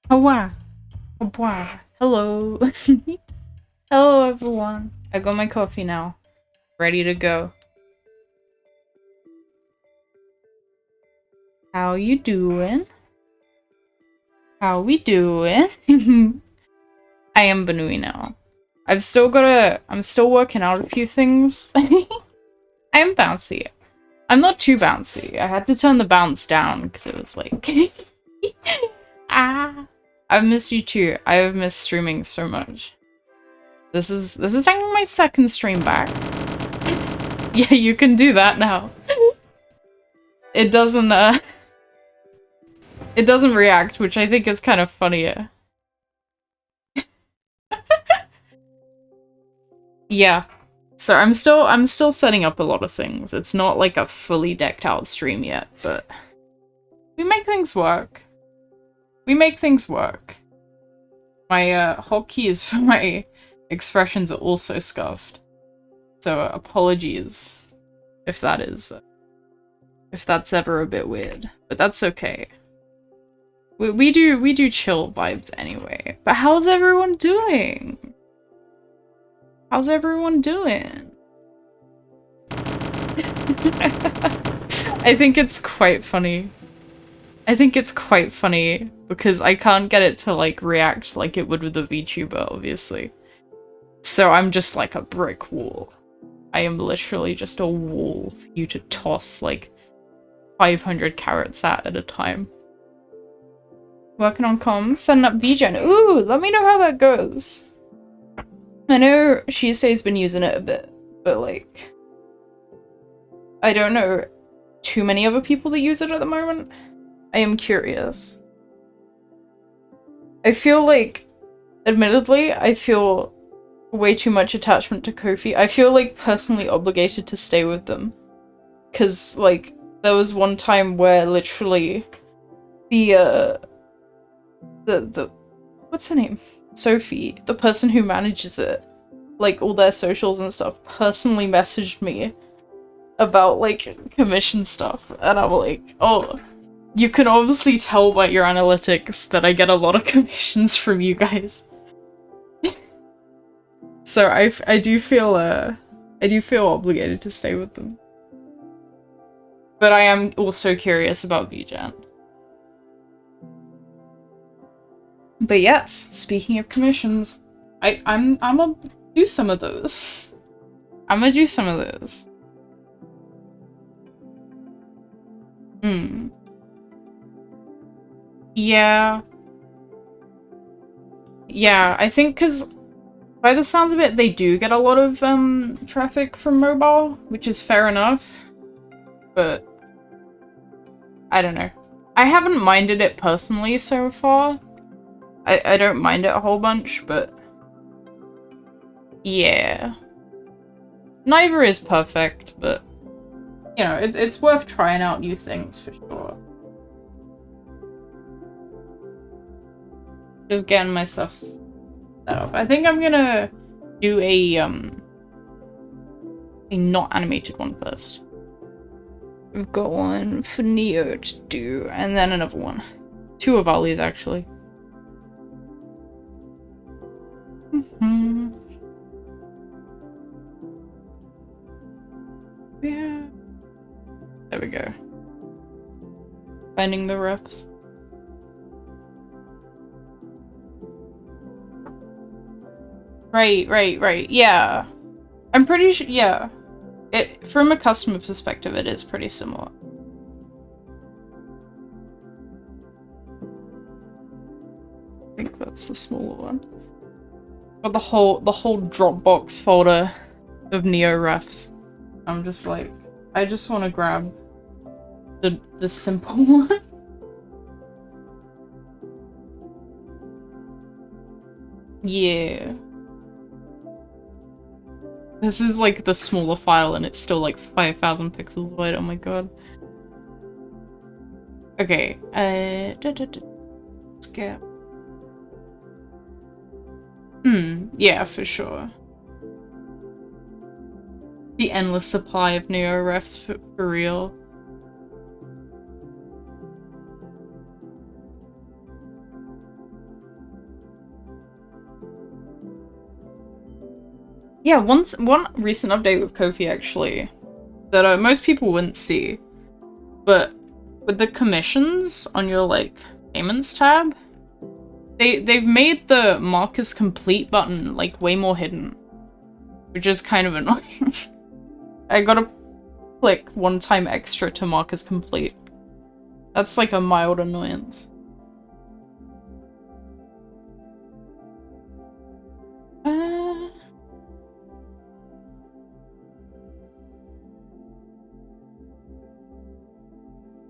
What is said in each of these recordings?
Oh wow. Oh wow. Hello. Hello everyone. I got my coffee now. Ready to go. How you doing? How we doing? I am Banui now. I'm still working out a few things. I am bouncy. I'm not too bouncy. I had to turn the bounce down because it was like ah. I've missed you too. I have missed streaming so much. This is technically my second stream back. Yeah, you can do that now. It doesn't it doesn't react, which I think is kind of funnier. Yeah. So I'm still setting up a lot of things. It's not like a fully decked out stream yet, but we make things work. We make things work. My hotkeys for my expressions are also scuffed. So apologies if that's ever a bit weird, but that's okay. We do chill vibes anyway. But how's everyone doing? How's everyone doing? I think it's quite funny. I think it's quite funny because I can't get it to like react like it would with a VTuber, obviously. So I'm just like a brick wall. I am literally just a wall for you to toss like 500 carrots at a time. Working on comms, setting up VGen. Ooh, let me know how that goes. I know Shisei's been using it a bit, but like, I don't know too many other people that use it at the moment. I am curious. I feel like, admittedly, I feel way too much attachment to Ko-fi. I feel like personally obligated to stay with them. Cause like, there was one time where literally the what's her name? Sophie, the person who manages it, like all their socials and stuff, personally messaged me about like commission stuff, and I'm like, oh, you can obviously tell by your analytics that I get a lot of commissions from you guys. So I do feel obligated to stay with them. But I am also curious about VGen. But yes, speaking of commissions, I'm gonna do some of those. I'm gonna do some of those. Yeah. Yeah, I think because by the sounds of it, they do get a lot of traffic from mobile, which is fair enough. But I don't know. I haven't minded it personally so far. I don't mind it a whole bunch, but yeah. Neither is perfect, but you know, it's worth trying out new things for sure. Just getting my stuff set up. I think I'm gonna do a not animated one first. We've got one for Neo to do, and then another one. Two of Ollie's, actually. Yeah. There we go. Finding the refs. Right. Yeah. I'm pretty sure, yeah. From a customer perspective, it is pretty similar. I think that's the smaller one. Got the whole Dropbox folder of Neo refs. I'm just like, I just want to grab the simple one. Yeah. This is like the smaller file and it's still like 5,000 pixels wide, oh my god. Okay, let's get... yeah, for sure. The endless supply of Neo refs for real. Yeah, one recent update with Ko-fi actually that most people wouldn't see, but with the commissions on your like payments tab, they've made the Marcus Complete button like way more hidden, which is kind of annoying. I gotta click one time extra to Marcus Complete. That's like a mild annoyance.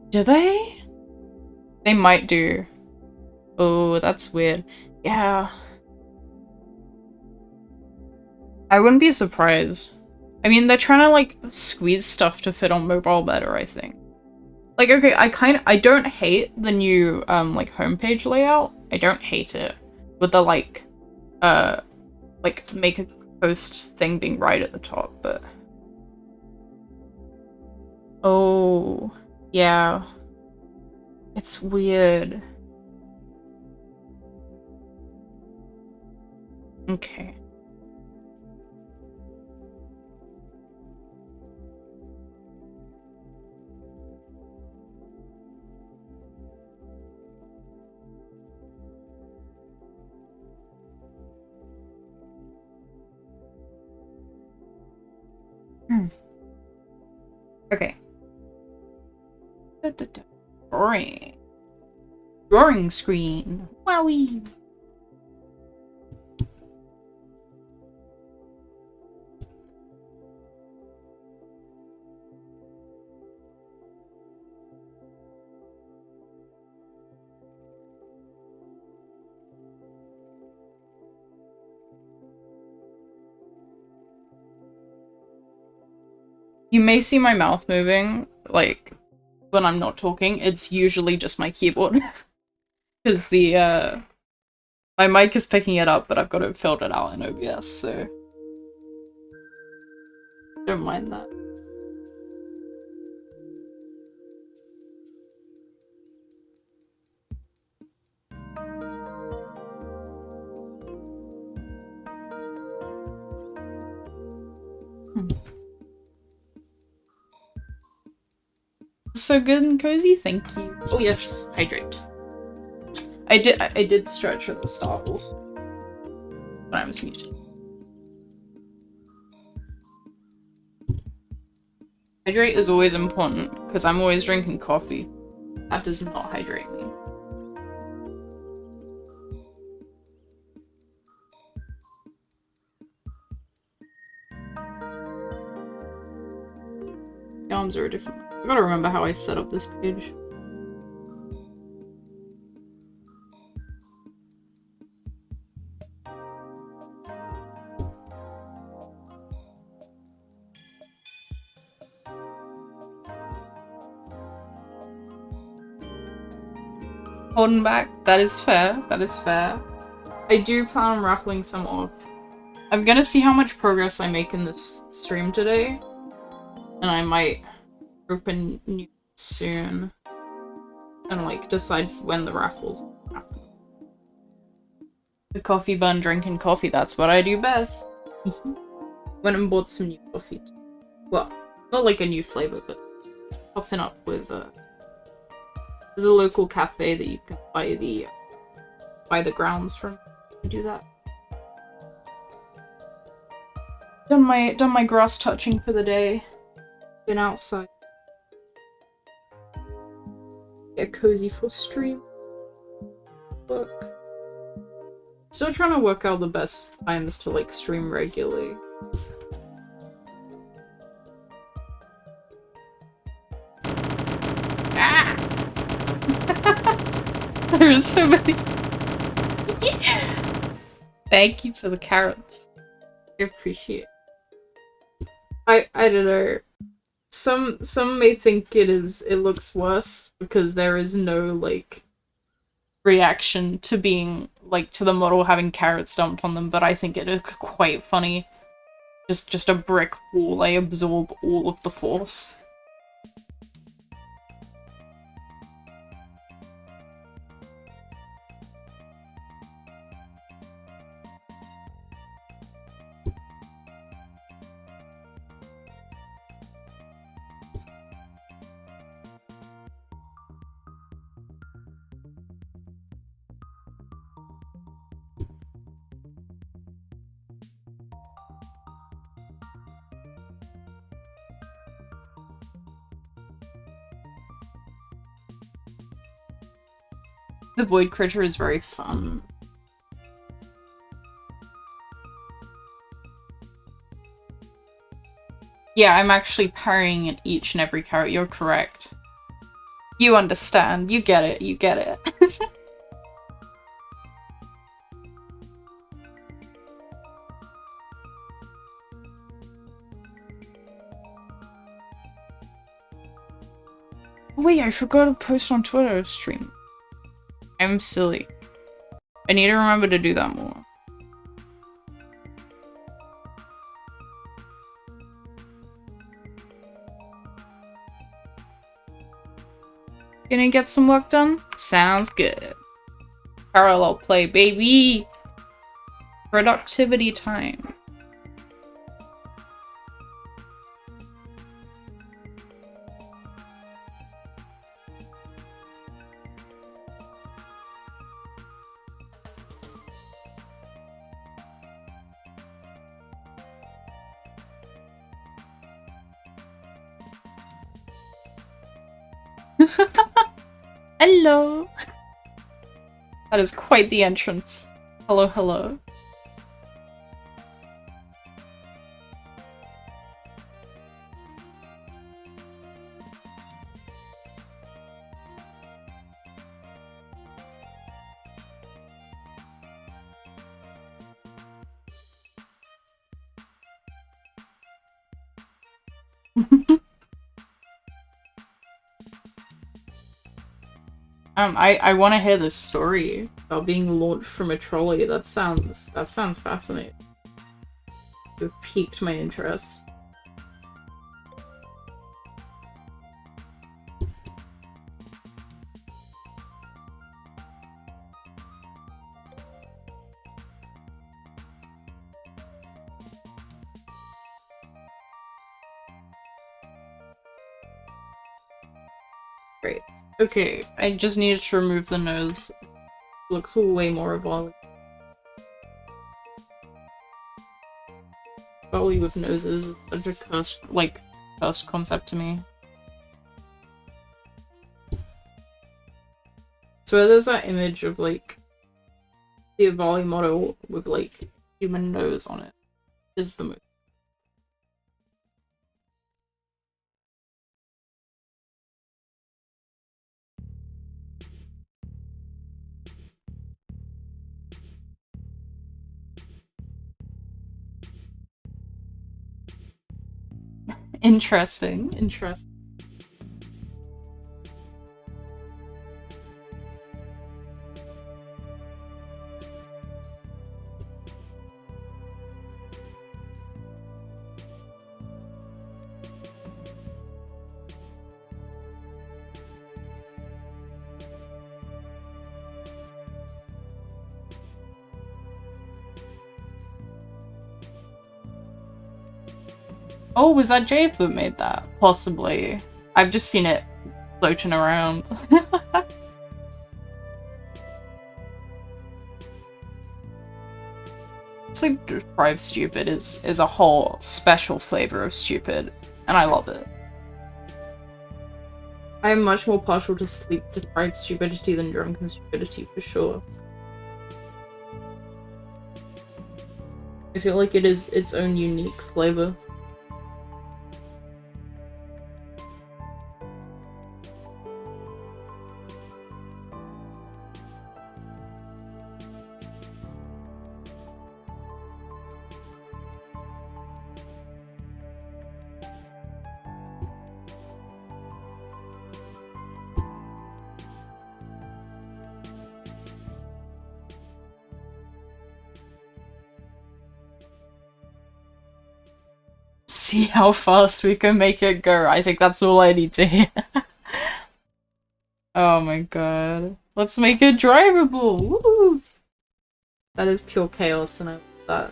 Do they? They might do. Oh, that's weird. Yeah. I wouldn't be surprised. I mean, they're trying to, like, squeeze stuff to fit on mobile better, I think. Like, okay, I don't hate the new, like, homepage layout. I don't hate it. With the, like, make a post thing being right at the top, but... Oh, yeah. It's weird. Okay. Okay. Drawing. Drawing screen. Wowie. You may see my mouth moving, like, when I'm not talking. It's usually just my keyboard. Because my mic is picking it up, but I've got it filtered out in OBS, so... Don't mind that. So good and cozy, thank you. Oh yes, hydrate. I did stretch at the start also, when I was muted. Hydrate is always important, because I'm always drinking coffee. That does not hydrate me. The arms are a different... I gotta remember how I set up this page. Holding back. That is fair. That is fair. I do plan on raffling some off. I'm gonna see how much progress I make in this stream today. And I might open new soon. And like decide when the raffles happen. The coffee bun drinking coffee, that's what I do best. Went and bought some new coffee. Well, not like a new flavor, but popping up with there's a local cafe that you can buy the grounds from. I do that. Done my grass touching for the day. Been outside. Get cozy for stream. Work. Still trying to work out the best times to like stream regularly. Ah! There's so many. Thank you for the carrots. I appreciate it. I don't know. Some may think it looks worse because there is no like reaction to being like to the model having carrots dumped on them, but I think it is quite funny. Just a brick wall. I absorb all of the force. The Void Critter is very fun. Yeah, I'm actually parrying each and every carrot. You're correct. You understand. You get it. You get it. Wait, I forgot to post on Twitter stream. I'm silly. I need to remember to do that more. Gonna get some work done? Sounds good. Parallel play, baby! Productivity time. Hello! That is quite the entrance. Hello, hello. I want to hear this story about being launched from a trolley. That sounds fascinating. You've piqued my interest. Great. Okay, I just needed to remove the nose. Looks way more evolved. Probably with noses is such a cursed concept to me. So there's that image of like the Evoli model with like human nose on it. Is the most. Interesting. Oh, was that Jave that made that? Possibly. I've just seen it floating around. Sleep Deprived Stupid is a whole special flavor of stupid, and I love it. I am much more partial to sleep deprived stupidity than drunken stupidity, for sure. I feel like it is its own unique flavor. See how fast we can make it go. I think that's all I need to hear. Oh my god. Let's make it drivable! Woo! That is pure chaos and I love that.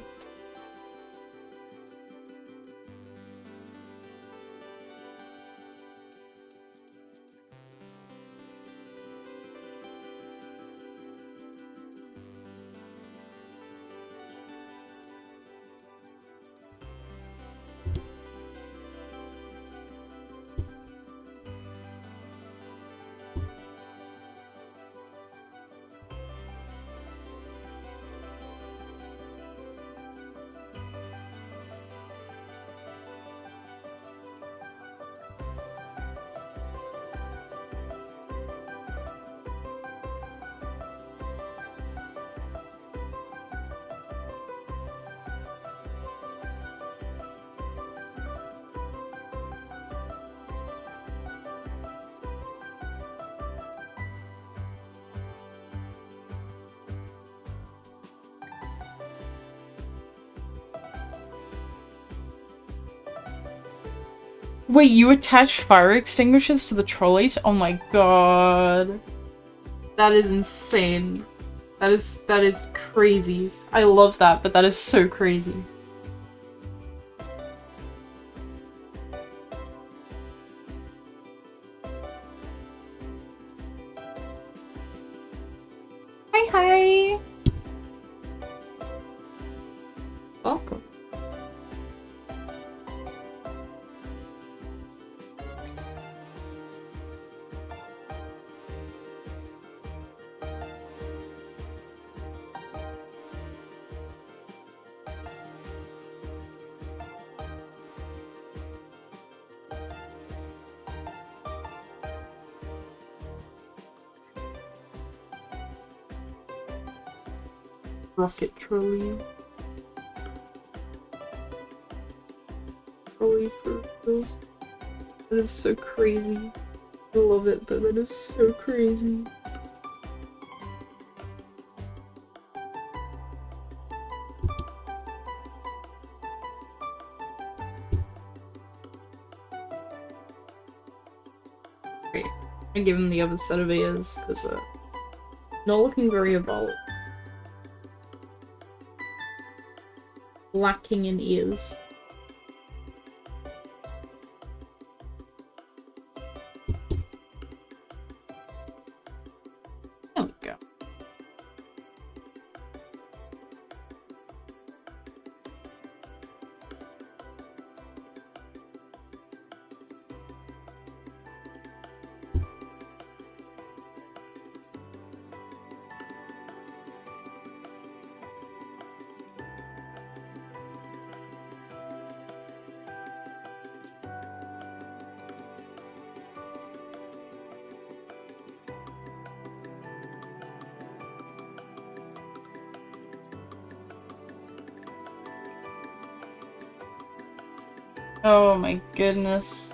Wait, you attach fire extinguishers to the trolley? Oh my god. That is insane. That is crazy. I love that, but that is so crazy. Hi, hi. Welcome. Rocket trolley. Trolley for real. That is so crazy. I love it, but that is so crazy. Great. I give him the other set of ears, because not looking very evolved. Lacking in ears. There we go. Oh my goodness.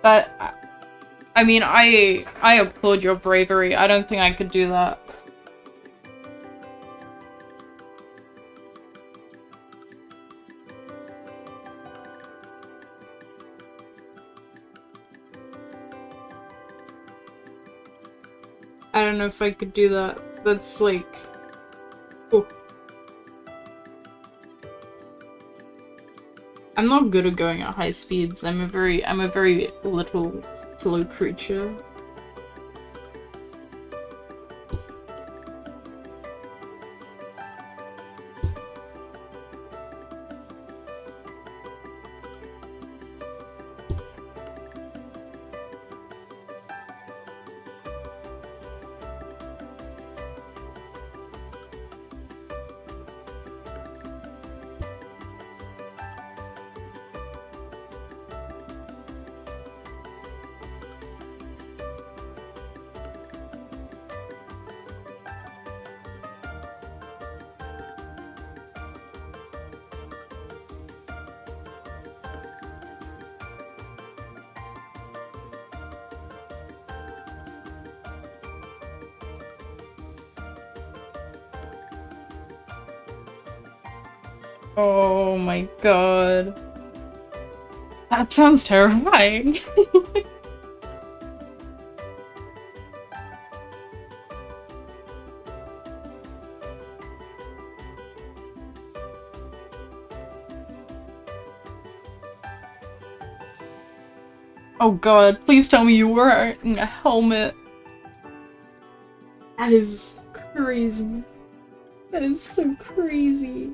That, I mean, I applaud your bravery. I don't think I could do that. I don't know if I could do that. That's like... Oh. I'm not good at going at high speeds. I'm a very little slow creature. Oh my god. That sounds terrifying. Oh god, please tell me you were wearing a helmet. That is crazy. That is so crazy.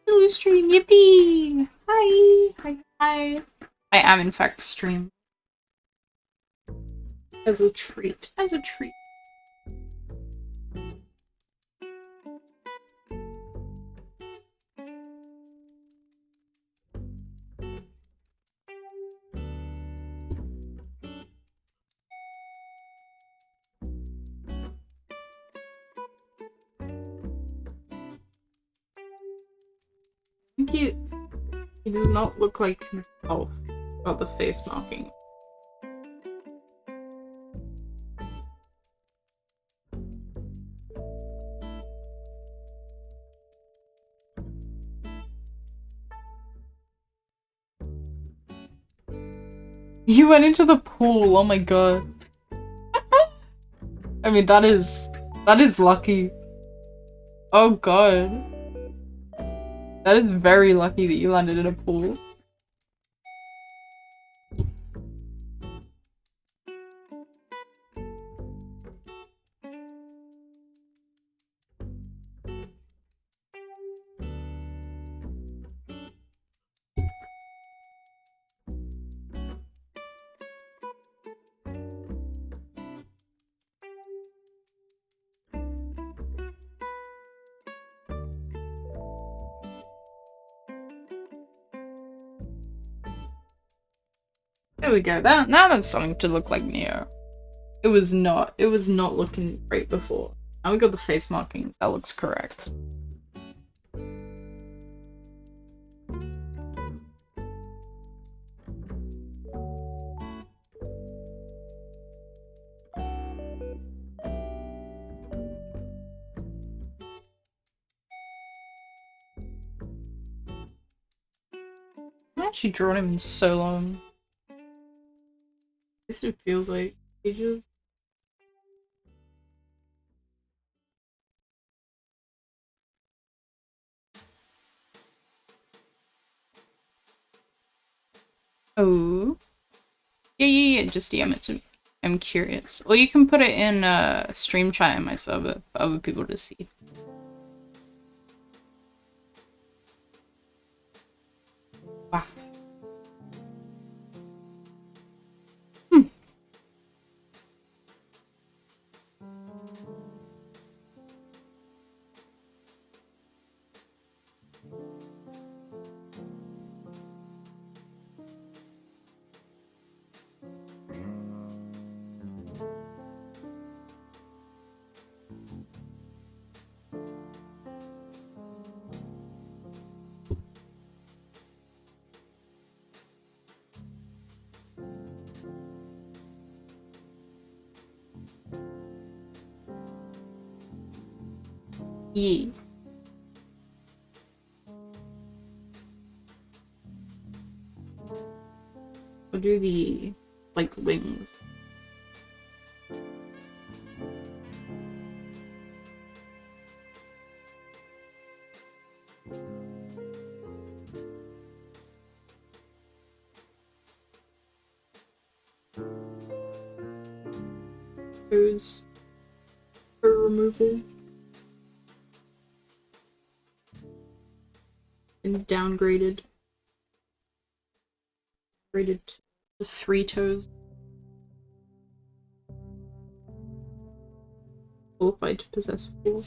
Hello stream, yippee! Hi! Hi, hi. I am in fact stream. As a treat. As a treat. think he does not look like himself about the face marking. You went into the pool, oh my god. I mean, that is lucky. Oh god. That is very lucky that you landed in a pool. There we go. Now that's starting to look like Neo. It was not looking great before. Now we got the face markings. That looks correct. I've actually drawn him in so long. This it feels like ages. Oh. Yeah, just DM it to me. I'm curious. Or you can put it in stream chat in my server for other people to see. Wow. Yeah. We'll do the, like, wings. Toes. Toe removal. And downgraded. Graded to 3 toes. Qualified to possess 4.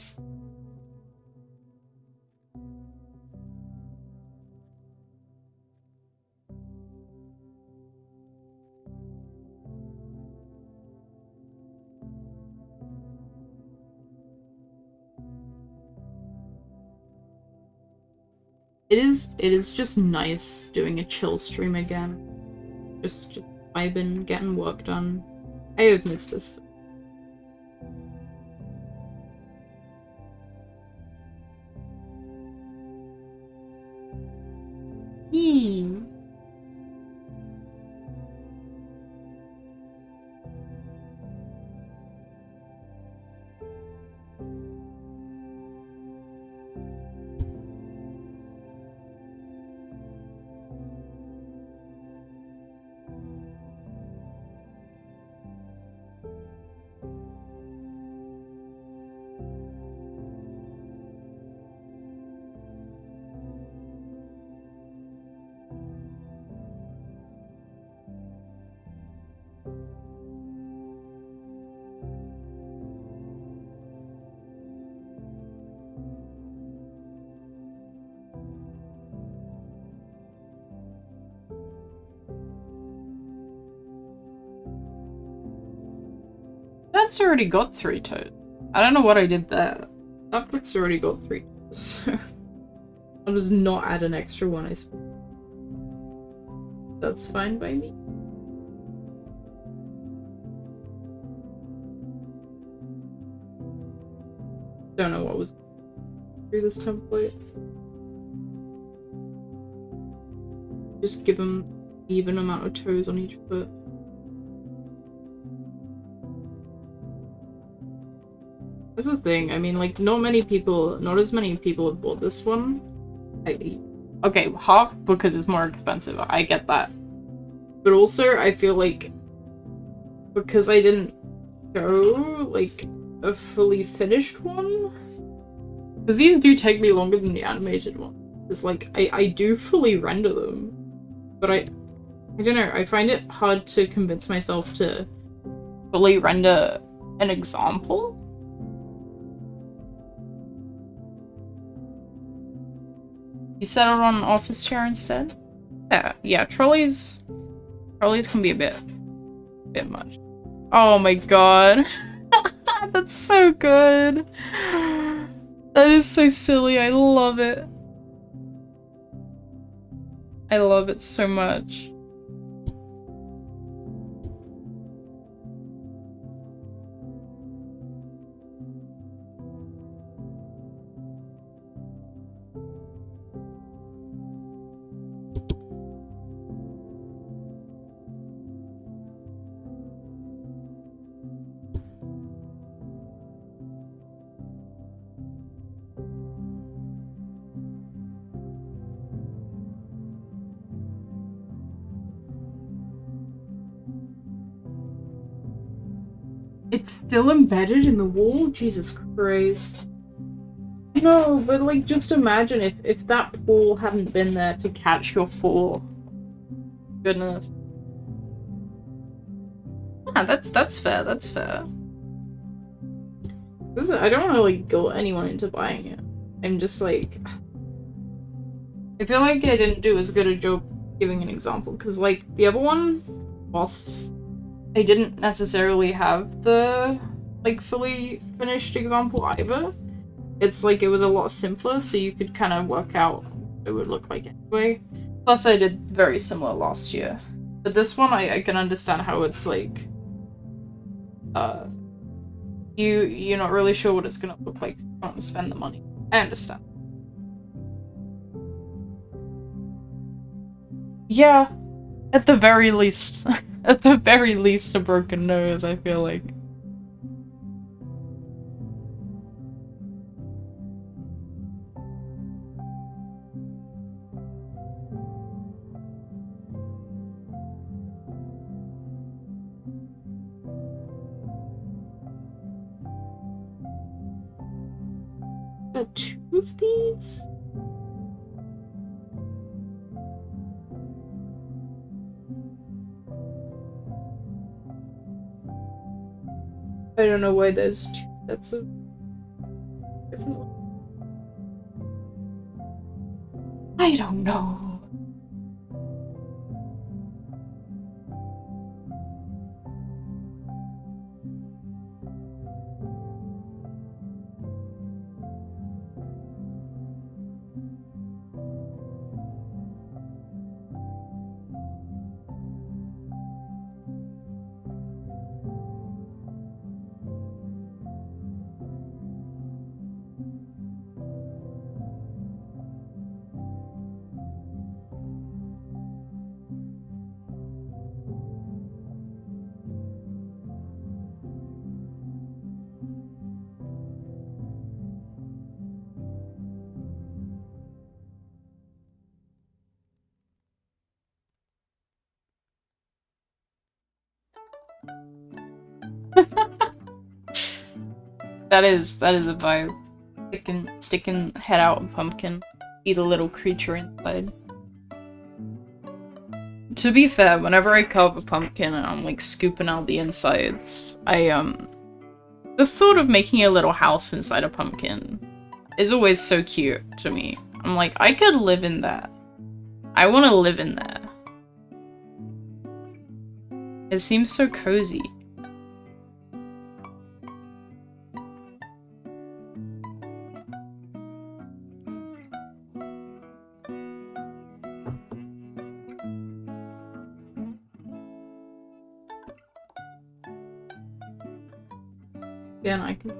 It is just nice doing a chill stream again. Just vibing, getting work done. I have missed this. Yee. That's already got 3 toes. I don't know what I did there. That foot's already got 3 toes. I'll just not add an extra one, I suppose. That's fine by me. Don't know what was through this template. Just give them even amount of toes on each foot. That's the thing, I mean, like, not as many people have bought this one. Okay, half because it's more expensive, I get that. But also, I feel like, because I didn't show, like, a fully finished one, because these do take me longer than the animated one. Because, like, I do fully render them, but I don't know, I find it hard to convince myself to fully render an example. You settled on an office chair instead? Yeah, trolleys can be a bit much. Oh my god. That's so good. That is so silly, I love it. I love it so much. It's still embedded in the wall? Jesus Christ. No, but like, just imagine if that pool hadn't been there to catch your fall. Goodness. Yeah, that's fair, that's fair. I don't want to, like, guilt anyone into buying it. I'm just like... I feel like I didn't do as good a job giving an example, because, like, the other one, whilst I didn't necessarily have the, like, fully finished example either, it's like it was a lot simpler, so you could kind of work out what it would look like anyway. Plus, I did very similar last year. But this one, I can understand how it's like, you're not really sure what it's gonna look like, so you don't spend the money. I understand. Yeah, at the very least. At the very least, a broken nose, I feel like. Are 2 of these? I don't know why there's 2 sets of different ones. I don't know. That is a vibe. Sticking head out a pumpkin. Eat a little creature inside. To be fair, whenever I carve a pumpkin and I'm like scooping out the insides, the thought of making a little house inside a pumpkin is always so cute to me. I'm like, I could live in that. I want to live in there. It seems so cozy. Again, I can...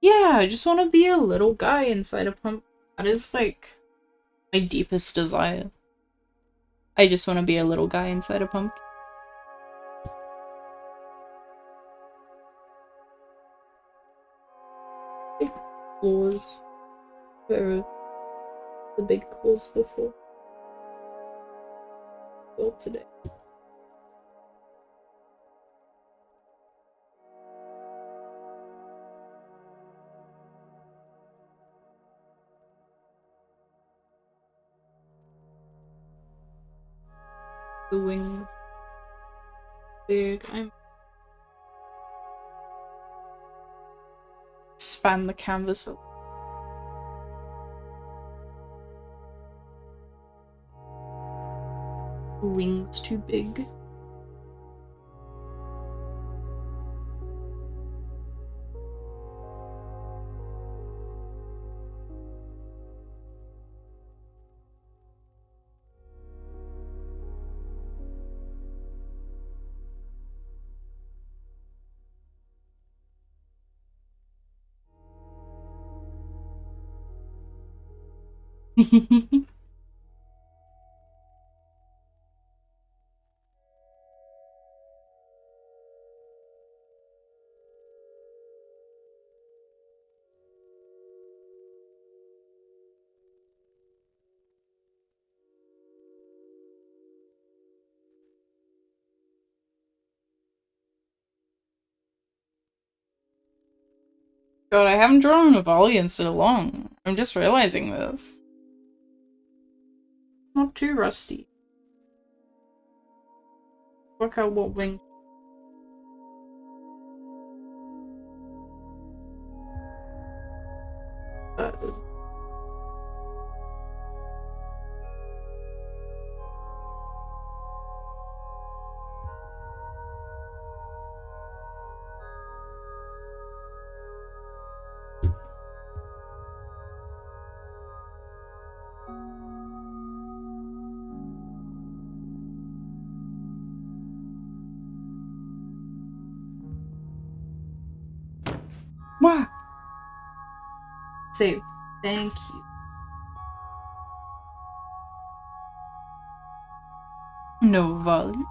Yeah, I just want to be a little guy inside a pumpkin. That is, like, my deepest desire. I just want to be a little guy inside a pumpkin. Big claws. Where are the big claws before? Well, today. The wings. Big. I'm... Span the canvas up. The wings too big. God, I haven't drawn a volley in so long. I'm just realizing this. Not too rusty. Work out what wing. That is. Wow. Save. Thank you. No volley.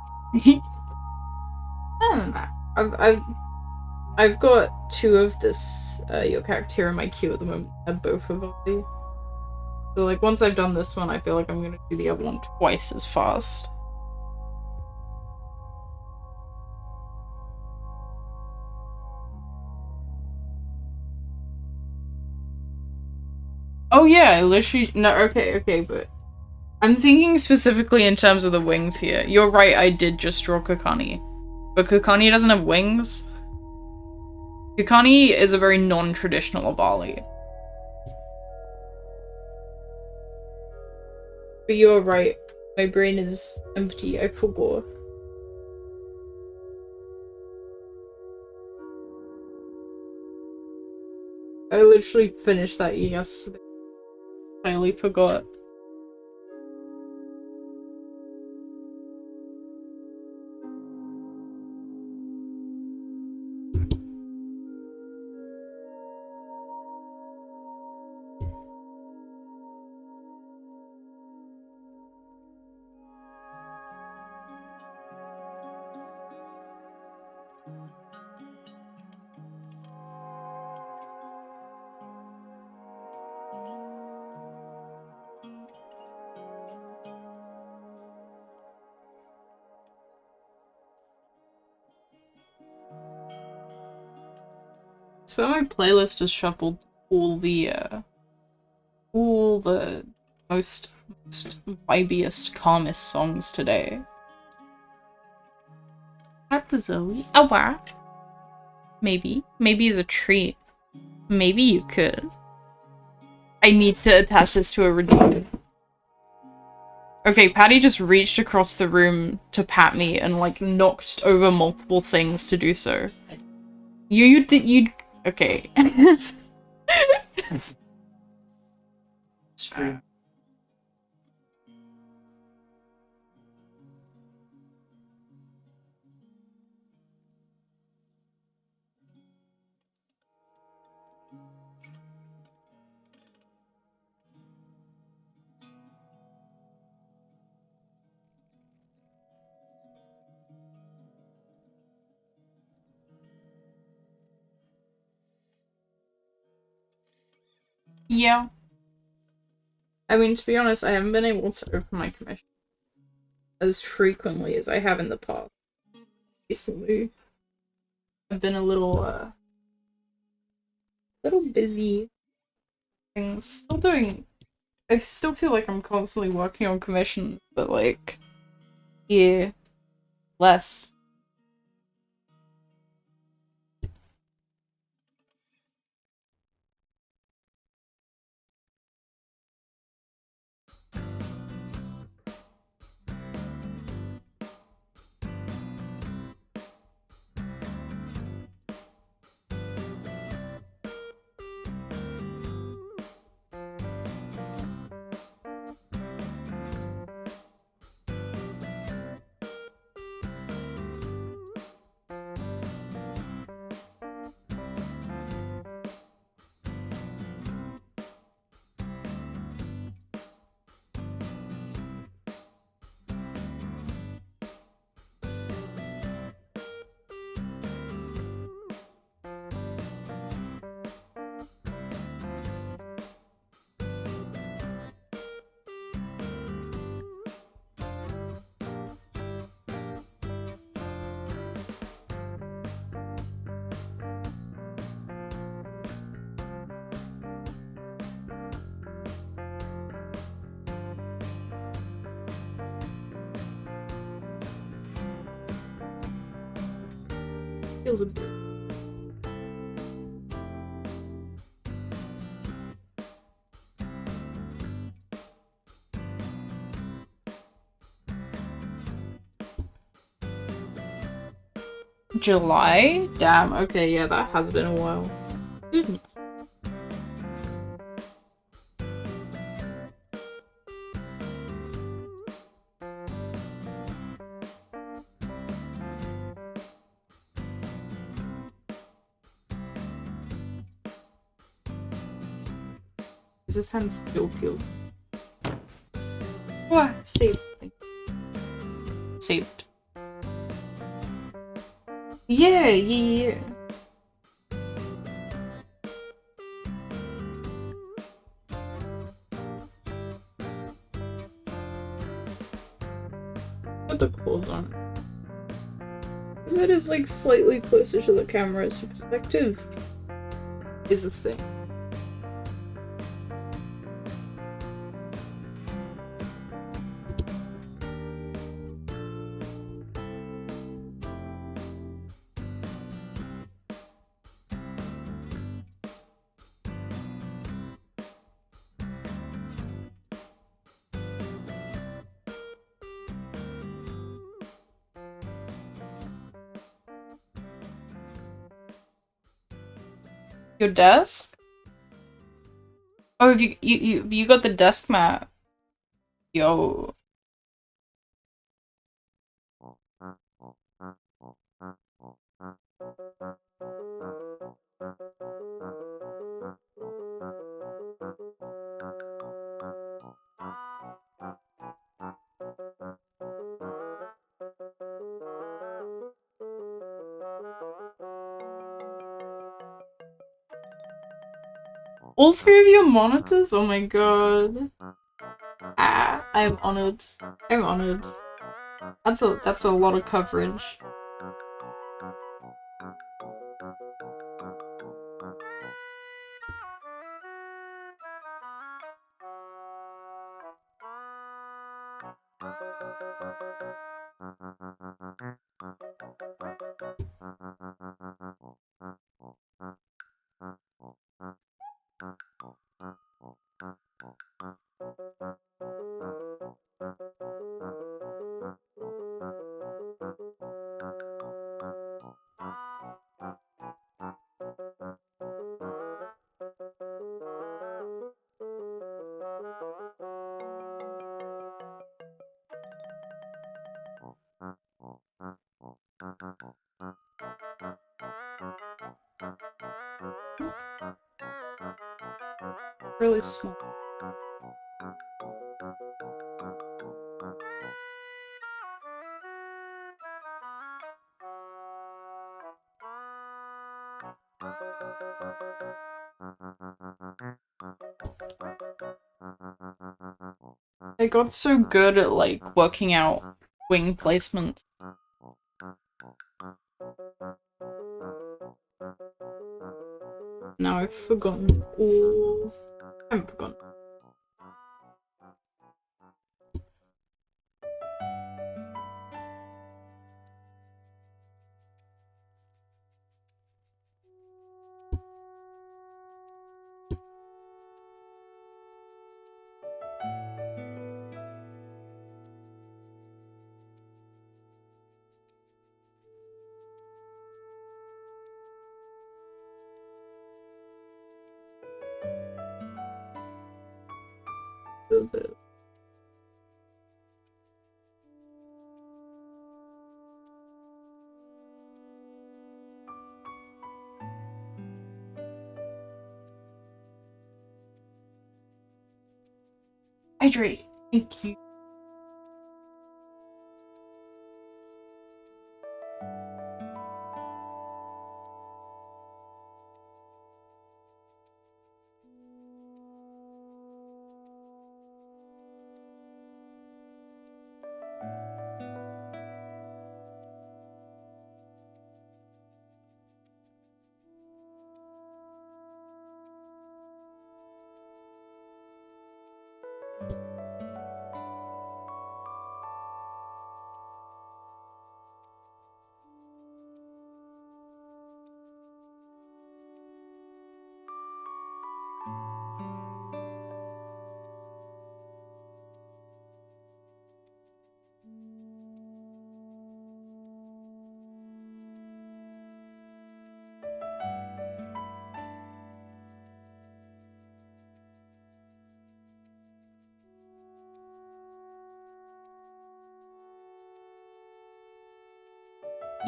I've got 2 of this your character in my queue at the moment. And both of volley. So like once I've done this one, I feel like I'm gonna do the other one twice as fast. Oh yeah, I literally no okay, but I'm thinking specifically in terms of the wings here. You're right, I did just draw Kokani. But Kokani doesn't have wings. Kokani is a very non-traditional Avali. But you're right. My brain is empty, I forgot. I literally finished that yesterday. I totally forgot. So my playlist has shuffled all the most vibiest, calmest songs today. At the Zoe. Oh wow. Maybe. Maybe as a treat. Maybe you could. I need to attach this to a redeem. Okay, Patty just reached across the room to pat me and like knocked over multiple things to do so. You did you okay. Screw. Yeah. I mean, to be honest, I haven't been able to open my commission as frequently as I have in the past. Recently, I've been a little busy. And still doing. I still feel like I'm constantly working on commissions, but like, yeah, less. Feels a bit. July? Damn, okay, yeah, that has been a while. Goodness. Is this hand still peeled? Ah, saved. Saved. Yeah, yeah, yeah. Put the clothes on. Because it is like slightly closer to the camera, so perspective is a thing. Your desk? Oh, have you got the desk mat? Yo. All three of your monitors? Oh my god. Ah, I'm honored. I'm honored. That's a lot of coverage. Really small. I got so good at like working out wing placement. Now I've forgotten all. I haven't forgotten. Bit. Hydrate. Thank you.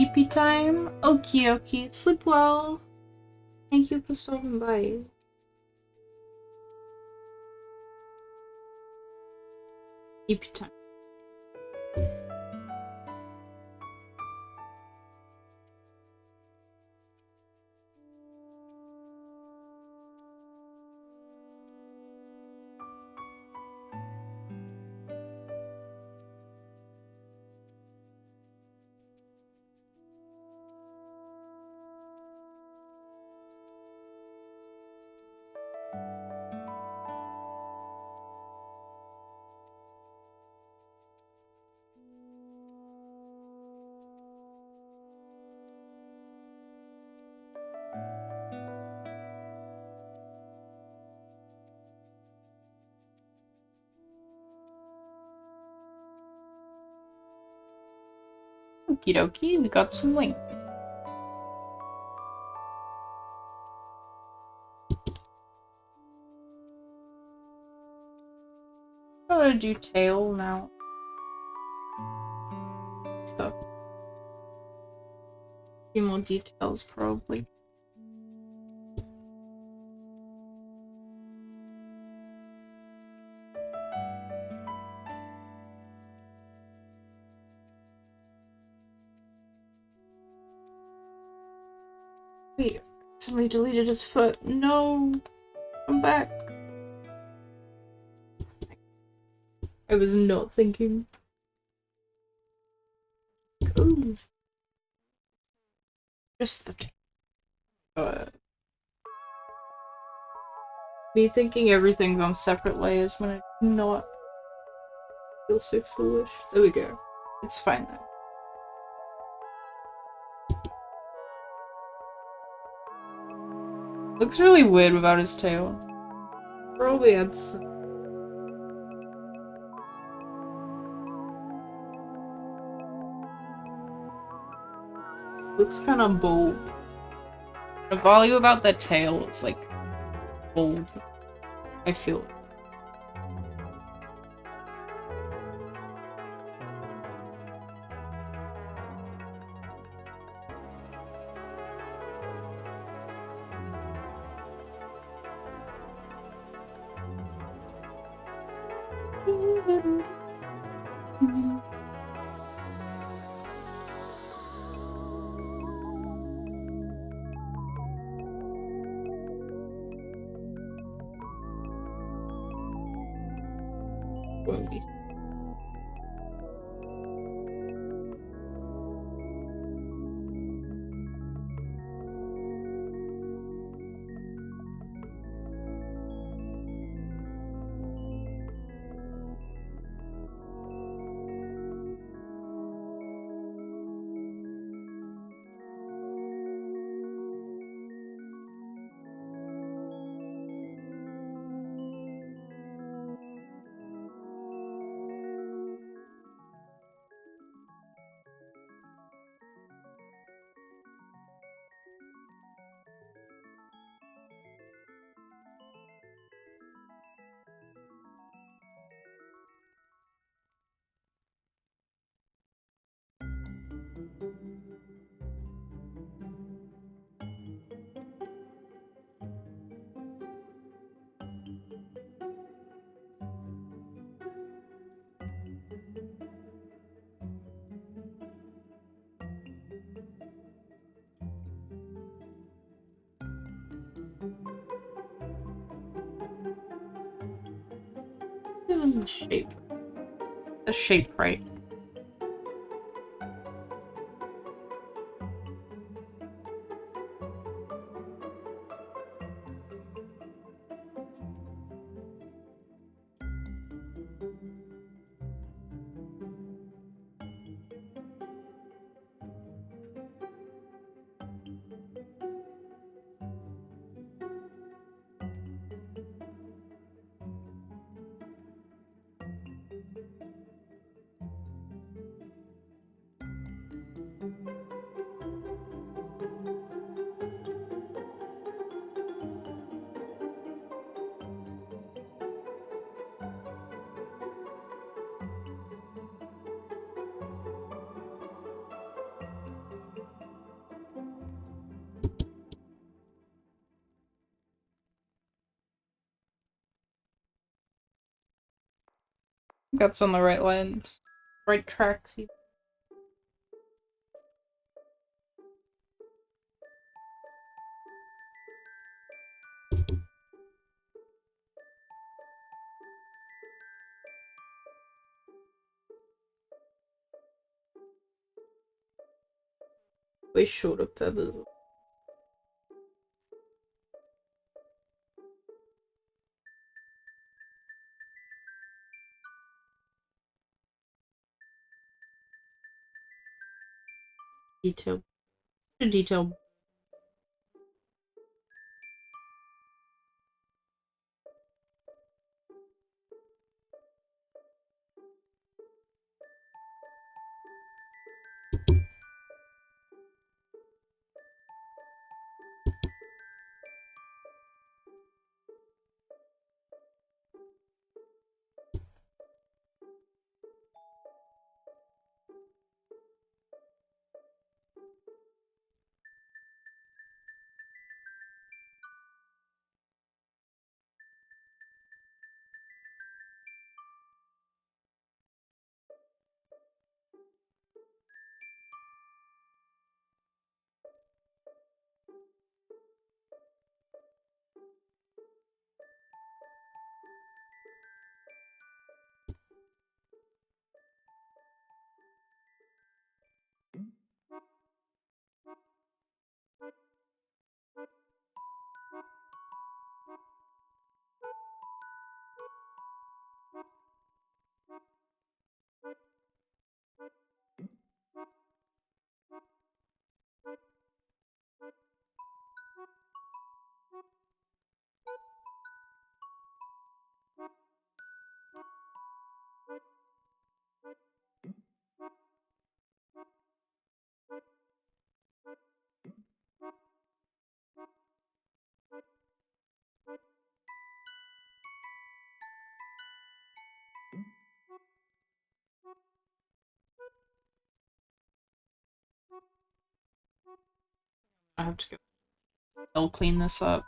EP time. Okie dokie. Sleep well. Thank you for stopping by. EP time. Okie dokie, we got some wings. I'm gonna do tail now. Stuff. A few more details, probably. Wait, accidentally deleted his foot. No! I'm back. I was not thinking. Ooh. Just the me thinking everything's on separate layers when I not feel so foolish. There we go. It's fine then. Looks really weird without his tail. Probably had some. Looks kind of bold. The value about that tail is like bold. I feel it. Shape. The shape right. That's on the right lines. Right tracks. Way short of feathers. Detail. Detail. I have to go. I'll clean this up.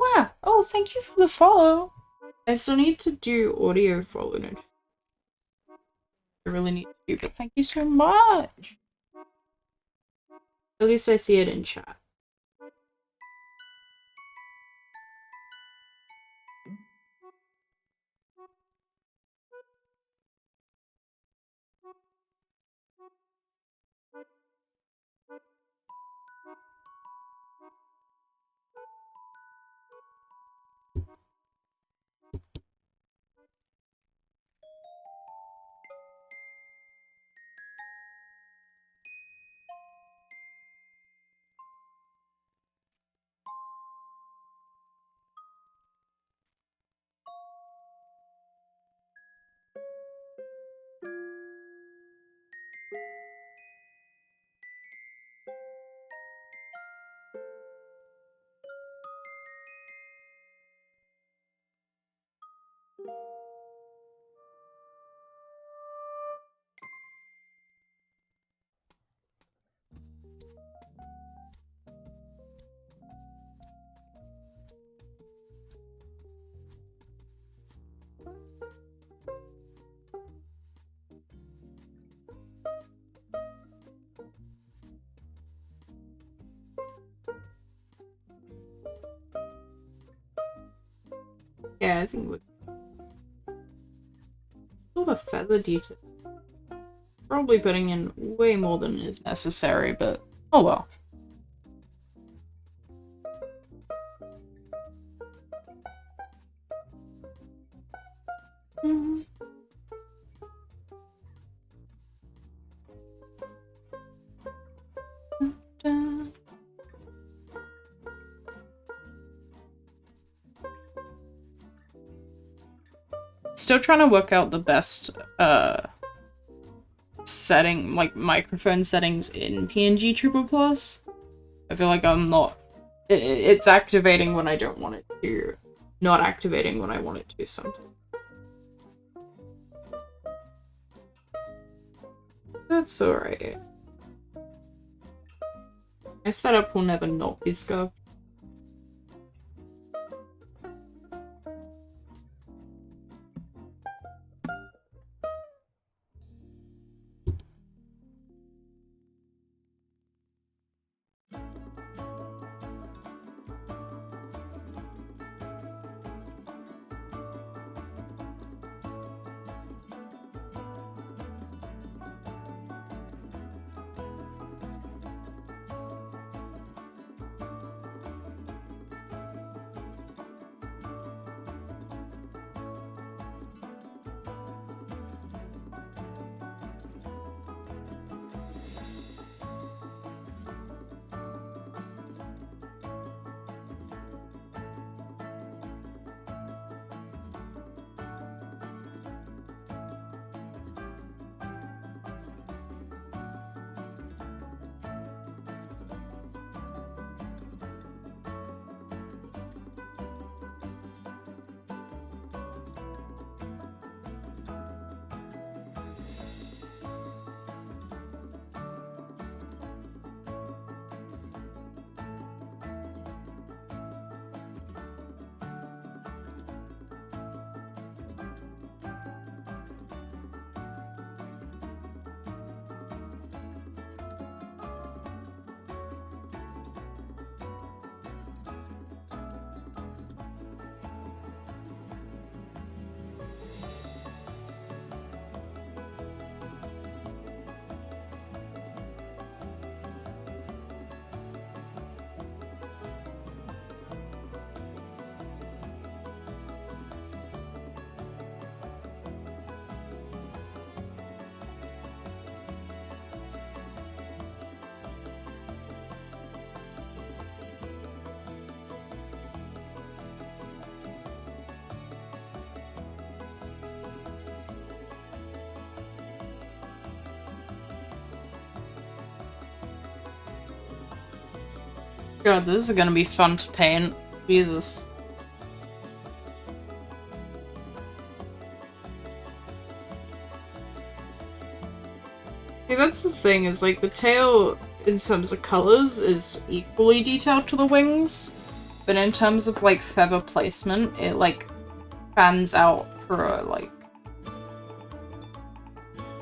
Oh, wow. Oh, thank you for the follow. I still need to do audio follow note. I really need to do, but thank you so much. At least I see it in chat. Yeah, I think all the feather detail. Probably putting in way more than is necessary, but oh well. Still trying to work out the best setting, like microphone settings in PNG Triple Plus. I feel like I'm not. It's activating when I don't want it to, not activating when I want it to sometimes. That's alright. My setup will never not be scuffed. God, this is gonna be fun to paint. Jesus. See, that's the thing, is like the tail, in terms of colors, is equally detailed to the wings. But in terms of like feather placement, it like fans out for like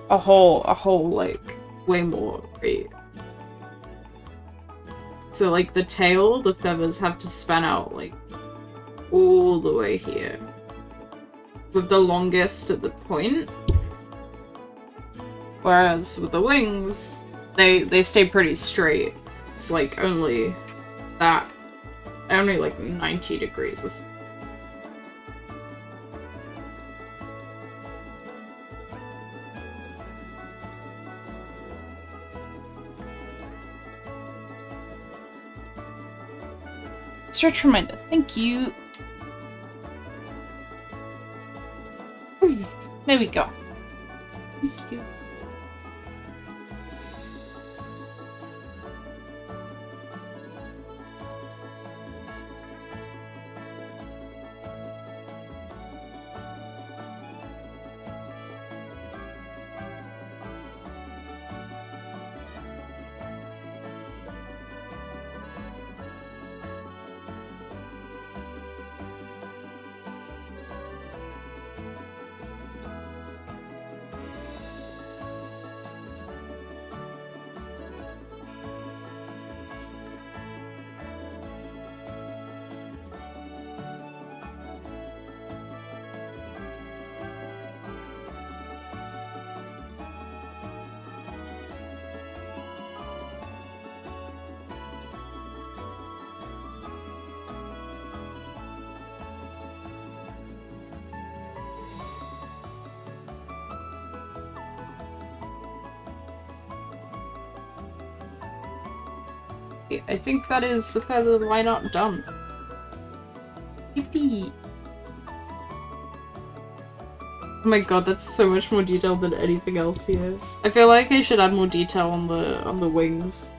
a whole like way more rate. So like the tail, the feathers have to span out like all the way here, with the longest at the point. Whereas with the wings, they stay pretty straight. It's like only that, only like 90 degrees or something. Stretch reminder, thank you. There we go. Thank you. I think that is the feather lineup done. Yippee! Oh my god, that's so much more detail than anything else here. I feel like I should add more detail on the wings.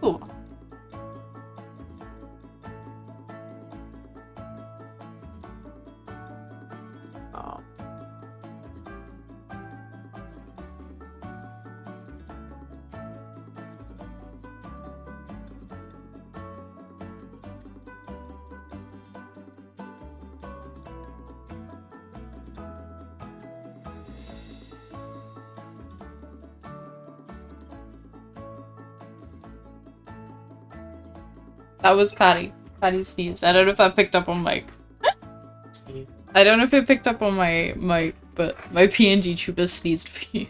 Cool. Oh. That was Patty. Patty sneezed. I don't know if that picked up on mic. I don't know if it picked up on my mic, but my PNG trooper sneezed for you.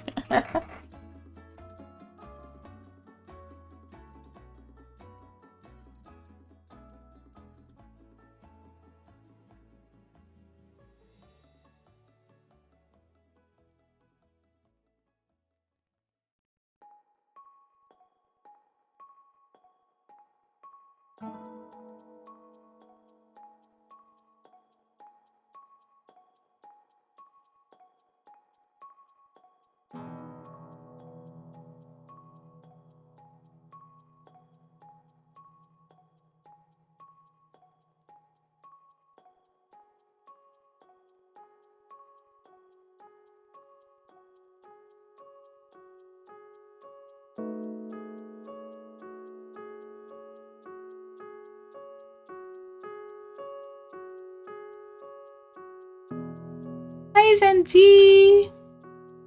Hey, Zanti!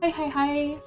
Hi, hi, hi.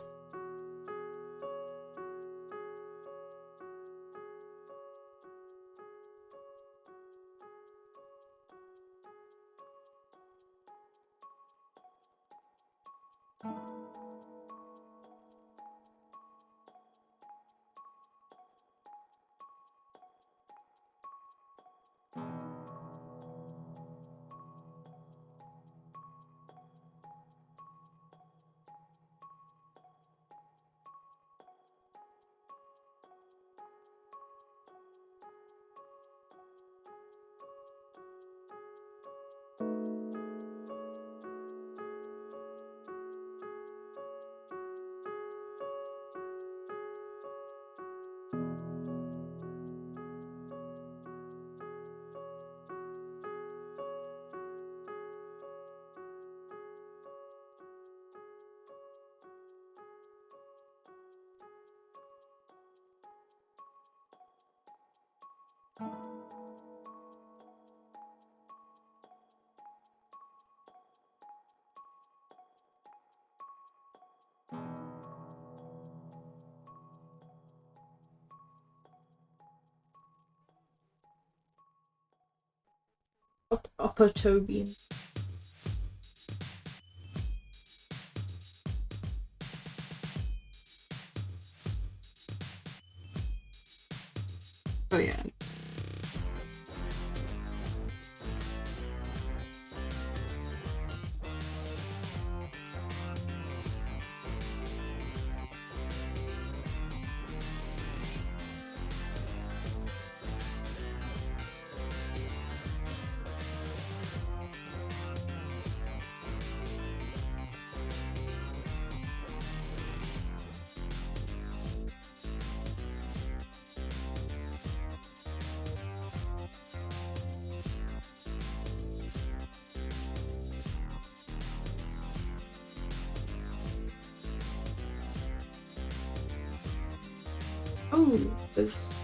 Upper Toby. Oh yeah. Oh, there's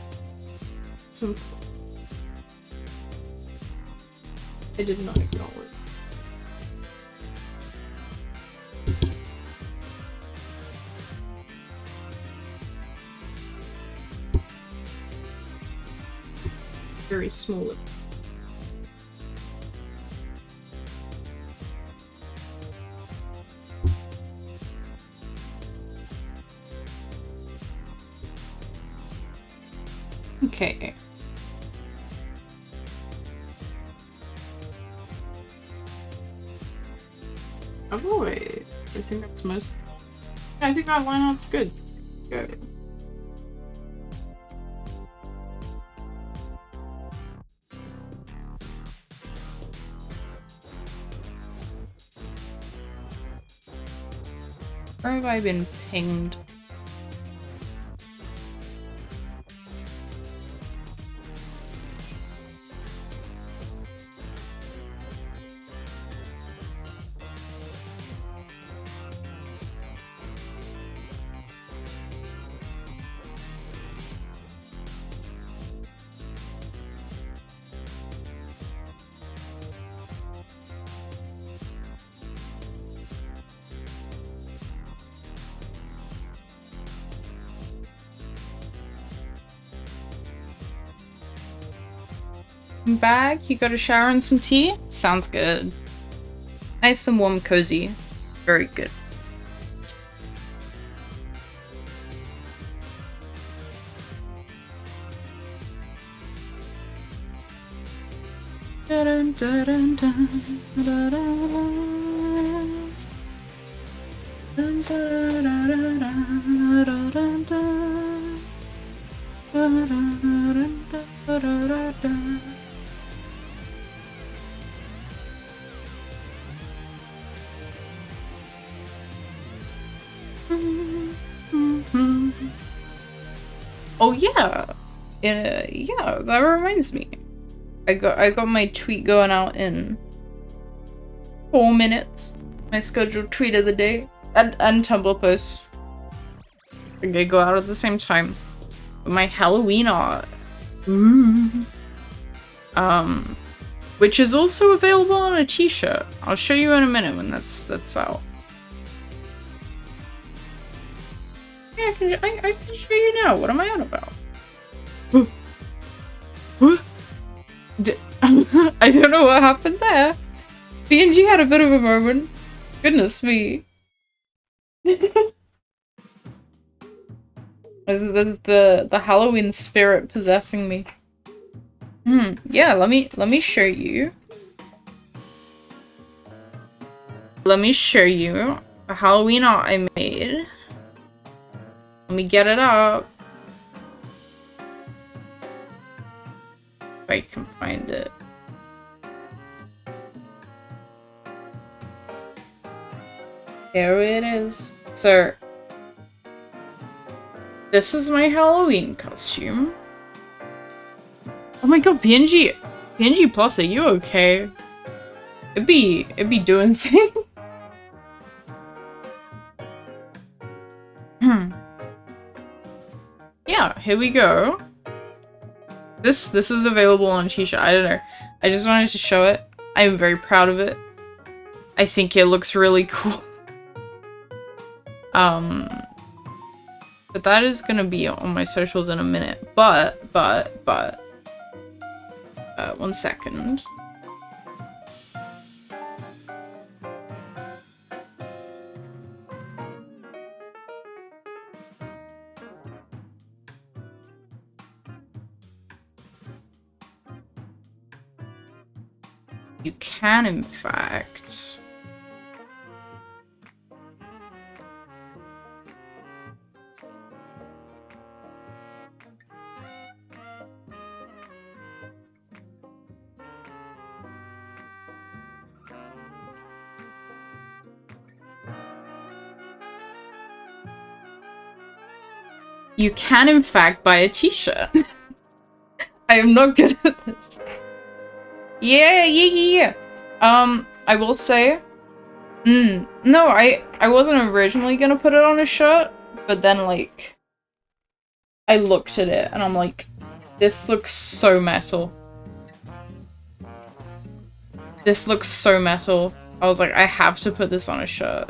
some. I did not ignore it. Very small. Okay. Oh wait, I think that's most. I think that lineout's good. Good. Where have I been pinged? Back, you got a shower and some tea? Sounds good. Nice and warm, cozy. Very good. Dun, dun, dun, dun, dun, dun. Dun, dun, dun, dun, dun, dun, dun, dun. Dun, dun, dun, dun, dun, dun, dun. Oh yeah, yeah. That reminds me. I got my tweet going out in 4 minutes. My scheduled tweet of the day and Tumblr post. They go out at the same time. My Halloween art. which is also available on a t-shirt. I'll show you in a minute when that's out. Yeah, I can show you now. What am I on about? I don't know what happened there. BNG had a bit of a moment. Goodness me. This is the Halloween spirit possessing me. Yeah, let me show you. Let me show you a Halloween art I made. Let me get it up. If I can find it. Here it is. So, this is my Halloween costume. Oh my god, PNG Plus, are you okay? It'd be doing things. Yeah, here we go. This is available on t-shirt. I don't know. I just wanted to show it. I'm very proud of it. I think it looks really cool. But that is gonna be on my socials in a minute. But, 1 second. You can, in fact... You can, in fact, buy a t-shirt. I am not good at this. Yeah. I will say... no, I wasn't originally gonna put it on a shirt, but then, like... I looked at it, and I'm like, this looks so metal. This looks so metal. I was like, I have to put this on a shirt.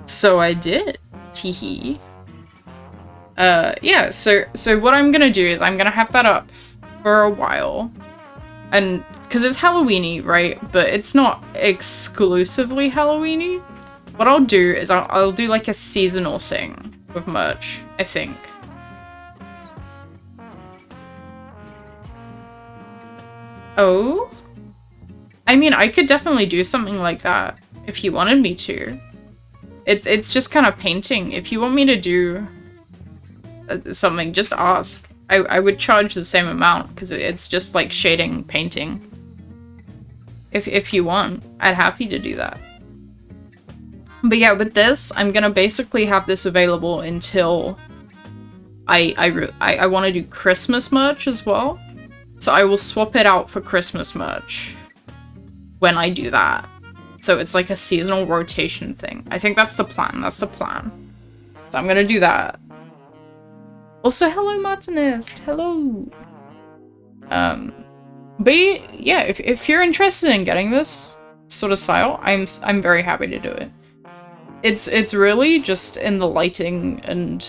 So I did. Teehee. Yeah, so what I'm gonna do is I'm gonna have that up for a while. And, because it's Halloween-y, right? But it's not exclusively Halloween-y. What I'll do is I'll do like a seasonal thing with merch, I think. Oh? I mean, I could definitely do something like that if you wanted me to. It's just kind of painting. If you want me to do something, just ask. I would charge the same amount because it's just like shading painting. If you want, I'd happy to do that. But yeah, with this, I'm gonna basically have this available until I want to do Christmas merch as well. So I will swap it out for Christmas merch when I do that. So it's like a seasonal rotation thing. I think that's the plan. That's the plan. So I'm gonna do that. Also, hello, Martinist. Hello. But yeah, if you're interested in getting this sort of style, I'm very happy to do it. It's really just in the lighting and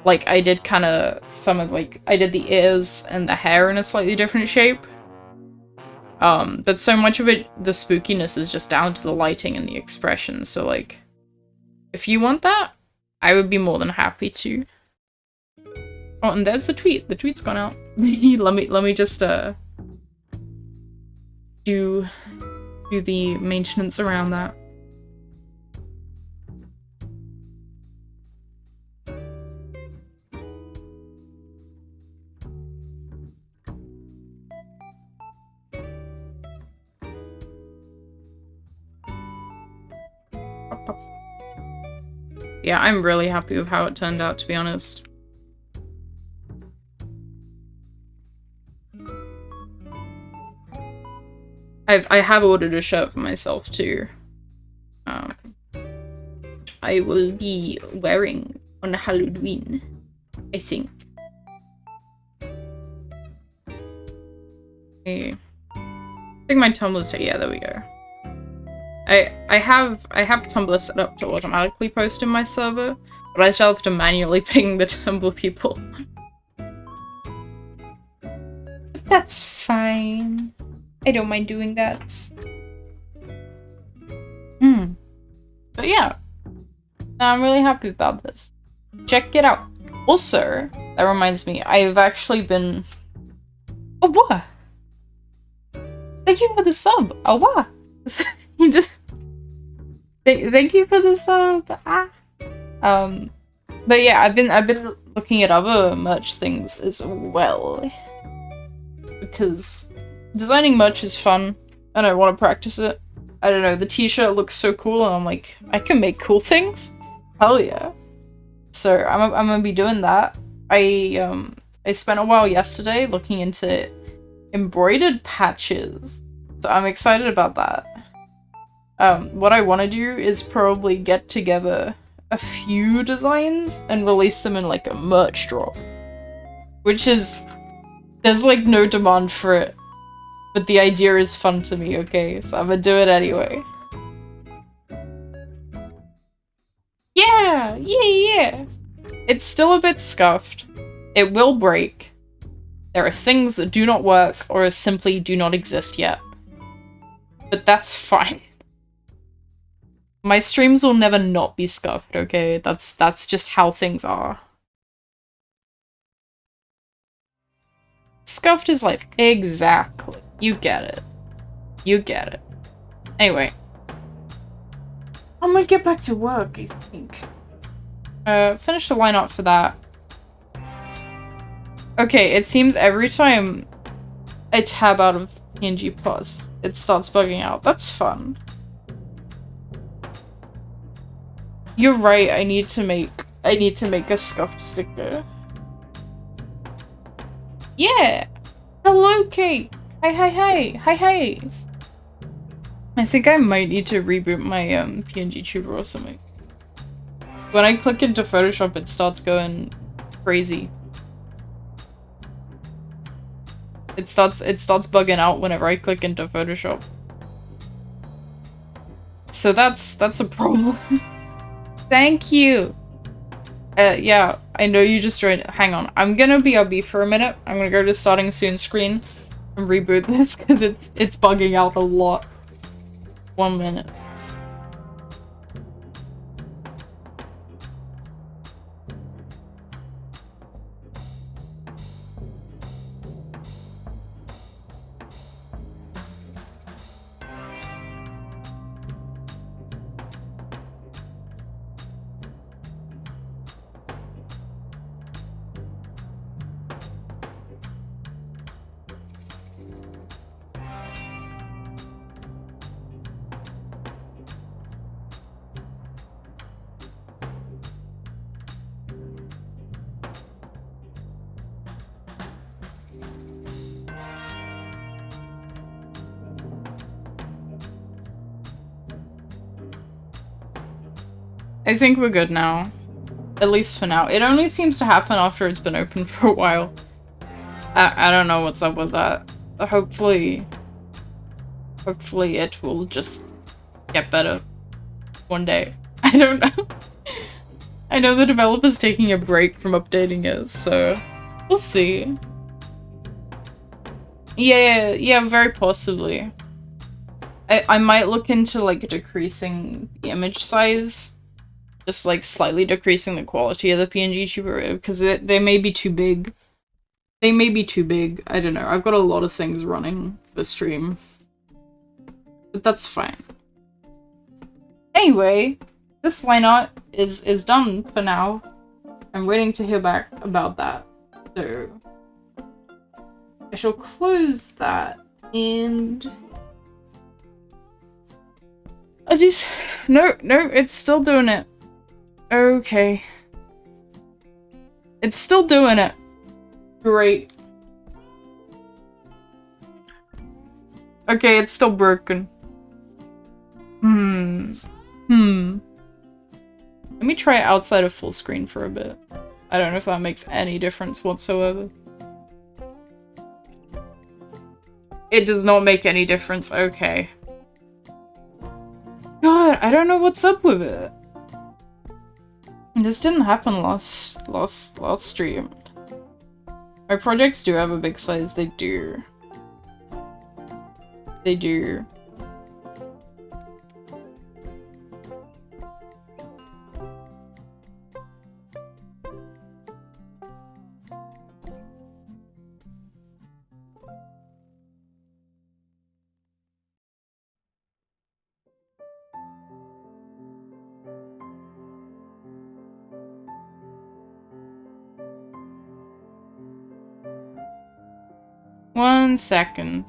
like I did kind of some of like I did the ears and the hair in a slightly different shape. But so much of it, the spookiness is just down to the lighting and the expression. So like, if you want that, I would be more than happy to. Oh, and there's the tweet. The tweet's gone out. let me just do the maintenance around that. Yeah, I'm really happy with how it turned out, to be honest. I have ordered a shirt for myself too. I will be wearing on Halloween, I think. I think my Tumblr's yeah, there we go. I have Tumblr set up to automatically post in my server, but I still have to manually ping the Tumblr people. But that's fine. I don't mind doing that. But yeah, I'm really happy about this. Check it out. Also, that reminds me, I've actually been... Oh, what? Thank you for the sub. Oh, what? You just... Thank you for the sub. Ah. But yeah, I've been looking at other merch things as well. Because designing merch is fun, and I want to practice it. I don't know, the t-shirt looks so cool, and I'm like, I can make cool things? Hell yeah. So I'm gonna be doing that. I spent a while yesterday looking into embroidered patches. So I'm excited about that. What I want to do is probably get together a few designs and release them in like a merch drop. Which is... there's like no demand for it. But the idea is fun to me, okay? So I'm gonna do it anyway. Yeah! Yeah! It's still a bit scuffed. It will break. There are things that do not work or simply do not exist yet. But that's fine. My streams will never not be scuffed, okay? That's just how things are. Scuffed is life. Exactly. You get it. You get it. Anyway. I'm gonna get back to work, I think. Finish the line art for that. Okay, it seems every time I tab out of PNG Plus, it starts bugging out. That's fun. You're right, I need to make a scuffed sticker. Yeah! Hello, Kate! Hi, hi, hi! Hi, hi! I think I might need to reboot my PNG tuber or something. When I click into Photoshop, it starts going crazy. It starts bugging out whenever I click into Photoshop. So that's a problem. Thank you! Yeah, I know you just joined. Hang on, I'm gonna BRB for a minute. I'm gonna go to starting soon screen and reboot this because it's bugging out a lot. 1 minute. I think we're good now. At least for now. It only seems to happen after it's been open for a while. I don't know what's up with that. Hopefully it will just get better one day. I don't know. I know the developer's taking a break from updating it, so we'll see. Yeah, very possibly. I might look into like decreasing the image size. Just like slightly decreasing the quality of the PNG tuber because they may be too big. They may be too big. I don't know. I've got a lot of things running for stream. But that's fine. Anyway, this line art is done for now. I'm waiting to hear back about that. So I shall close that and no, it's still doing it. Okay. It's still doing it. Great. Okay, it's still broken. Let me try it outside of full screen for a bit. I don't know if that makes any difference whatsoever. It does not make any difference. Okay. God, I don't know what's up with it. This didn't happen last stream. My projects do have a big size. They do. They do. One second.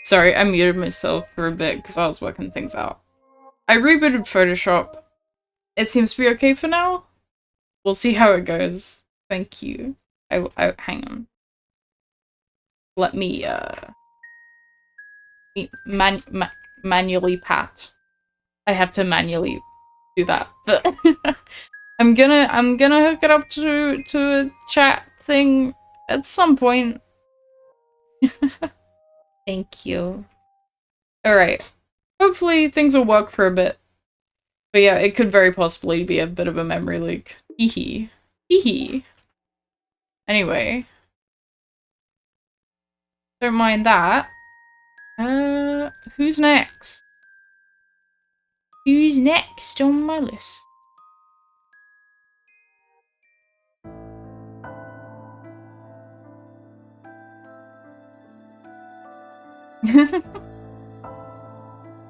Sorry, I muted myself for a bit because I was working things out. I rebooted Photoshop. It seems to be okay for now. We'll see how it goes. Thank you. Hang on. Let me, manually pat. I have to manually do that, but I'm gonna hook it up to a chat thing at some point. Thank you. Alright. Hopefully things will work for a bit. But yeah, it could very possibly be a bit of a memory leak. Hee hee. Anyway. Don't mind that. Who's next? Who's next on my list?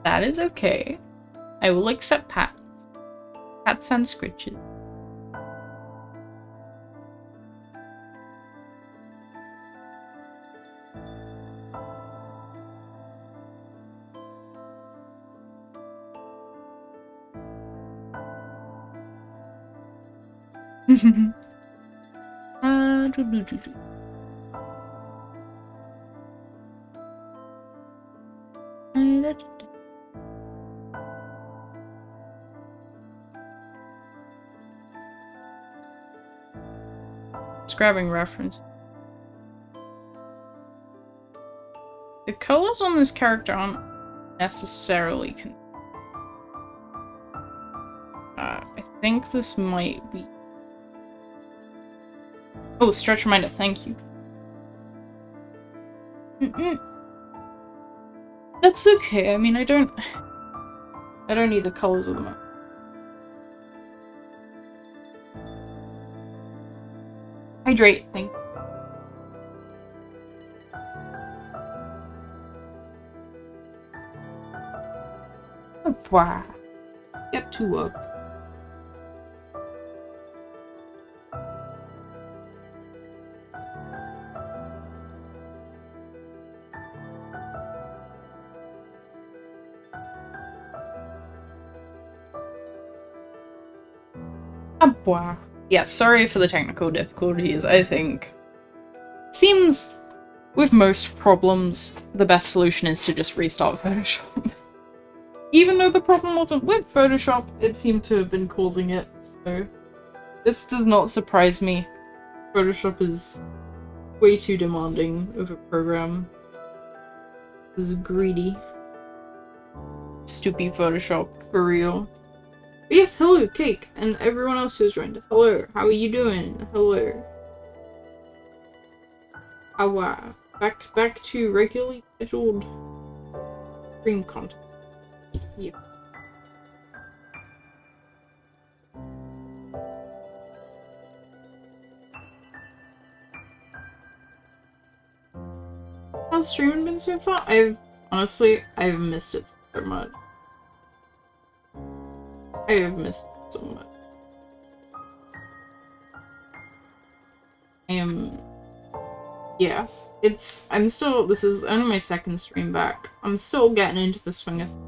That is okay. I will accept pats. Pats and scritches. Just grabbing reference. The colors on this character aren't necessarily I think this might be... Oh, stretch reminder, thank you. That's okay. I mean, I don't need the colors of the map. Hydrate, thank you. Oh, wow. Get to work. Yeah, sorry for the technical difficulties. I think seems with most problems, the best solution is to just restart Photoshop. Even though the problem wasn't with Photoshop, it seemed to have been causing it, so this does not surprise me. Photoshop is way too demanding of a program. This is greedy. Stupid Photoshop, for real. But yes, hello, Cake, and everyone else who's joined. Hello, how are you doing? Hello. Back to regularly scheduled stream content. Yep. How's streaming been so far? Honestly, I've missed it so much. I have missed it so much. Yeah. This is only my second stream back. I'm still getting into the swing of things.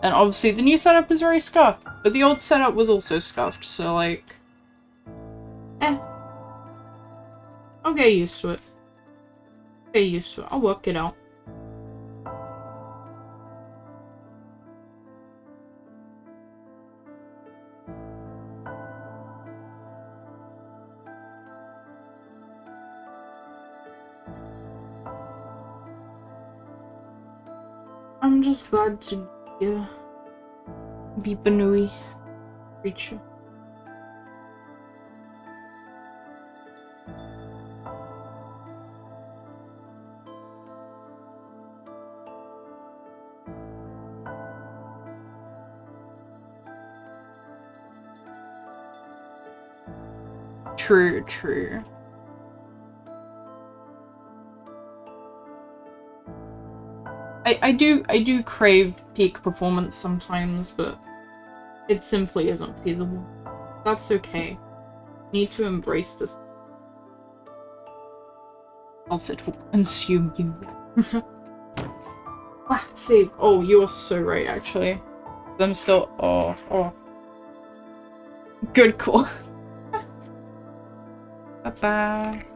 And obviously the new setup is very scuffed, but the old setup was also scuffed, so like... I'll get used to it. I'll work it out. I'm just glad to be Banui creature. True. I do crave peak performance sometimes, but it simply isn't feasible. That's okay. Need to embrace this. Else it will consume you. Save. Oh, you are so right, actually. I'm still. Oh. Good call. Bye-bye.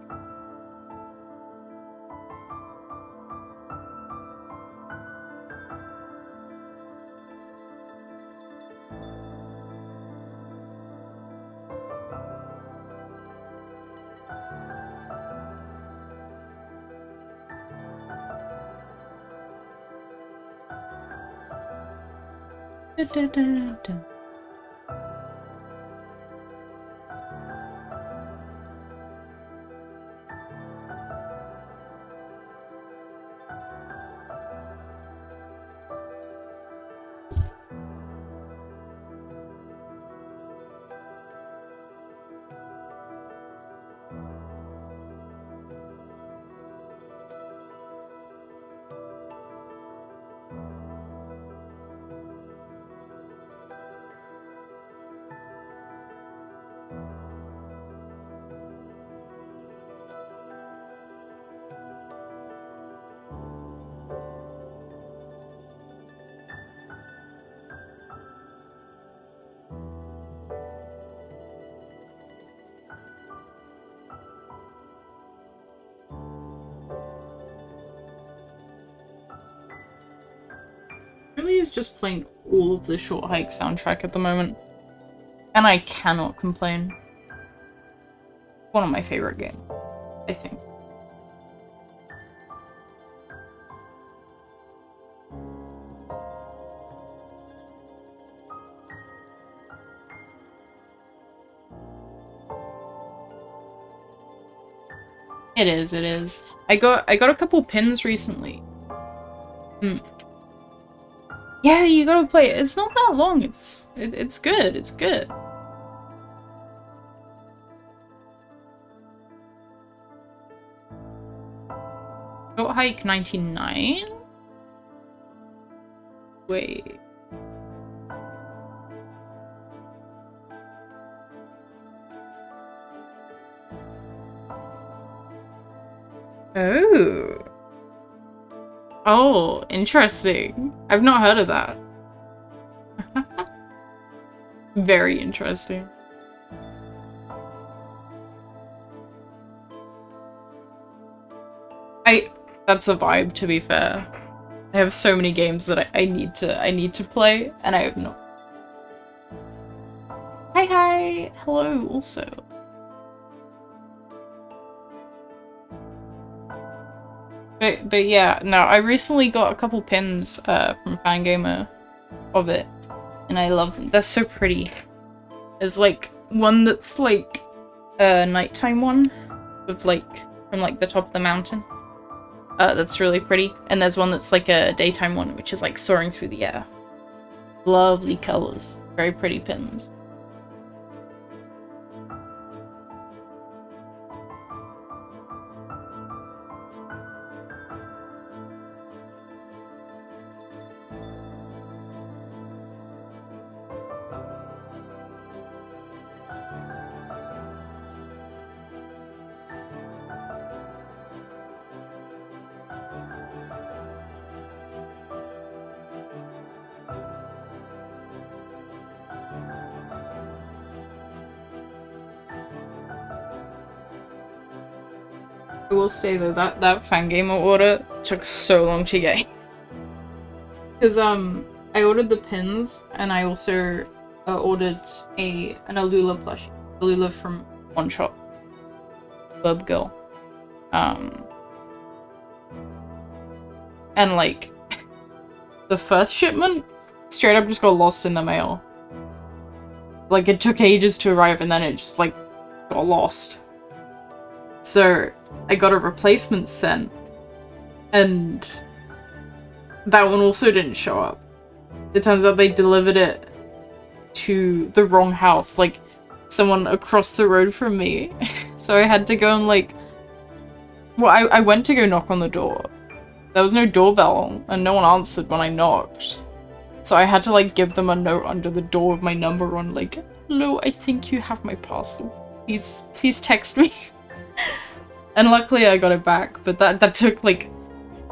Really is just playing all of the Short Hike soundtrack at the moment. And I cannot complain. One of my favorite games, I think. It is, it is. I got a couple pins recently. Hmm. Yeah, you gotta play it. It's not that long. It's good. It's good. Short Hike 99? Wait. Oh. Oh, interesting. I've not heard of that. Very interesting. That's a vibe, to be fair. I have so many games that I need to play, and I have not. Hi! Hello, also. But yeah, no, I recently got a couple pins from Fangamer of it, and I love them. They're so pretty. There's like one that's like a nighttime one with like from like the top of the mountain. That's really pretty. And there's one that's like a daytime one, which is like soaring through the air. Lovely colors. Very pretty pins. I will say though, that Fangamer order took so long to get. Because, I ordered the pins, and I also ordered an Alula plushie. Alula from One Shot. Burb Girl. And like, the first shipment straight up just got lost in the mail. Like, it took ages to arrive, and then it just, like, got lost. So, I got a replacement sent, and that one also didn't show up. It turns out they delivered it to the wrong house, like, someone across the road from me. So I had to go and, like... Well, I went to go knock on the door. There was no doorbell, and no one answered when I knocked. So I had to, like, give them a note under the door with my number on, like, hello, I think you have my parcel. Please text me. And luckily I got it back, but that took, like,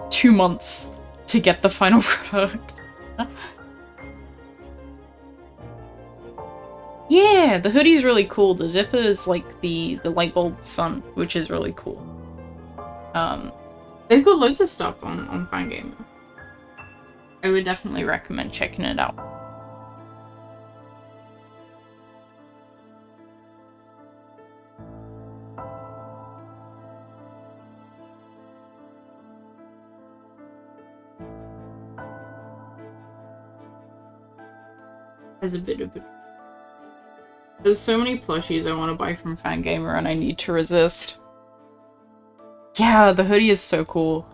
2 months to get the final product. Yeah, the hoodie's really cool. The zipper is, like, the light bulb sun, which is really cool. They've got loads of stuff on Fangamer. I would definitely recommend checking it out. As a bit of a... There's so many plushies I want to buy from Fangamer, and I need to resist. Yeah, the hoodie is so cool.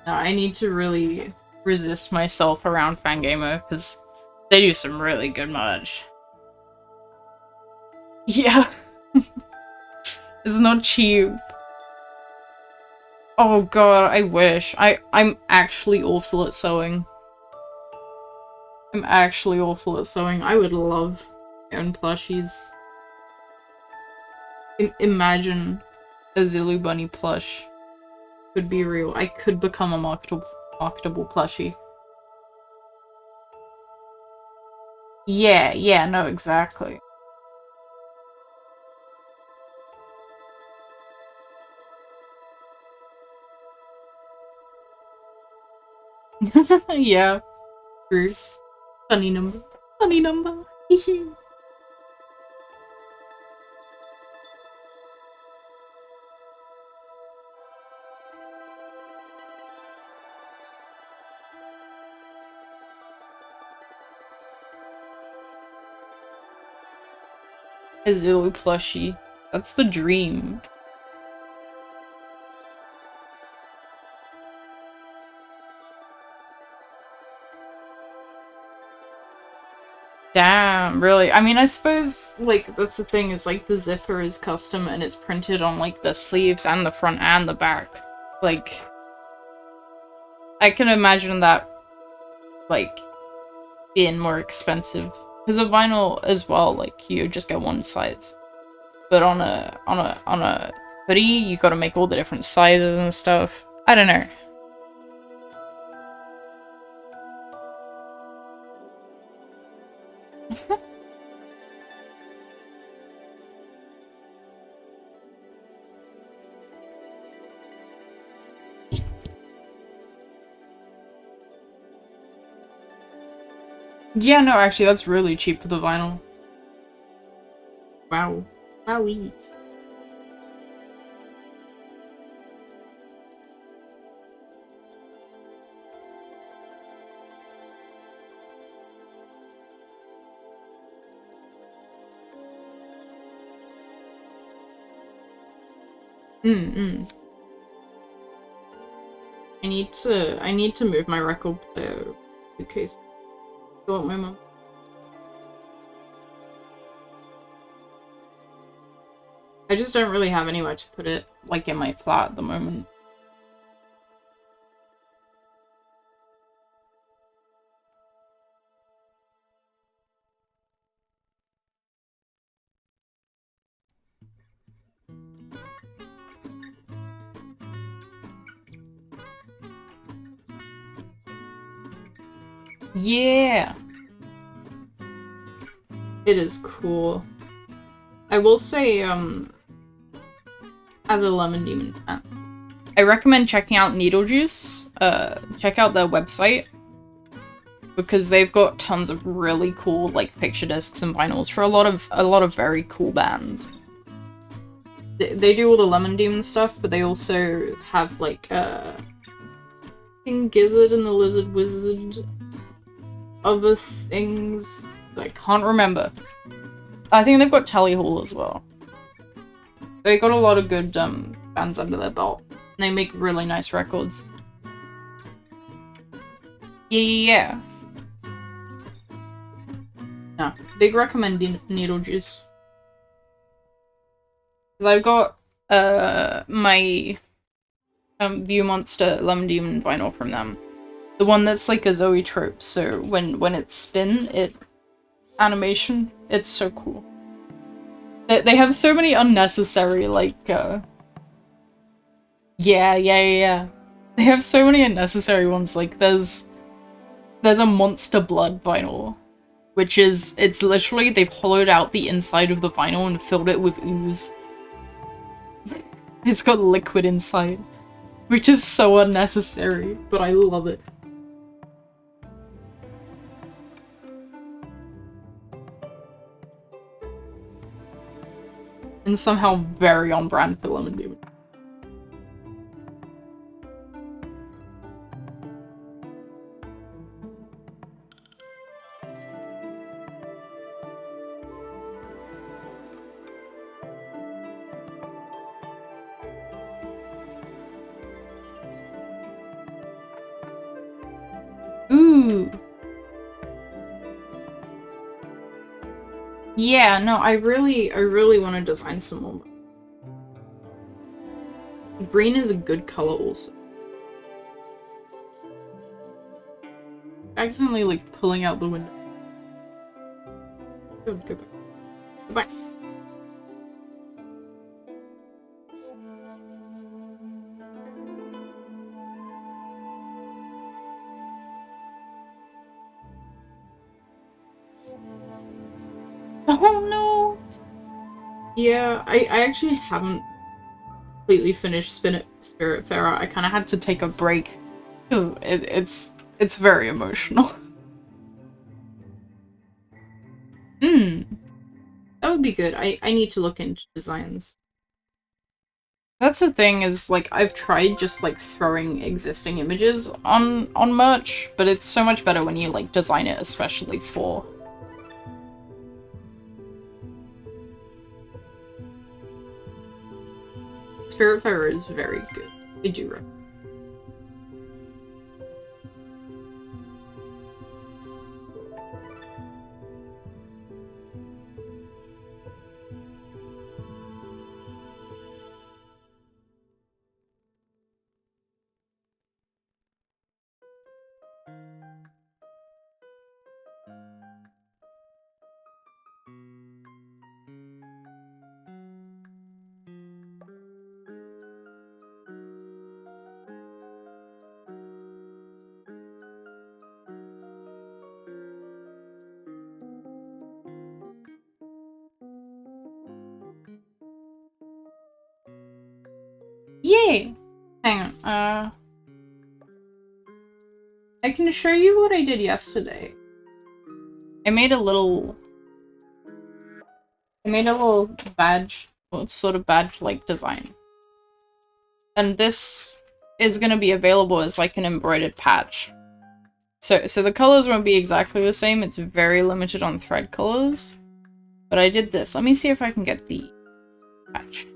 I need to really resist myself around Fangamer, because they do some really good merch. Yeah. It's not cheap. Oh god, I wish. I'm actually awful at sewing. I'm actually awful at sewing. I would love my own plushies. Imagine a Zilu Bunny plush could be real. I could become a marketable plushie. Yeah, no, exactly. Yeah, true. Funny number. Funny number. A Zulu plushie. That's the dream. Damn, really? I mean, I suppose, like, that's the thing, is, like, the zipper is custom and it's printed on, like, the sleeves and the front and the back. Like, I can imagine that, like, being more expensive. Because a vinyl as well, like, you just get one size. But on a hoodie, you gotta make all the different sizes and stuff. I don't know. Yeah, no, actually, that's really cheap for the vinyl. Wow. Wowee. I need to move my record player suitcase. I want my mum. I just don't really have anywhere to put it, like, in my flat at the moment. Yeah! It is cool. I will say, as a Lemon Demon fan, I recommend checking out Needlejuice. Check out their website, because they've got tons of really cool, like, picture discs and vinyls for a lot of very cool bands. They do all the Lemon Demon stuff, but they also have, like, King Gizzard and the Lizard Wizard, other things that I can't remember. I think they've got Tally Hall as well. They got a lot of good bands under their belt. And they make really nice records. Yeah. No, big recommend Needlejuice. Because I've got my View Monster Lemon Demon vinyl from them. The one that's like a Zoetrope, so when it's spin, animation, it's so cool. They have so many unnecessary, like, yeah. They have so many unnecessary ones, like, there's a Monster Blood vinyl, which is, it's literally, they've hollowed out the inside of the vinyl and filled it with ooze. It's got liquid inside, which is so unnecessary, but I love it. And somehow very on brand for Lemon Demon. Ooh. Yeah, no, I really want to design some more. Green is a good color also. Accidentally, like, pulling out the window. Go back. Goodbye. Oh no! Yeah, I actually haven't completely finished Spiritfarer. I kind of had to take a break because it's very emotional. That would be good. I need to look into designs. That's the thing, is, like, I've tried just, like, throwing existing images on merch, but it's so much better when you, like, design it especially for. Spiritfarer is very good. I do recommend. Yay! Hang on, I can show you what I did yesterday. I made a little badge, well, sort of badge-like design. And this is gonna be available as like an embroidered patch. So the colors won't be exactly the same, it's very limited on thread colors. But I did this. Let me see if I can get the patch.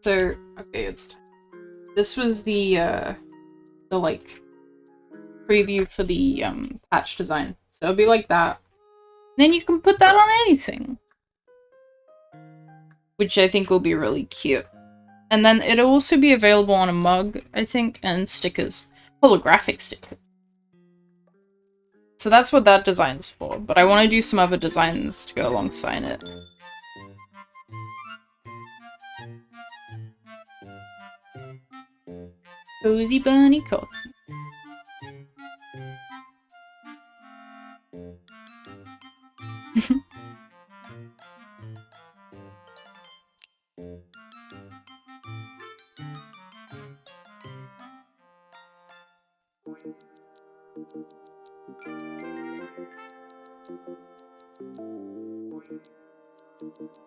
So, okay, this was the like preview for the patch design. So it'll be like that. Then you can put that on anything. Which I think will be really cute. And then it'll also be available on a mug, I think, and stickers. Holographic stickers. So that's what that design's for, but I want to do some other designs to go alongside it. Cozy Bunny Coffee.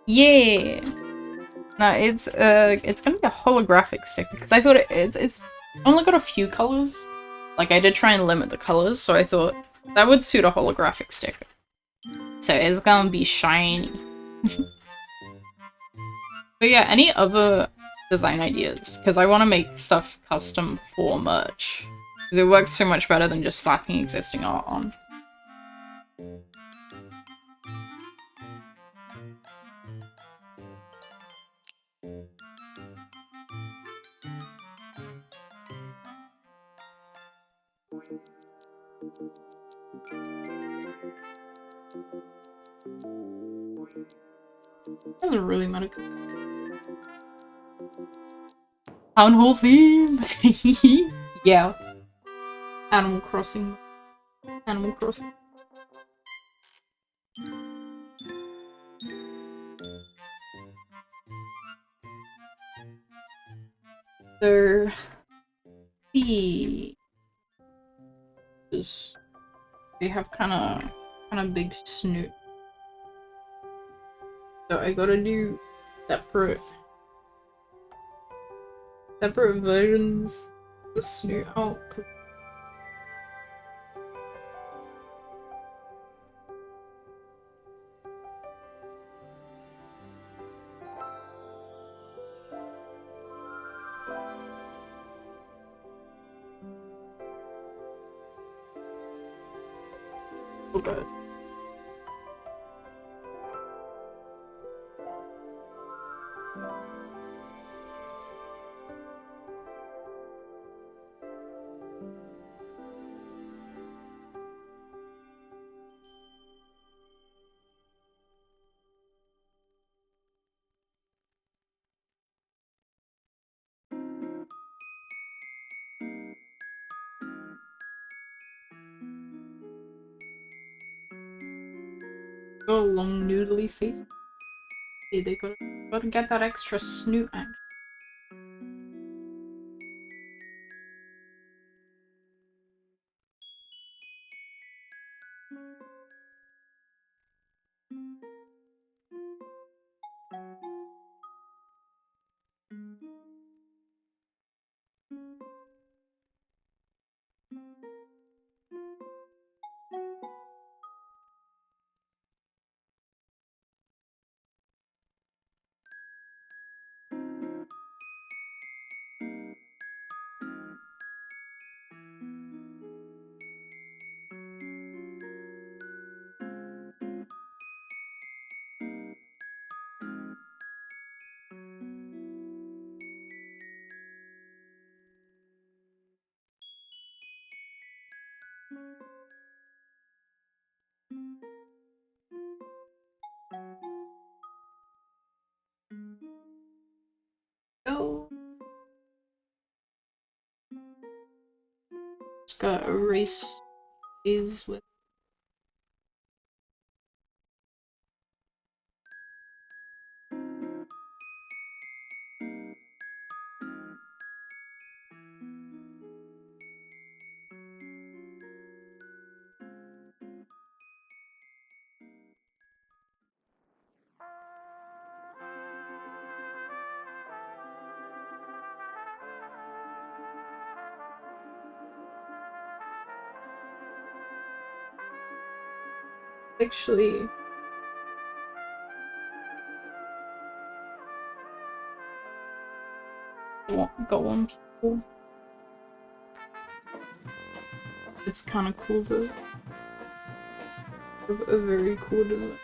Yeah. No, it's gonna be a holographic sticker because I thought it's only got a few colors. Like I did try and limit the colors, so I thought that would suit a holographic sticker. So it's gonna be shiny. But yeah, any other design ideas? Because I want to make stuff custom for merch. Because it works so much better than just slapping existing art on. Doesn't really matter. Town Hall theme! Yeah. Animal Crossing. Animal Crossing. So... They have kind of big snoot. So I gotta do separate versions of the snoot out. Oh god. Got a long noodly face. Hey, they gotta get that extra snoot action. Go. Just gotta erase these with. Actually, got one people. It's kind of cool though. A very cool design.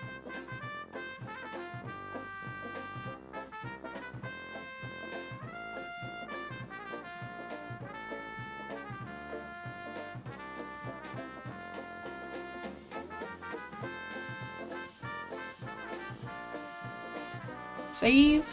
Save.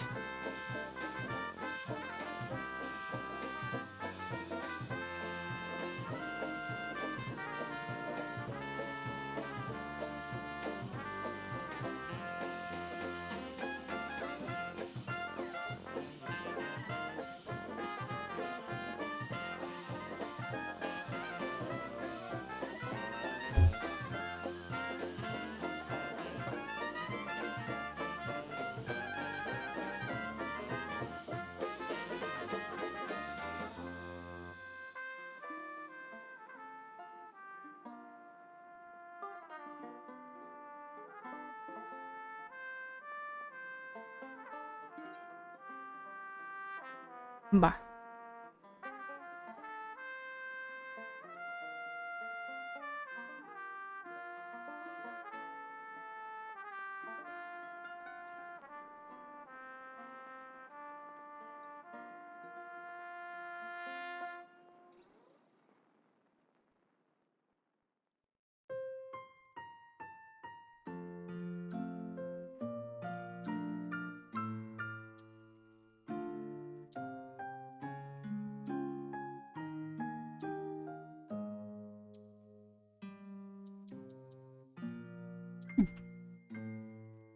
Bye.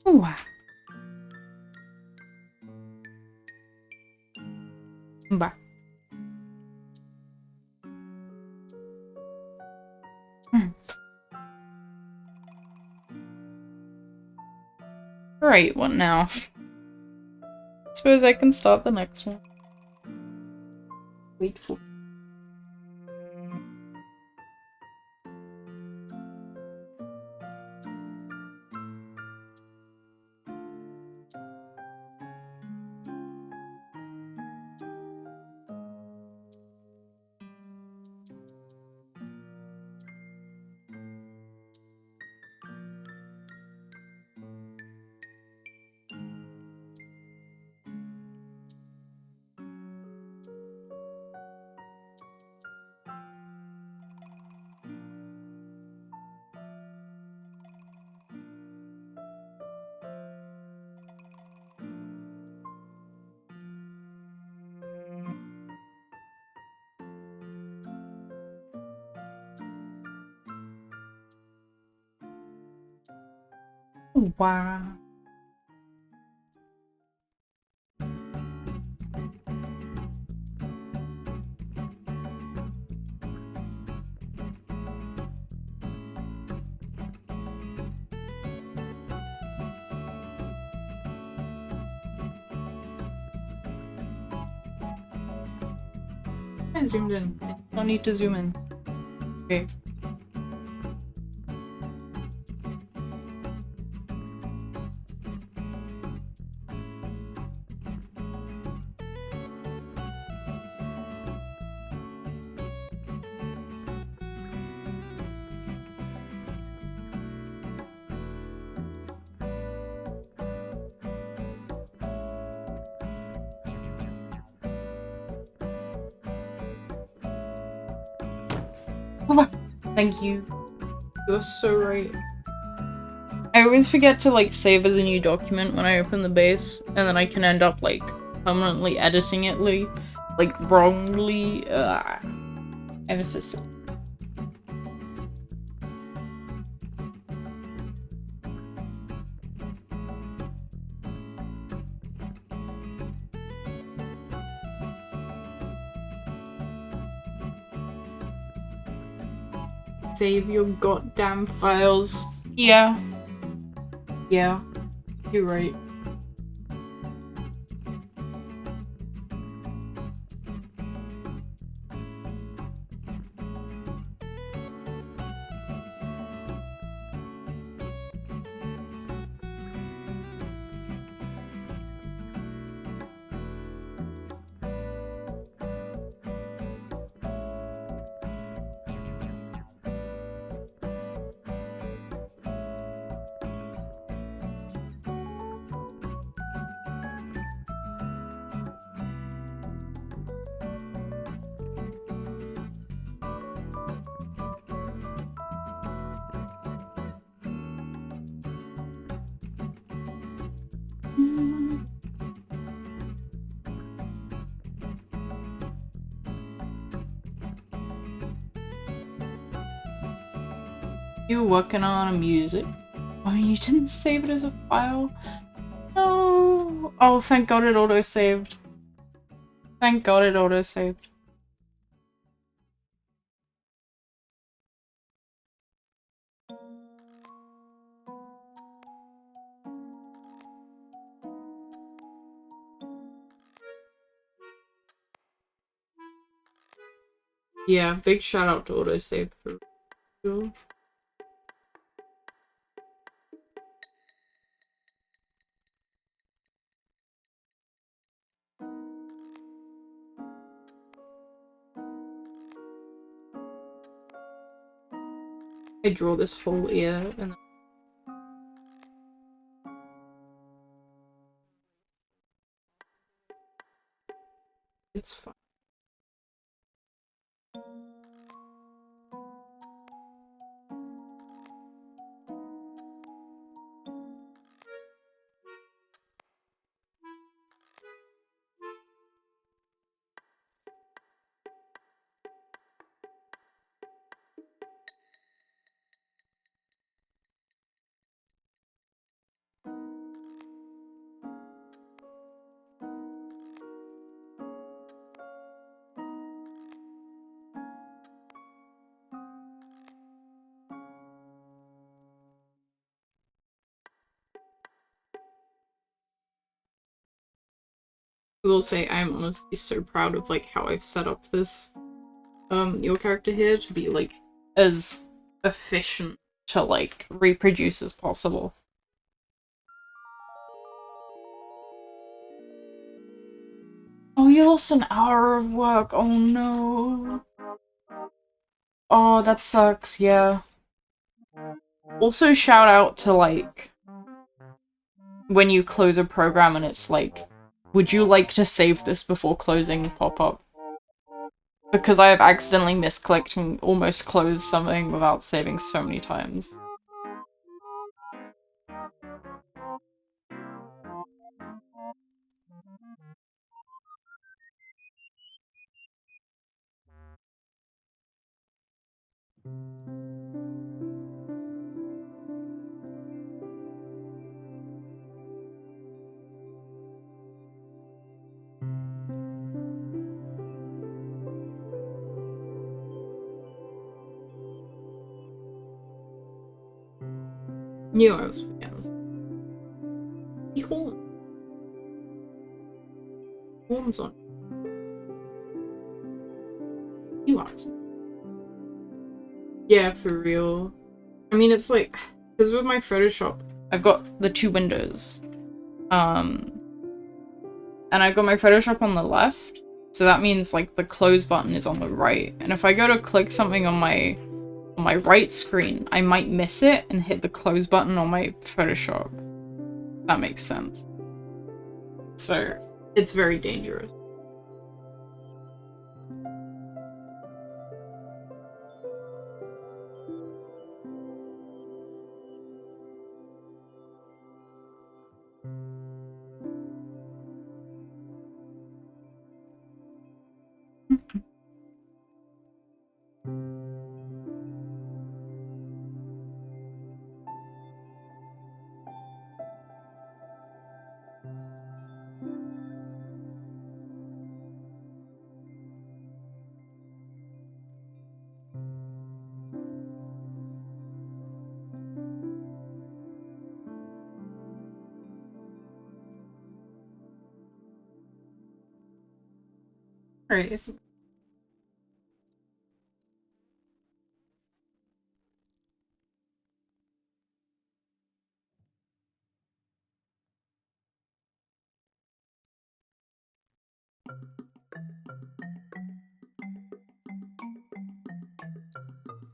Ooh. Bye. Right, what now? Suppose I can start the next one. Wait for. Wow. I zoomed in. No need to zoom in. Okay. Thank you. You're so right. I always forget to like save as a new document when I open the base, and then I can end up like permanently editing it like wrongly. I'm so sorry. Save your goddamn files. Yeah. Yeah. You're right. You were working on music? Oh, you didn't save it as a file? No. Oh, thank God it auto-saved. Thank God it auto-saved. Yeah, big shout out to autosave for real. I draw this whole ear and it's fine. I will say I'm honestly so proud of like how I've set up this your character here to be like as efficient to like reproduce as possible. Oh, you lost an hour of work. Oh no. Oh, that sucks, yeah. Also shout out to like when you close a program and it's like, would you like to save this before closing pop-up? Because I have accidentally misclicked and almost closed something without saving so many times. Knew I was forgetting. The horn. Horns on. You are. Yeah, for real. I mean, it's like, because with my Photoshop, I've got the two windows. And I've got my Photoshop on the left, so that means like the close button is on the right. And if I go to click something on my right screen, I might miss it and hit the close button on my Photoshop. That makes sense. So, it's very dangerous. Right.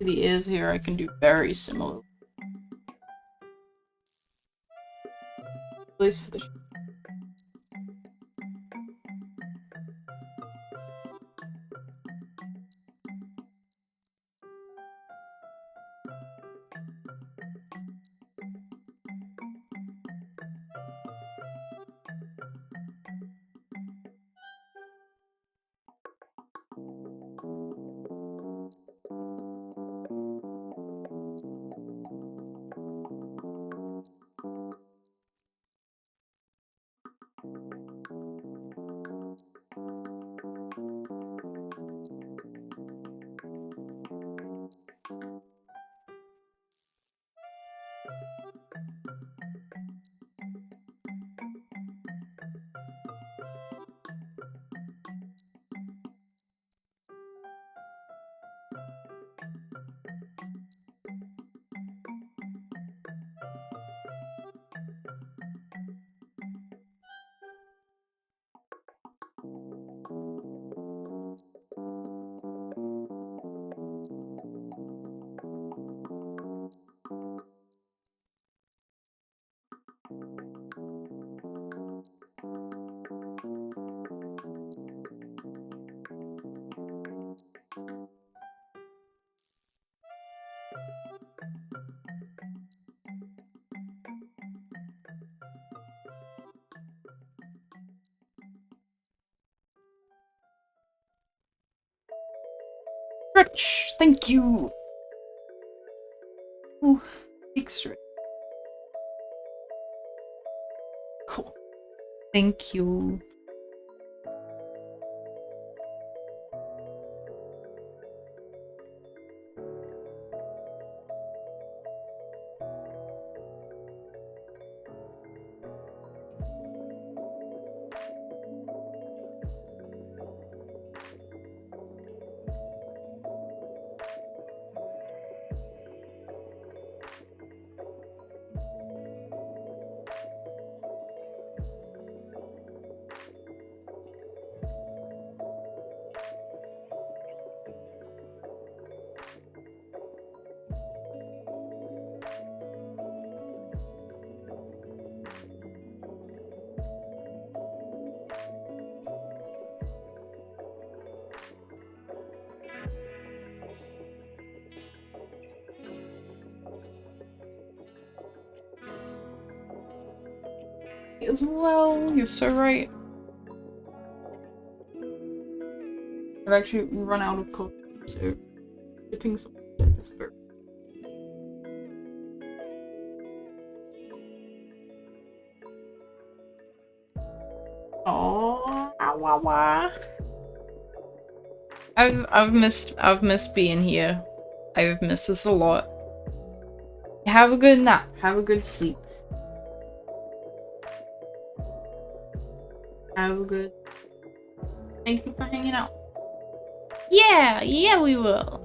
The ears here I can do very similar. At least for the stretch. Thank you. Ooh, extra. Cool. Thank you. As well, you're so right. I've actually run out of coffee, so sipping some of this very. Oh, wah wah. I've missed being here. I've missed this a lot. Have a good nap. Have a good sleep. Have a good. Thank you for hanging out. Yeah, we will.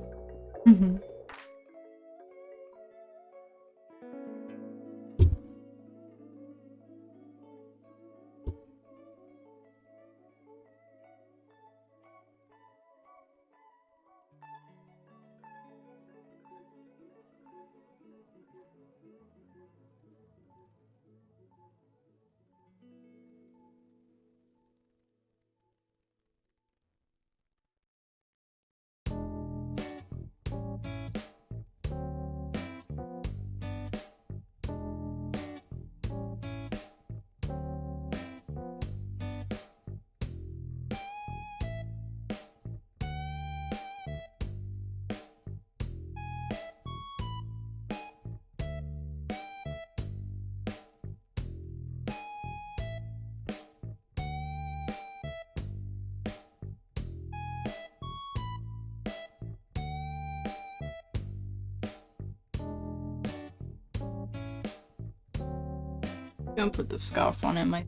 Gonna put the scarf on in my.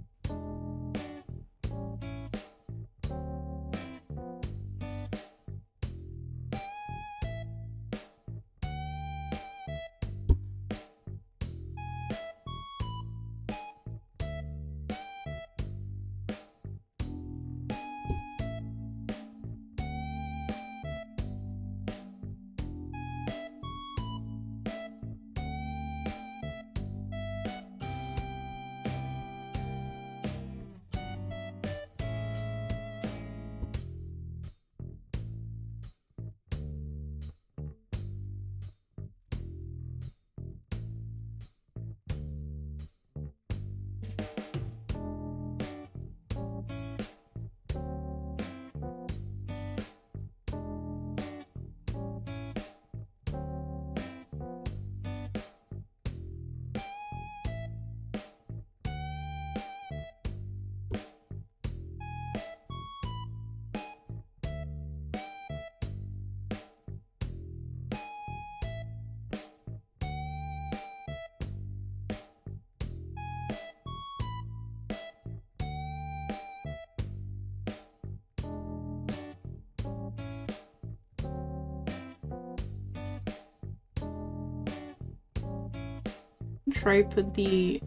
Try put the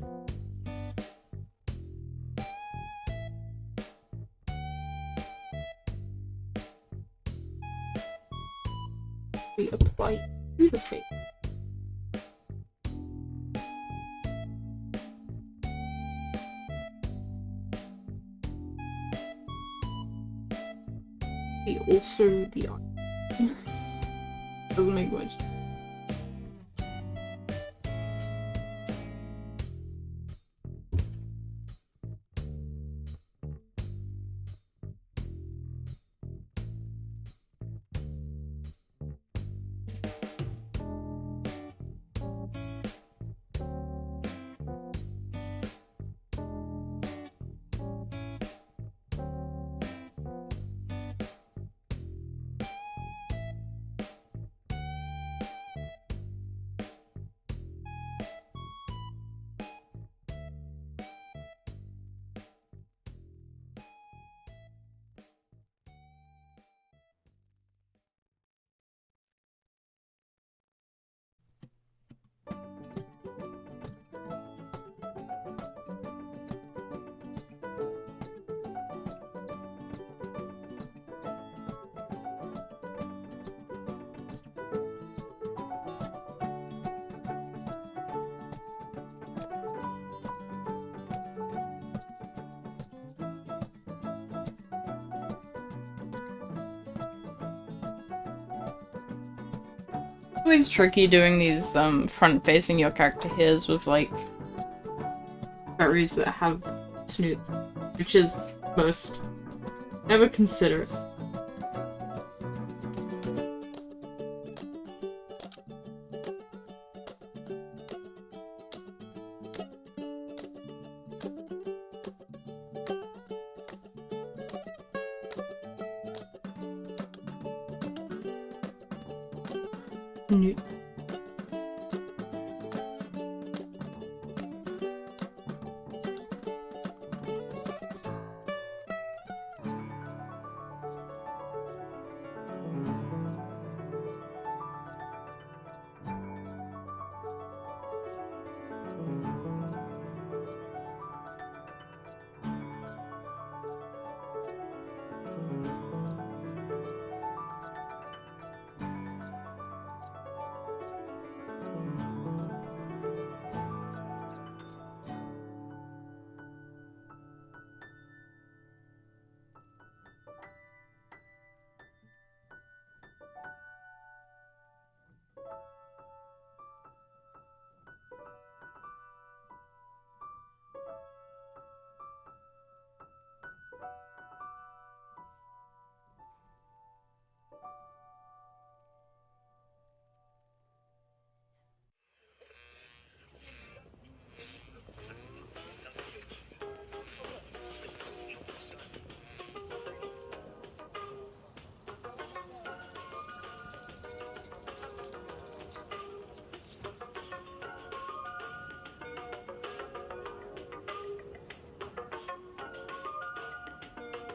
apply to the face. Also the eye. Doesn't make much sense. Always tricky doing these front-facing your character hairs with like berries that have snoots, which is most never consider. Snoot.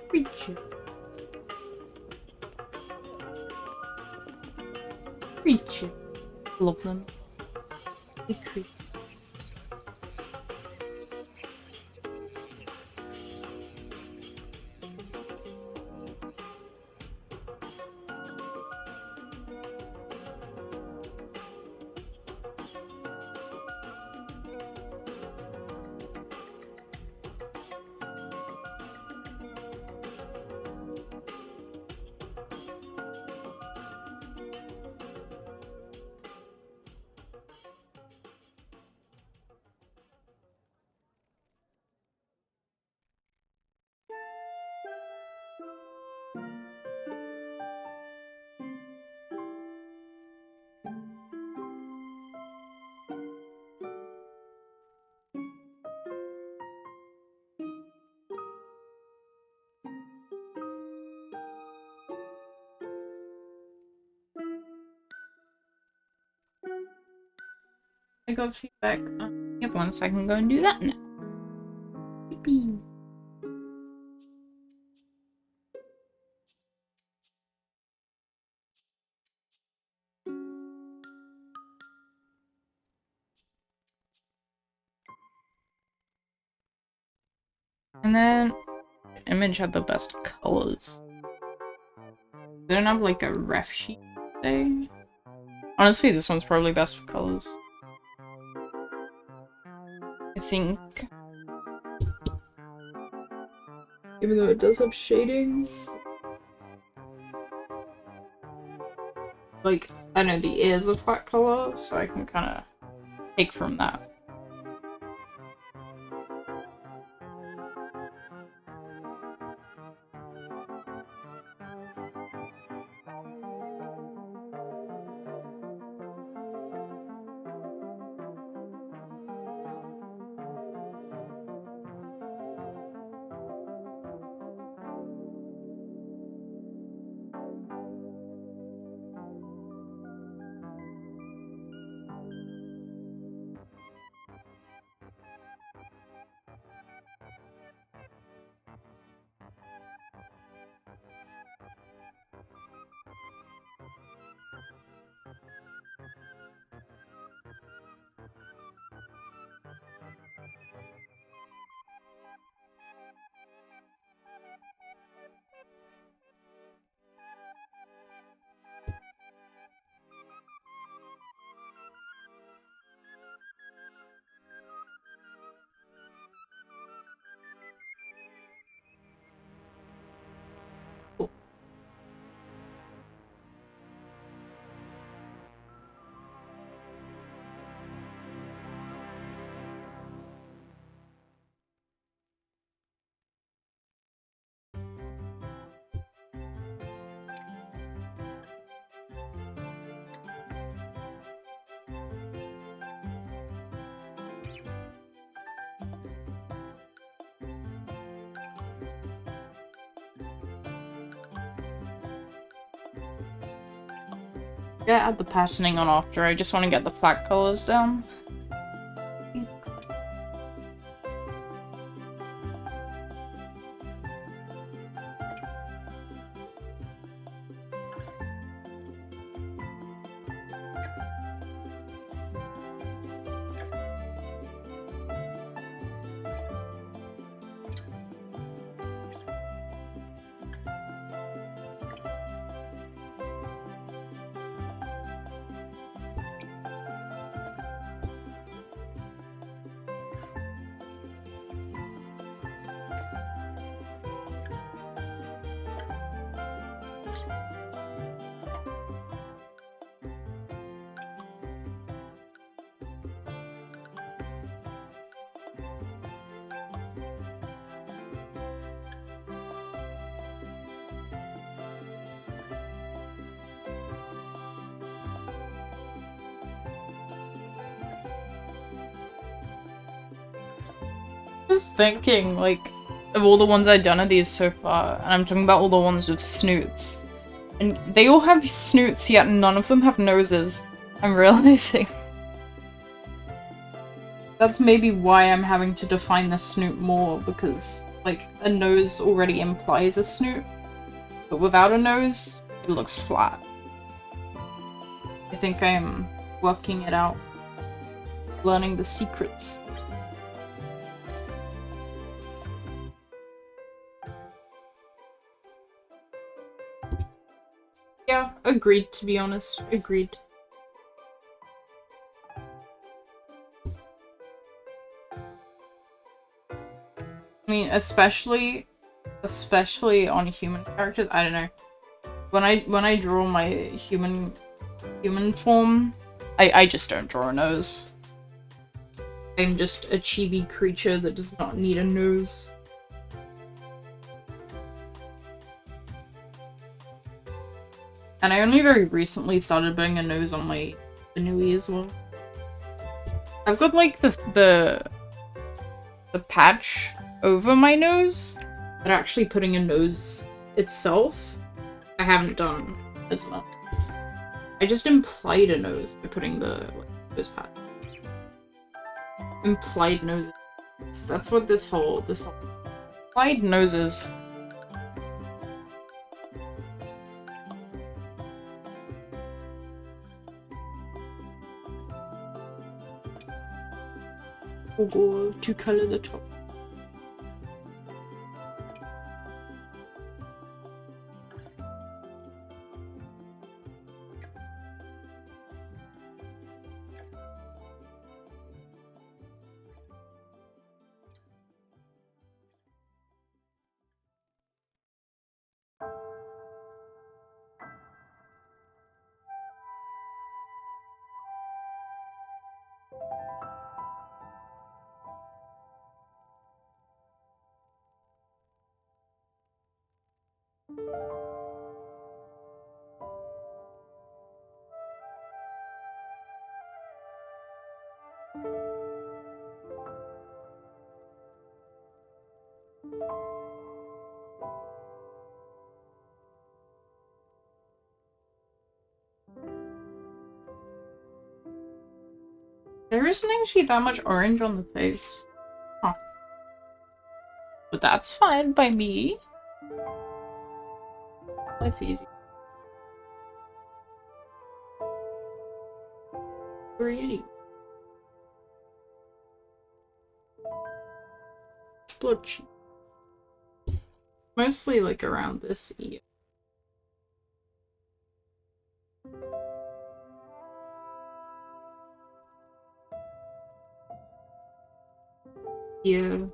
Creature. Creature. Love them. The creature. I got feedback. Give 1 second, go and do that now. Yippee. And then Image had the best colors. They don't have like a ref sheet today. Honestly, this one's probably best for colors. I think. Even though it does have shading. Like, I know the ears are flat color, so I can kind of take from that. Yeah, add the patterning on after. I just want to get the flat colors down. Just thinking, like, of all the ones I've done of these so far, and I'm talking about all the ones with snoots. And they all have snoots, yet none of them have noses. I'm realizing. That's maybe why I'm having to define the snoot more, because, like, a nose already implies a snoot. But without a nose, it looks flat. I think I am working it out. Learning the secrets. Yeah, agreed, to be honest. Agreed. I mean, especially on human characters, I don't know. When I draw my human form, I just don't draw a nose. I'm just a chibi creature that does not need a nose. And I only very recently started putting a nose on my Inui as well. I've got like the patch over my nose, but actually putting a nose itself, I haven't done as much. I just implied a nose by putting the nose patch. Implied noses. That's what this whole implied noses. We'll go to color the top. There isn't actually that much orange on the face. Huh. But that's fine by me. Life easy. Pretty. Splotchy. Mostly like around this ear. Yeah.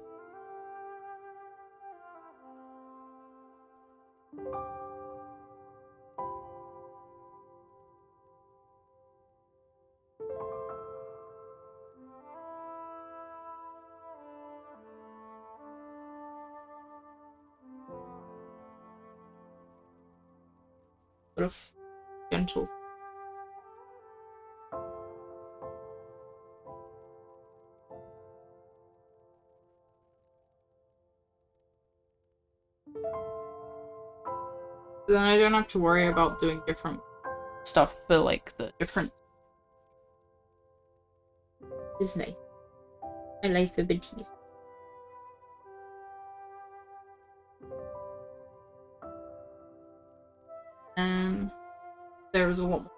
Sort of gentle. Then I don't have to worry about doing different stuff for like the different. It's nice. I like the Batiste. And there was a one more.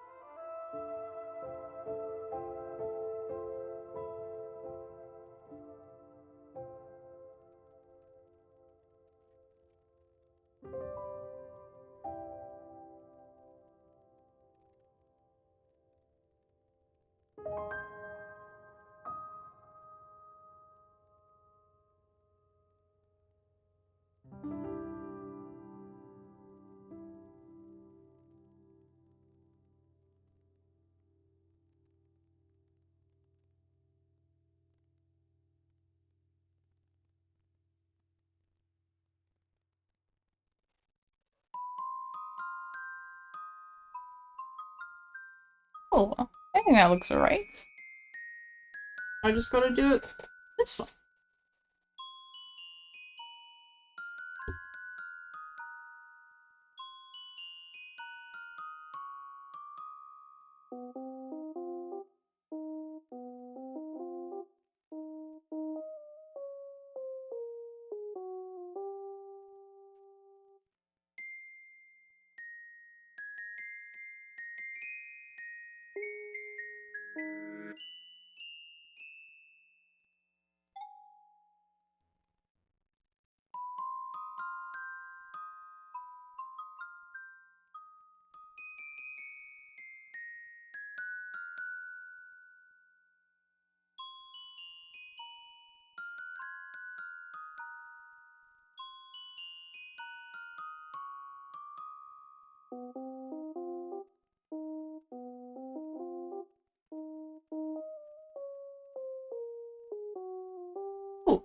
Oh, I think that looks alright. I just gotta do it this one. Cool.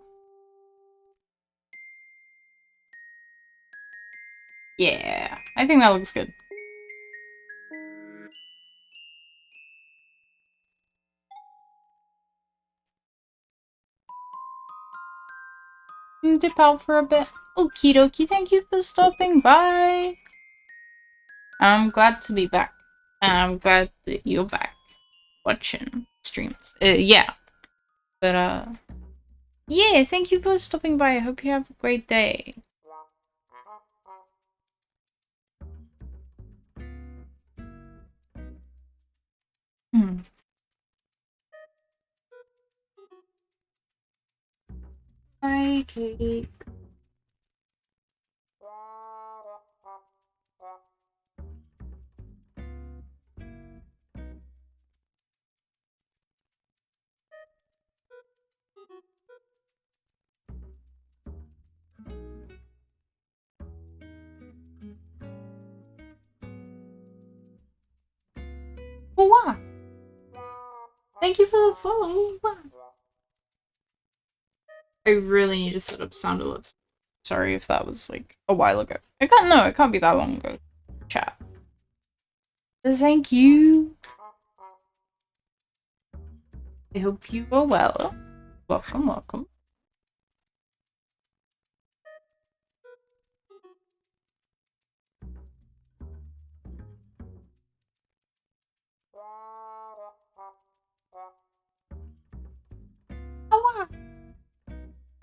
Yeah, I think that looks good. Dip out for a bit. Okie dokie, thank you for stopping by. I'm glad to be back. I'm glad that you're back watching streams. Yeah. But, yeah, thank you for stopping by. I hope you have a great day. Hmm. Hi, cake. Oh, wow. Thank you for the follow. Wow. I really need to set up sound alerts. Sorry if that was like a while ago. It can't be that long ago. Chat. But thank you. I hope you are well. Welcome, welcome.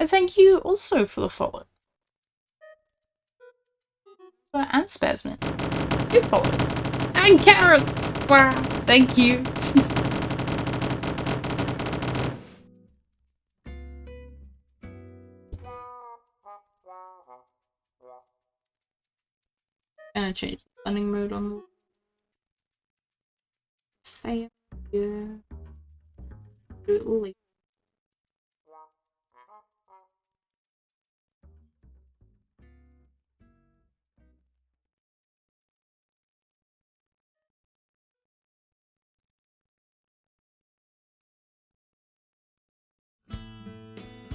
thank you also for the follow. And Spasman. 2 follows. And carrots! Wow, thank you. Gonna change the running mode on the stay up here. Do it late.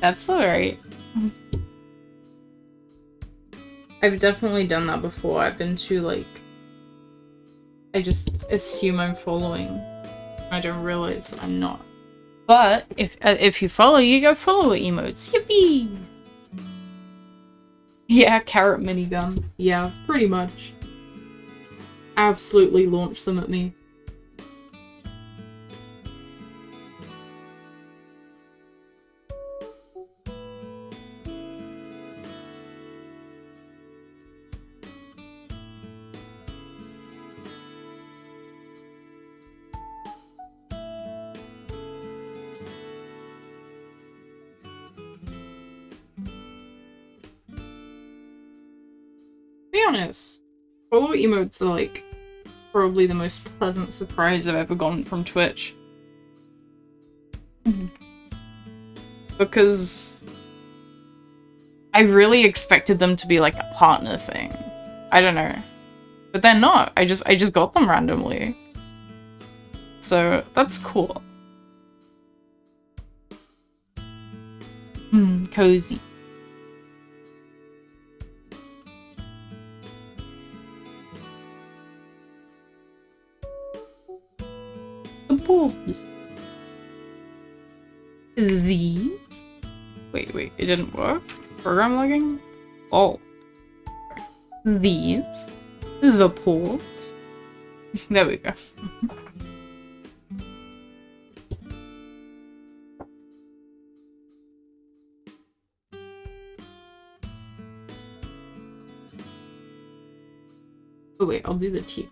That's alright. I've definitely done that before. I've been too, like... I just assume I'm following. I don't realize I'm not. But, if you follow, you go follow emotes. Yippee! Yeah, carrot minigun. Yeah, pretty much. Absolutely launch them at me. Be honest, follow emotes are like probably the most pleasant surprise I've ever gotten from Twitch. Because I really expected them to be like a partner thing. I don't know. But they're not. I just got them randomly. So that's cool. Cozy. The bulbs. These? Wait, it didn't work? Program logging? Oh. These. The pools. There we go. Oh wait, I'll do the teeth.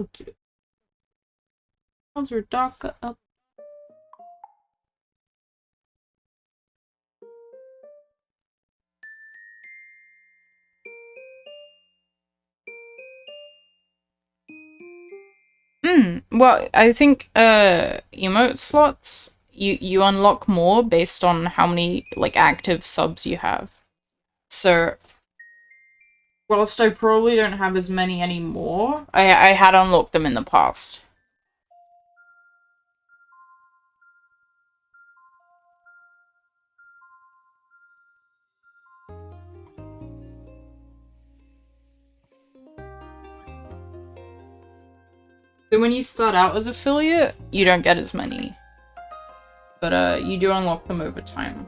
Okay. How's your dock up? Well, I think emote slots you unlock more based on how many like active subs you have. So whilst I probably don't have as many anymore, I had unlocked them in the past. So when you start out as affiliate, you don't get as many. But you do unlock them over time.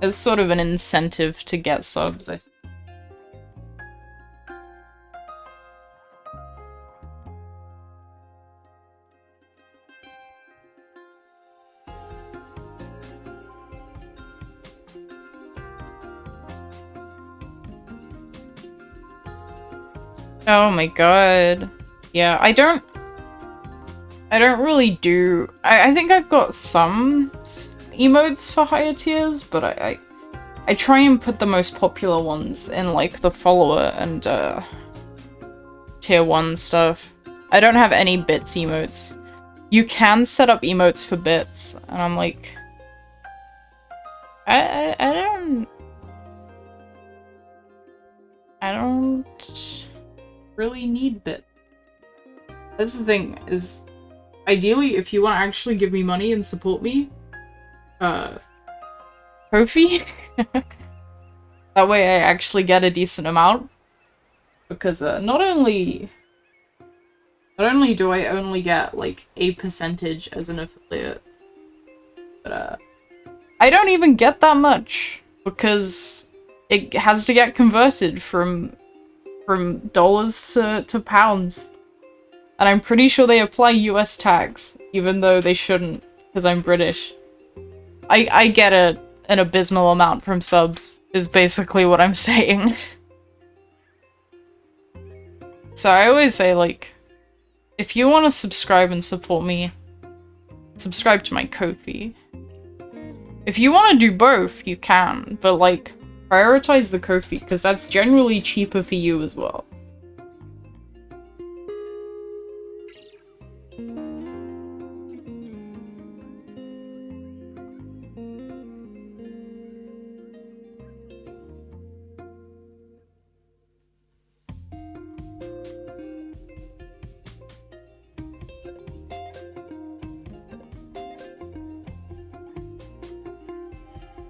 It's sort of an incentive to get subs, I think. Oh my god. Yeah, I don't really do... I think I've got some emotes for higher tiers, but I try and put the most popular ones in, like, the follower and, tier 1 stuff. I don't have any bits emotes. You can set up emotes for bits, and I'm like... I don't really need bits. That's the thing, is ideally, if you want to actually give me money and support me, Ko-fi? That way I actually get a decent amount. Because, not only do I only get, like, a percentage as an affiliate, but, I don't even get that much, because it has to get converted from dollars to pounds. And I'm pretty sure they apply US tax, even though they shouldn't, because I'm British. I get an abysmal amount from subs, is basically what I'm saying. So I always say, like, if you want to subscribe and support me, subscribe to my Ko-fi. If you want to do both, you can, but, like, prioritize the Ko-fi, because that's generally cheaper for you as well.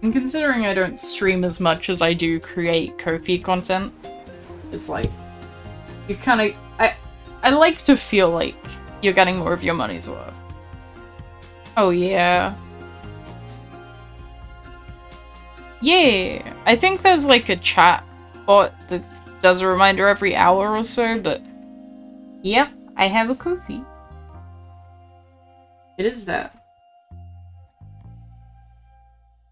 And considering I don't stream as much as I do create Ko-fi content, it's like, you kind of... I like to feel like you're getting more of your money's worth. Oh yeah. Yeah! I think there's like a chat bot that does a reminder every hour or so, but... Yep, I have a Ko-fi. It is there.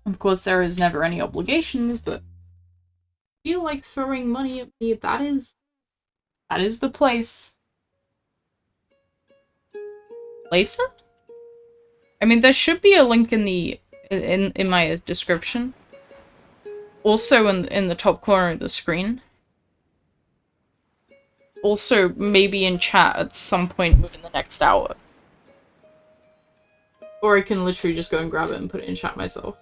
Of course, there is never any obligations, but if you like throwing money at me, that is the place. Later? I mean, there should be a link in the in my description. Also in the top corner of the screen. Also, maybe in chat at some point within the next hour. Or I can literally just go and grab it and put it in chat myself.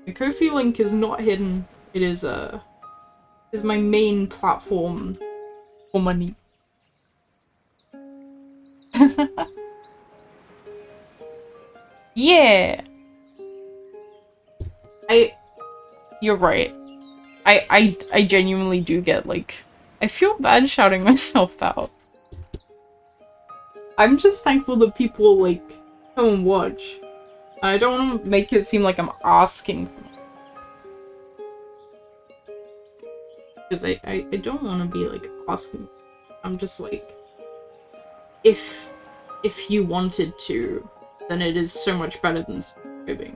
The Ko-fi link is not hidden. It is my main platform for money. Yeah. You're right. I genuinely do get, like, I feel bad shouting myself out. I'm just thankful that people, like, come and watch. I don't want to make it seem like I'm asking for it. Because I don't want to be, like, asking. I'm just like, if you wanted to, then it is so much better than subscribing.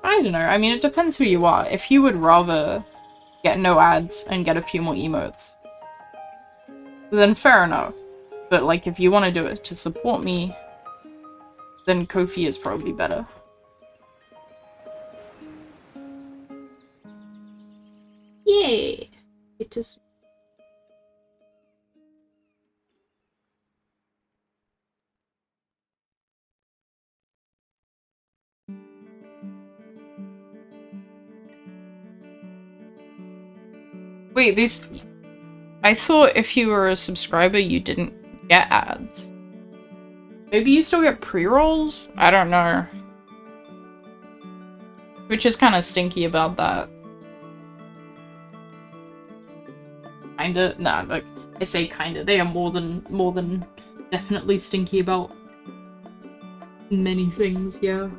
I don't know, I mean, it depends who you are. If you would rather get no ads and get a few more emotes, then fair enough. But, like, if you want to do it to support me, then Ko-fi is probably better. Yay! It is. Wait, these... I thought if you were a subscriber, you didn't get ads. Maybe you still get pre-rolls? I don't know. Which is kind of stinky about that. Kinda? Nah, like, I say kinda. They are more than definitely stinky about many things, yeah.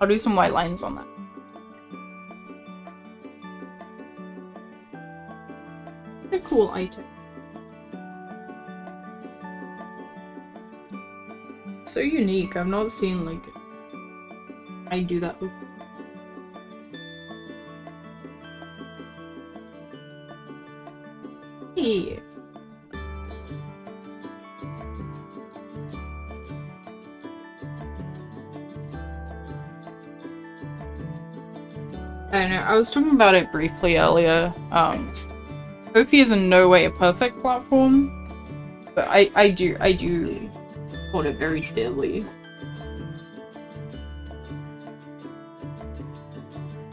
I'll do some white lines on that. A cool item. So unique. I've not seen like I do that before. Hey. I know, I was talking about it briefly earlier. Ko-fi is in no way a perfect platform, but I do hold it very dearly.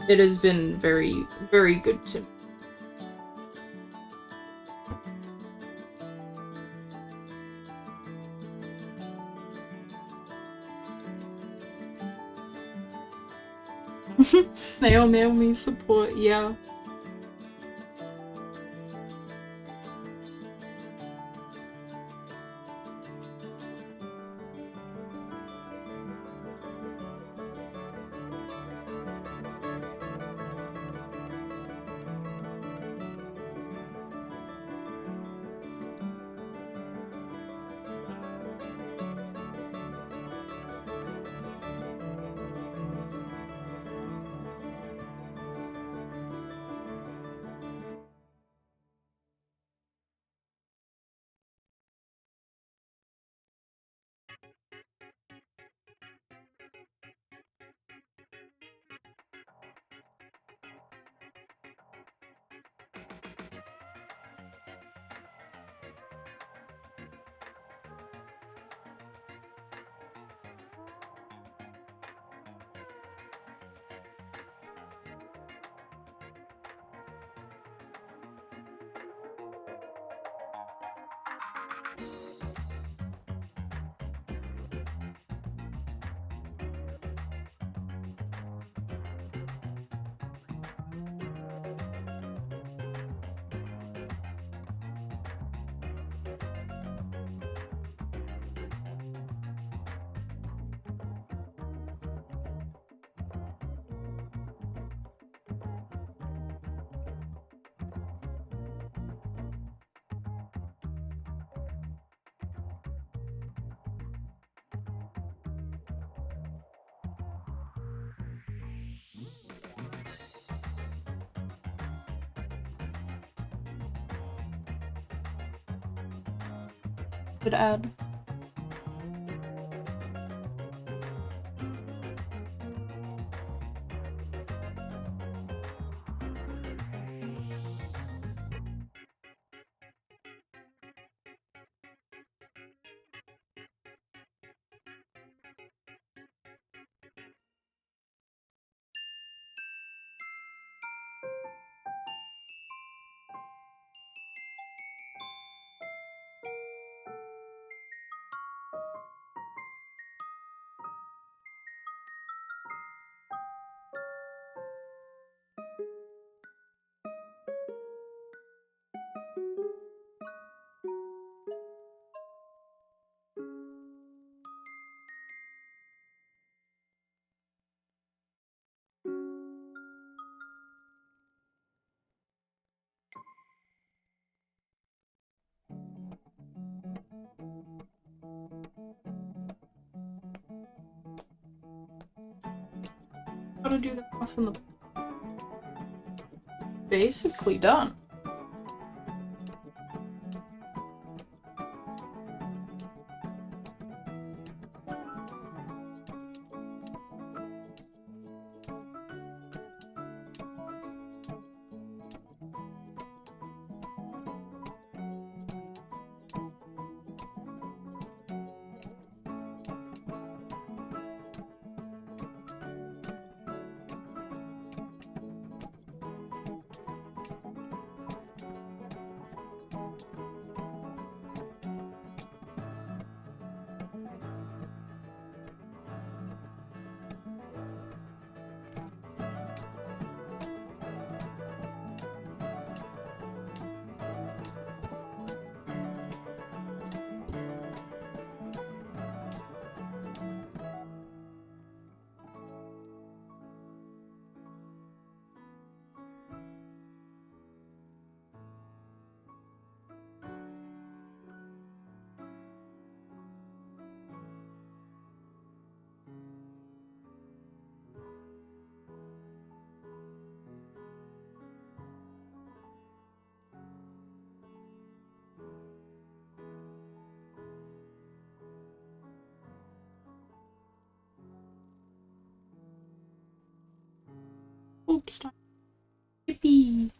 It has been very, very good to me. Snail mail me support, yeah. Good ad. How to do the math from the basically done. Oops. Yippee.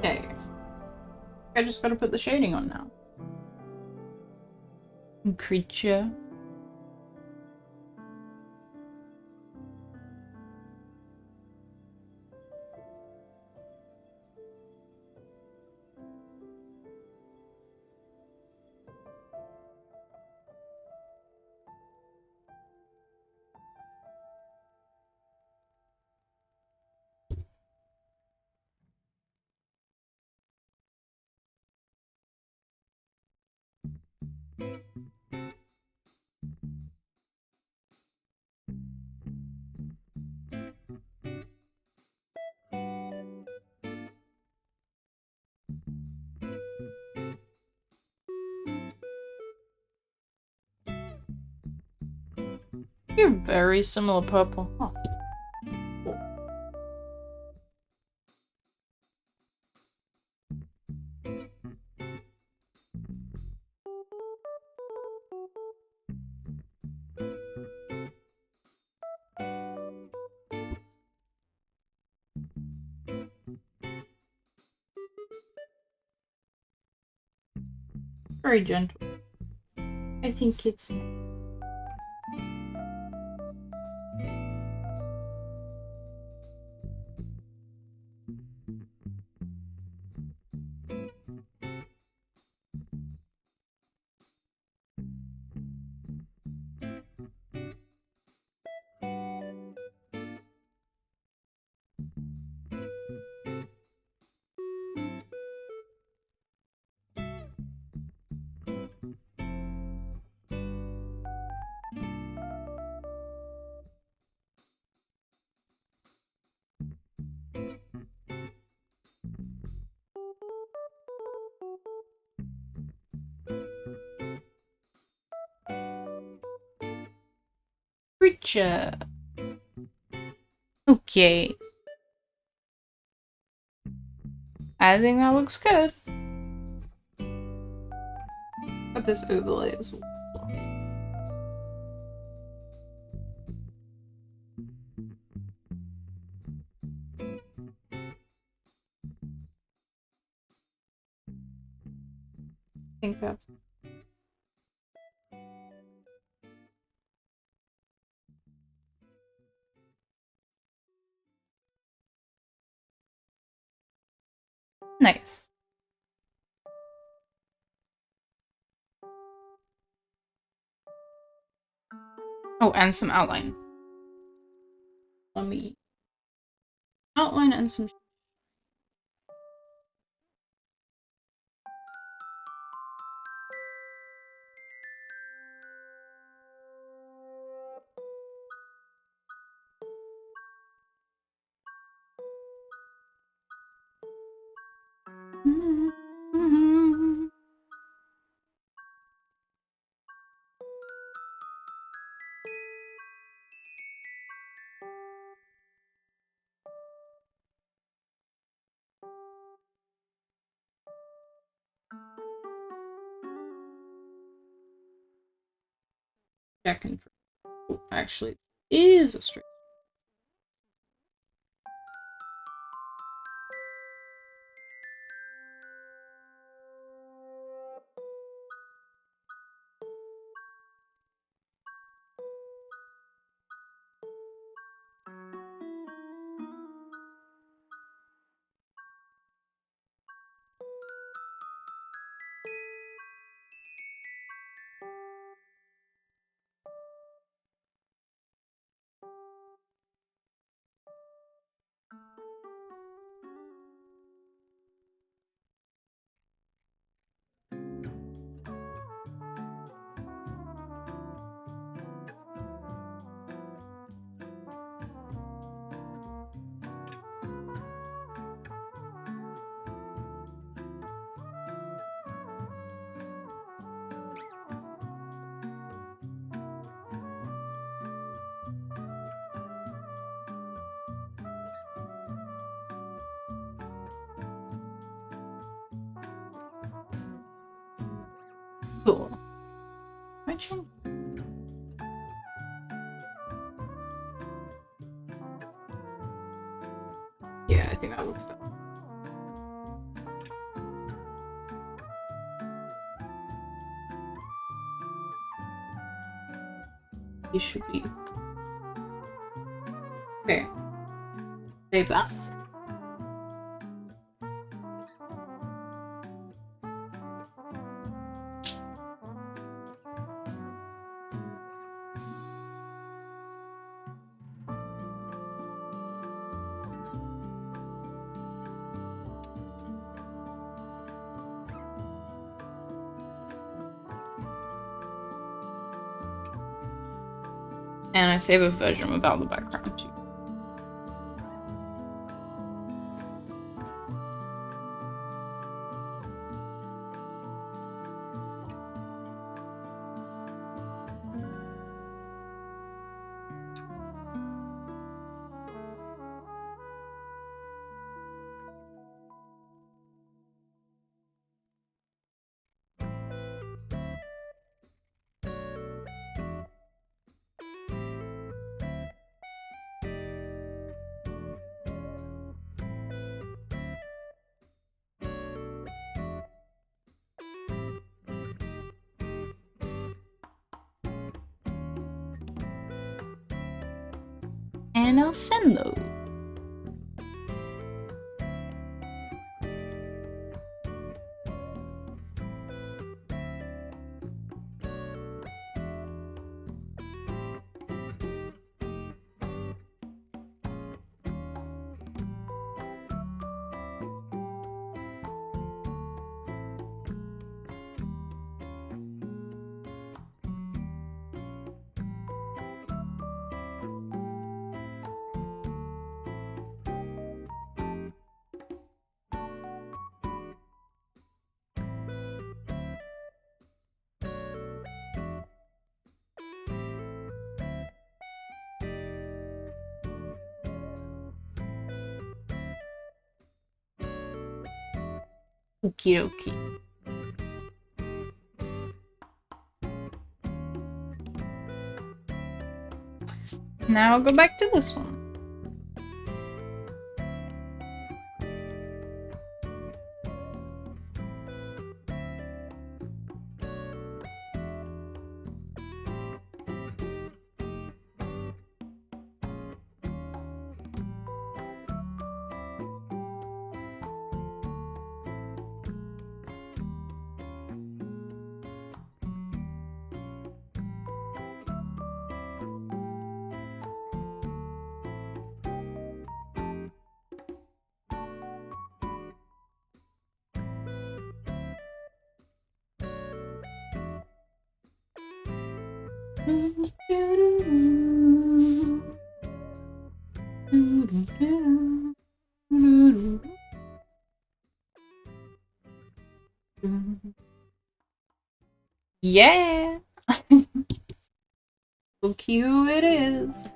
Okay. I just gotta put the shading on now. Creature. You're very similar purple. Huh. Cool. Very gentle. I think it's... Creature. Okay. I think that looks good. But this overlay as well. I think that's nice. Oh, and some outline. Let me outline and some. Checking for. Oh, actually, is a straight. Cool. My change. Yeah, I think that looks better. You should be. Okay. Save that. And I save a version without the background too. And I'll send those. Okie dokie. Now go back to this one. Yeah! Look who it is.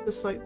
Just like...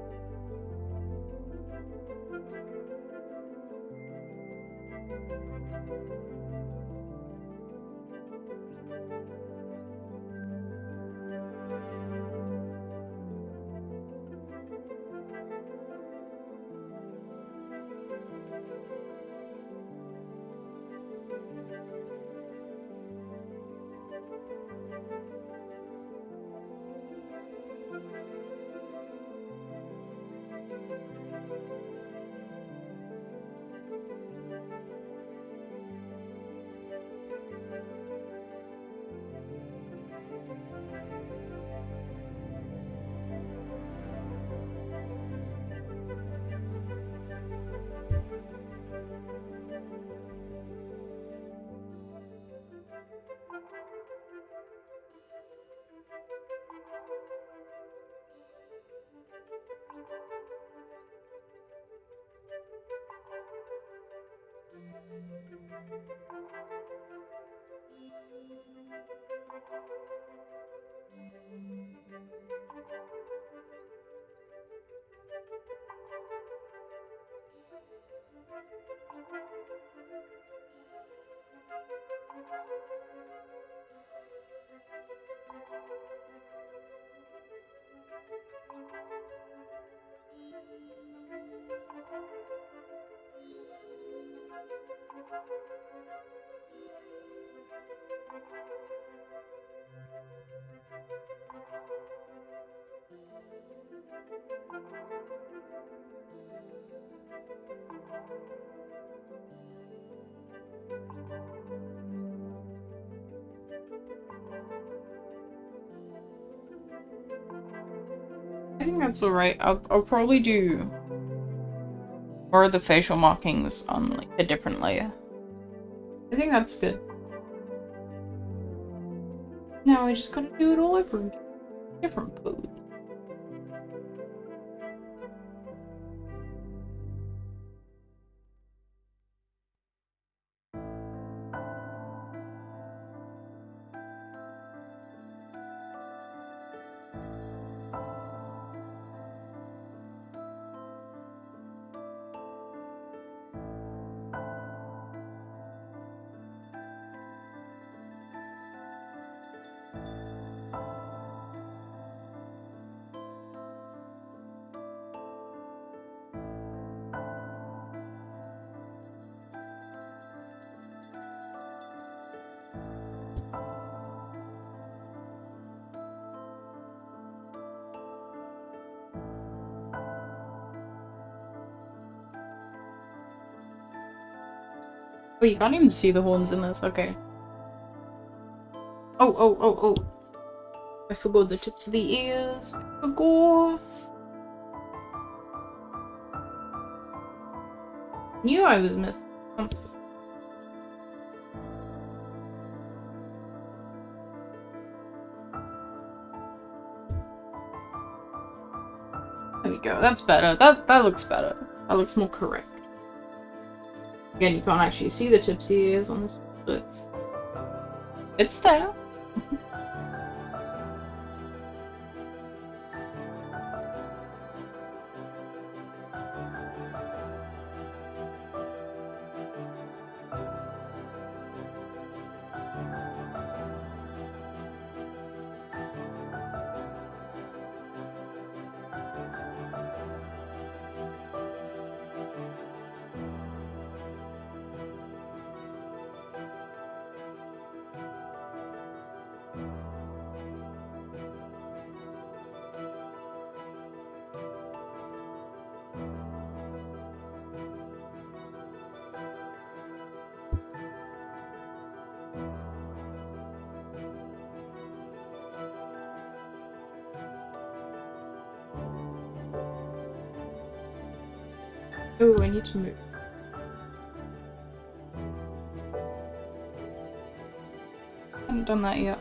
I think that's alright. I'll probably do more of the facial markings on like a different layer. I think that's good. Now I just gotta do it all over again. Different pose. Oh, you can't even see the horns in this, okay. Oh. I forgot the tips of the ears. I forgot. Knew I was missing something. There we go, that's better. That looks better. That looks more correct. Again, you can't actually see the tips of the ears on this, but it's there. Oh, I need to move. I haven't done that yet.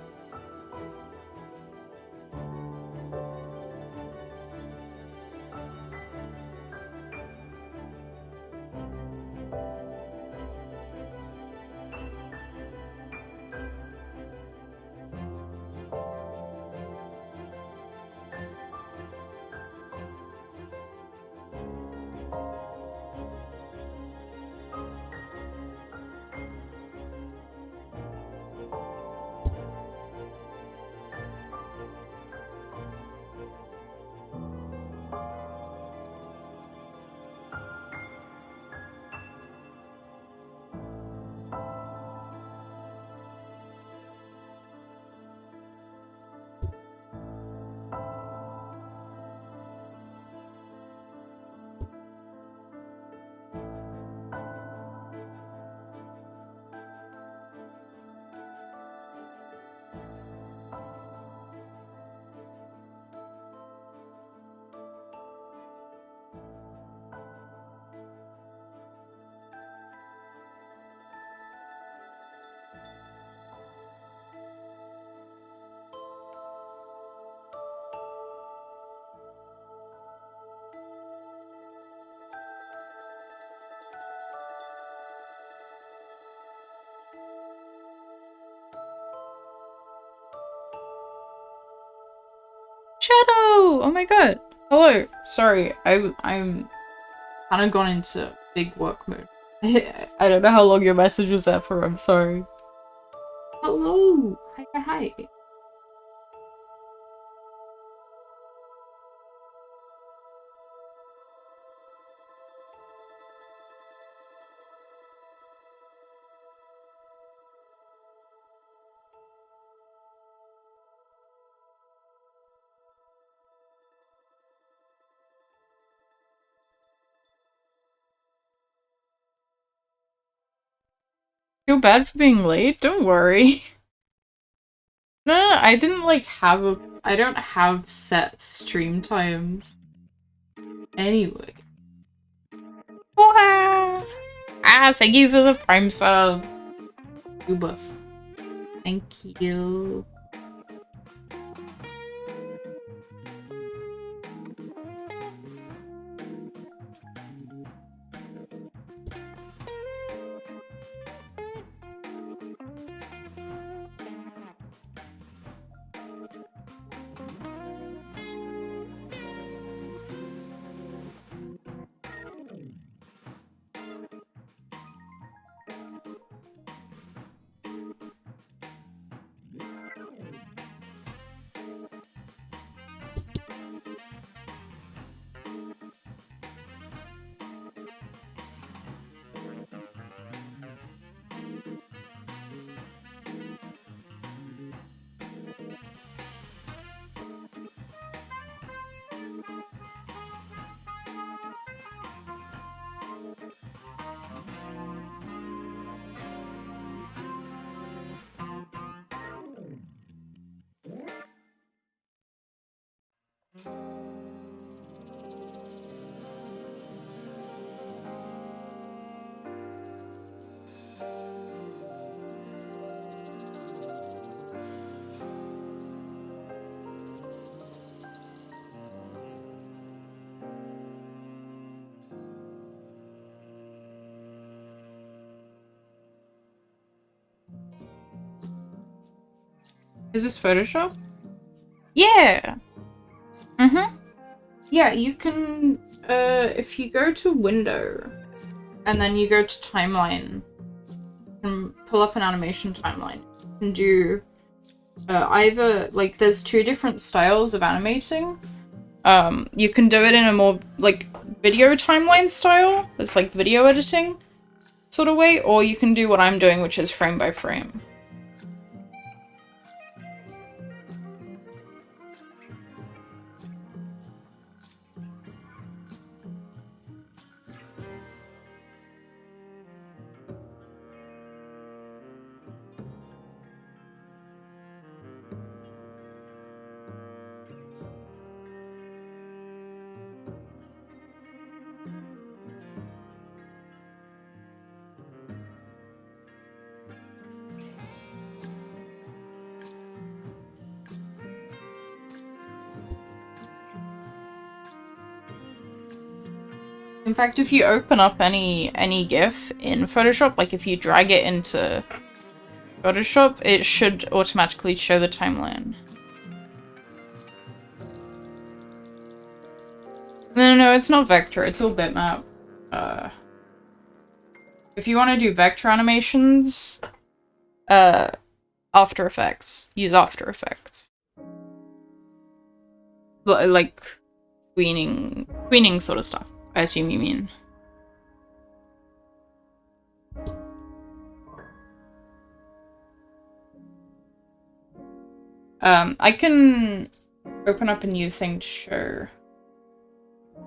Shadow! Oh my god. Hello. Sorry, I'm kind of gone into big work mode. I don't know how long your message was there for, I'm sorry. Hello! Hi. Feel bad for being late? Don't worry. No, I didn't like have a I don't have set stream times. Anyway. Thank you for the Prime sub. Uba. Thank you. Is this Photoshop? Yeah. Yeah, you can, if you go to Window, and then you go to Timeline, and pull up an animation timeline, you can do, either, like, there's two different styles of animating. You can do it in a more, like, video timeline style, it's like video editing sort of way, or you can do what I'm doing, which is frame by frame. In fact, if you open up any GIF in Photoshop, like if you drag it into Photoshop, it should automatically show the timeline. No, it's not vector, it's all bitmap. If you want to do vector animations, After Effects. Use After Effects. Like, tweening sort of stuff, I assume you mean. I can open up a new thing to show.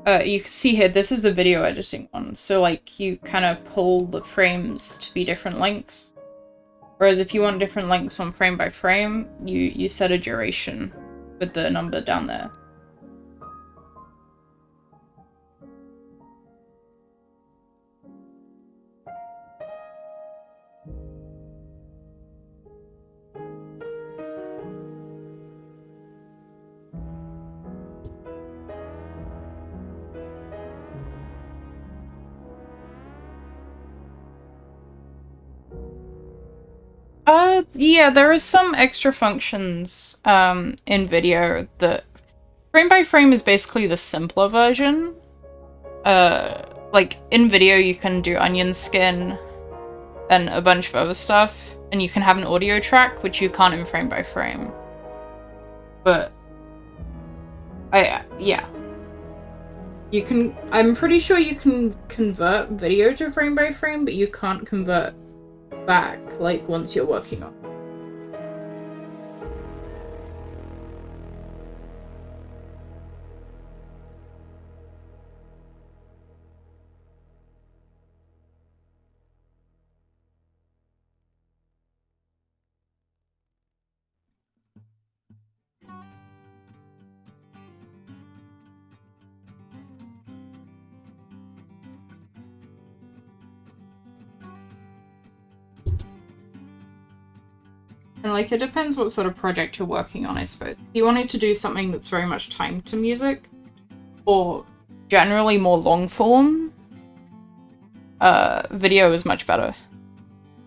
You can see here, this is the video editing one. So, like, you kind of pull the frames to be different lengths. Whereas if you want different lengths on frame by frame, you set a duration with the number down there. Yeah, there are some extra functions, in video that... Frame by frame is basically the simpler version. Like, in video you can do onion skin and a bunch of other stuff, and you can have an audio track, which you can't in frame by frame. But... yeah. You can... I'm pretty sure you can convert video to frame by frame, but you can't convert back, like, once you're working on it. And like, it depends what sort of project you're working on, I suppose. If you wanted to do something that's very much timed to music, or generally more long form, video is much better.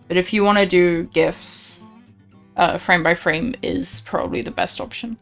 But if you want to do GIFs, frame by frame is probably the best option.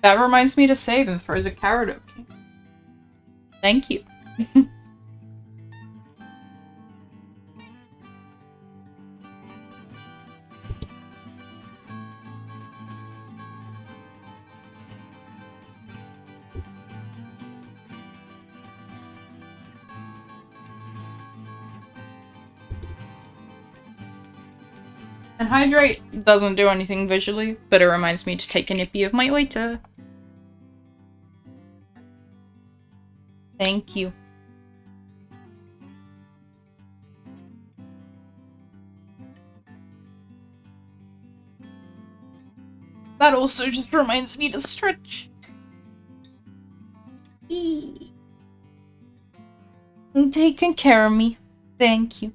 That reminds me to save and throws a carrot at me. Thank you. And hydrate doesn't do anything visually, but it reminds me to take a nippy of my oita. Thank you. That also just reminds me to stretch. Eee. And taking care of me. Thank you.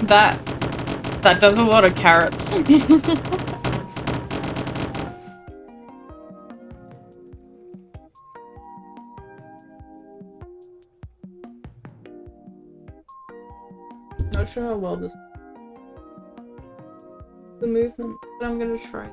That does a lot of carrots. Not sure how well this the movement, but I'm gonna try.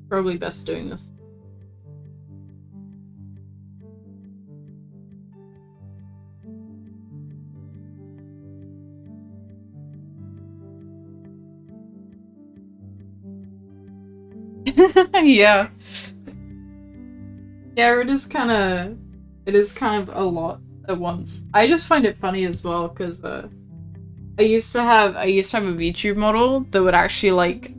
Probably best doing this. Yeah. Yeah, it is kind of a lot at once. I just find it funny as well because I used to have a VTube model that would actually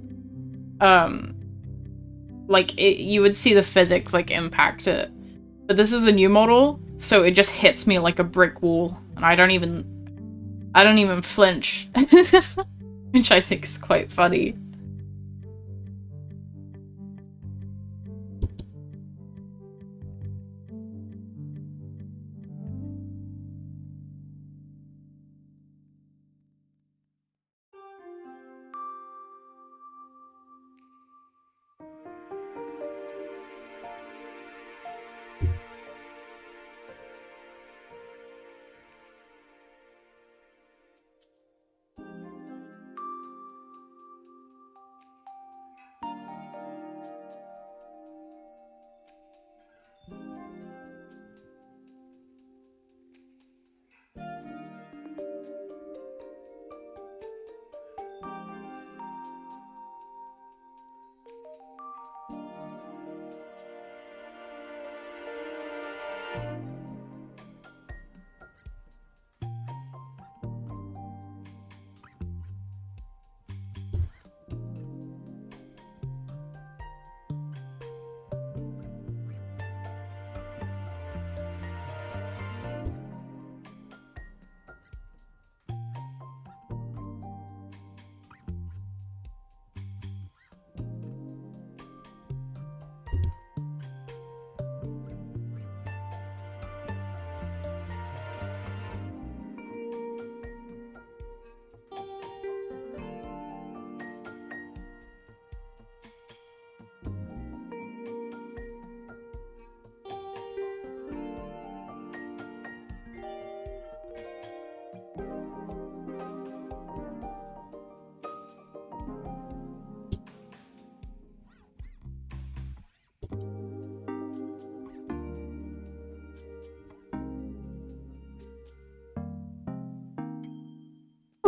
you would see the physics like impact it. But this is a new model, so it just hits me like a brick wall and I don't even flinch. Which I think is quite funny.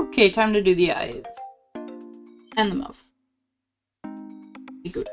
Okay, time to do the eyes. And the mouth. Be good.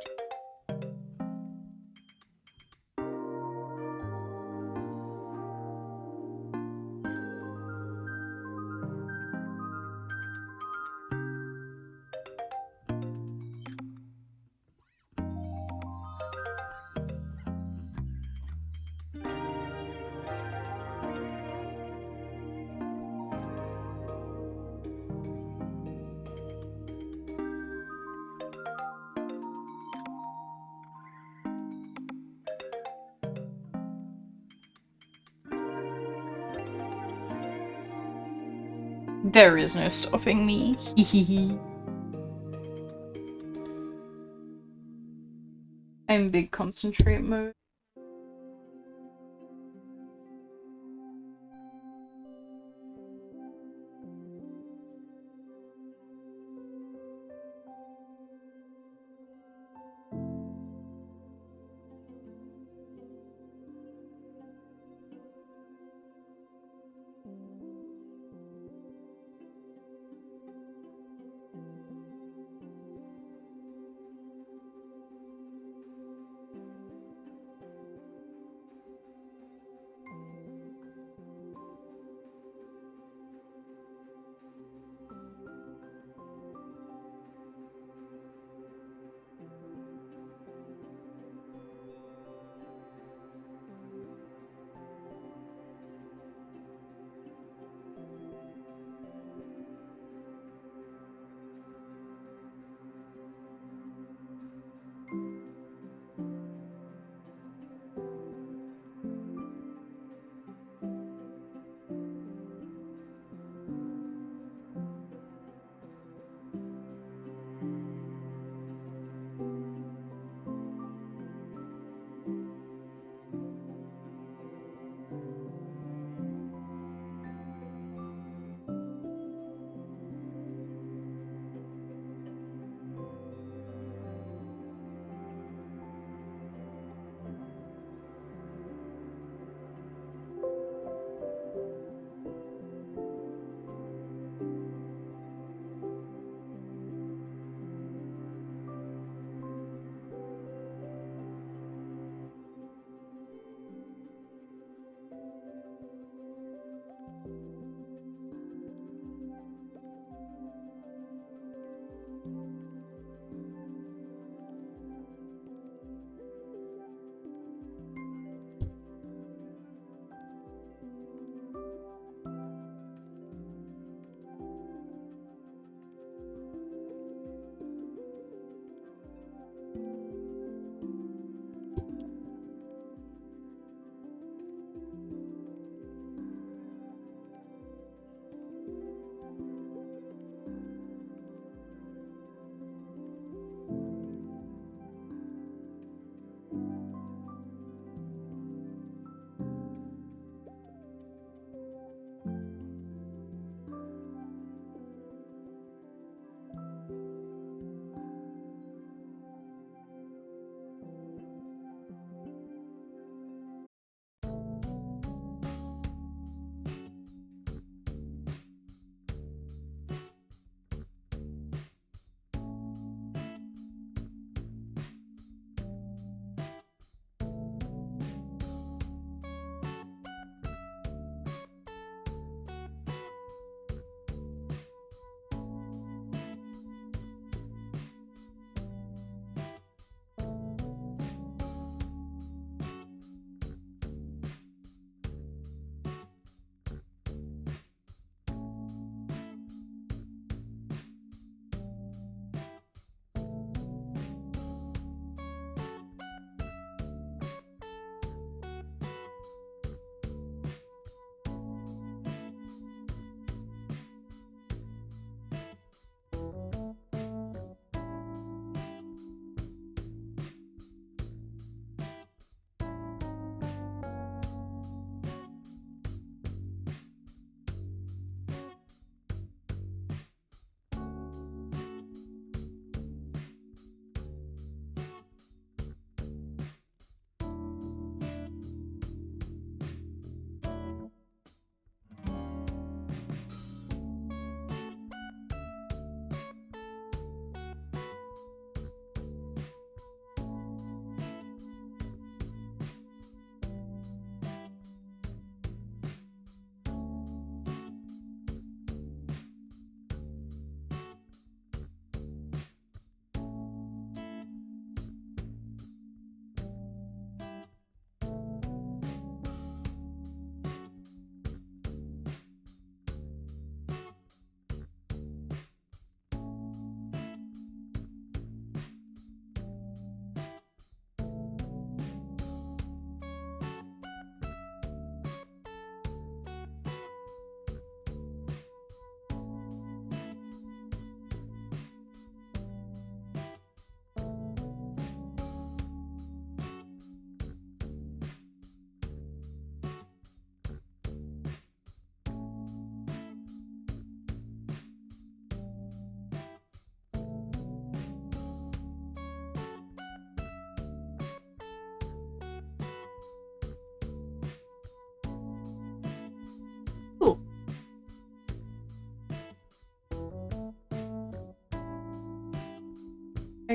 There is no stopping me. Hehehe. I'm big concentrate mode.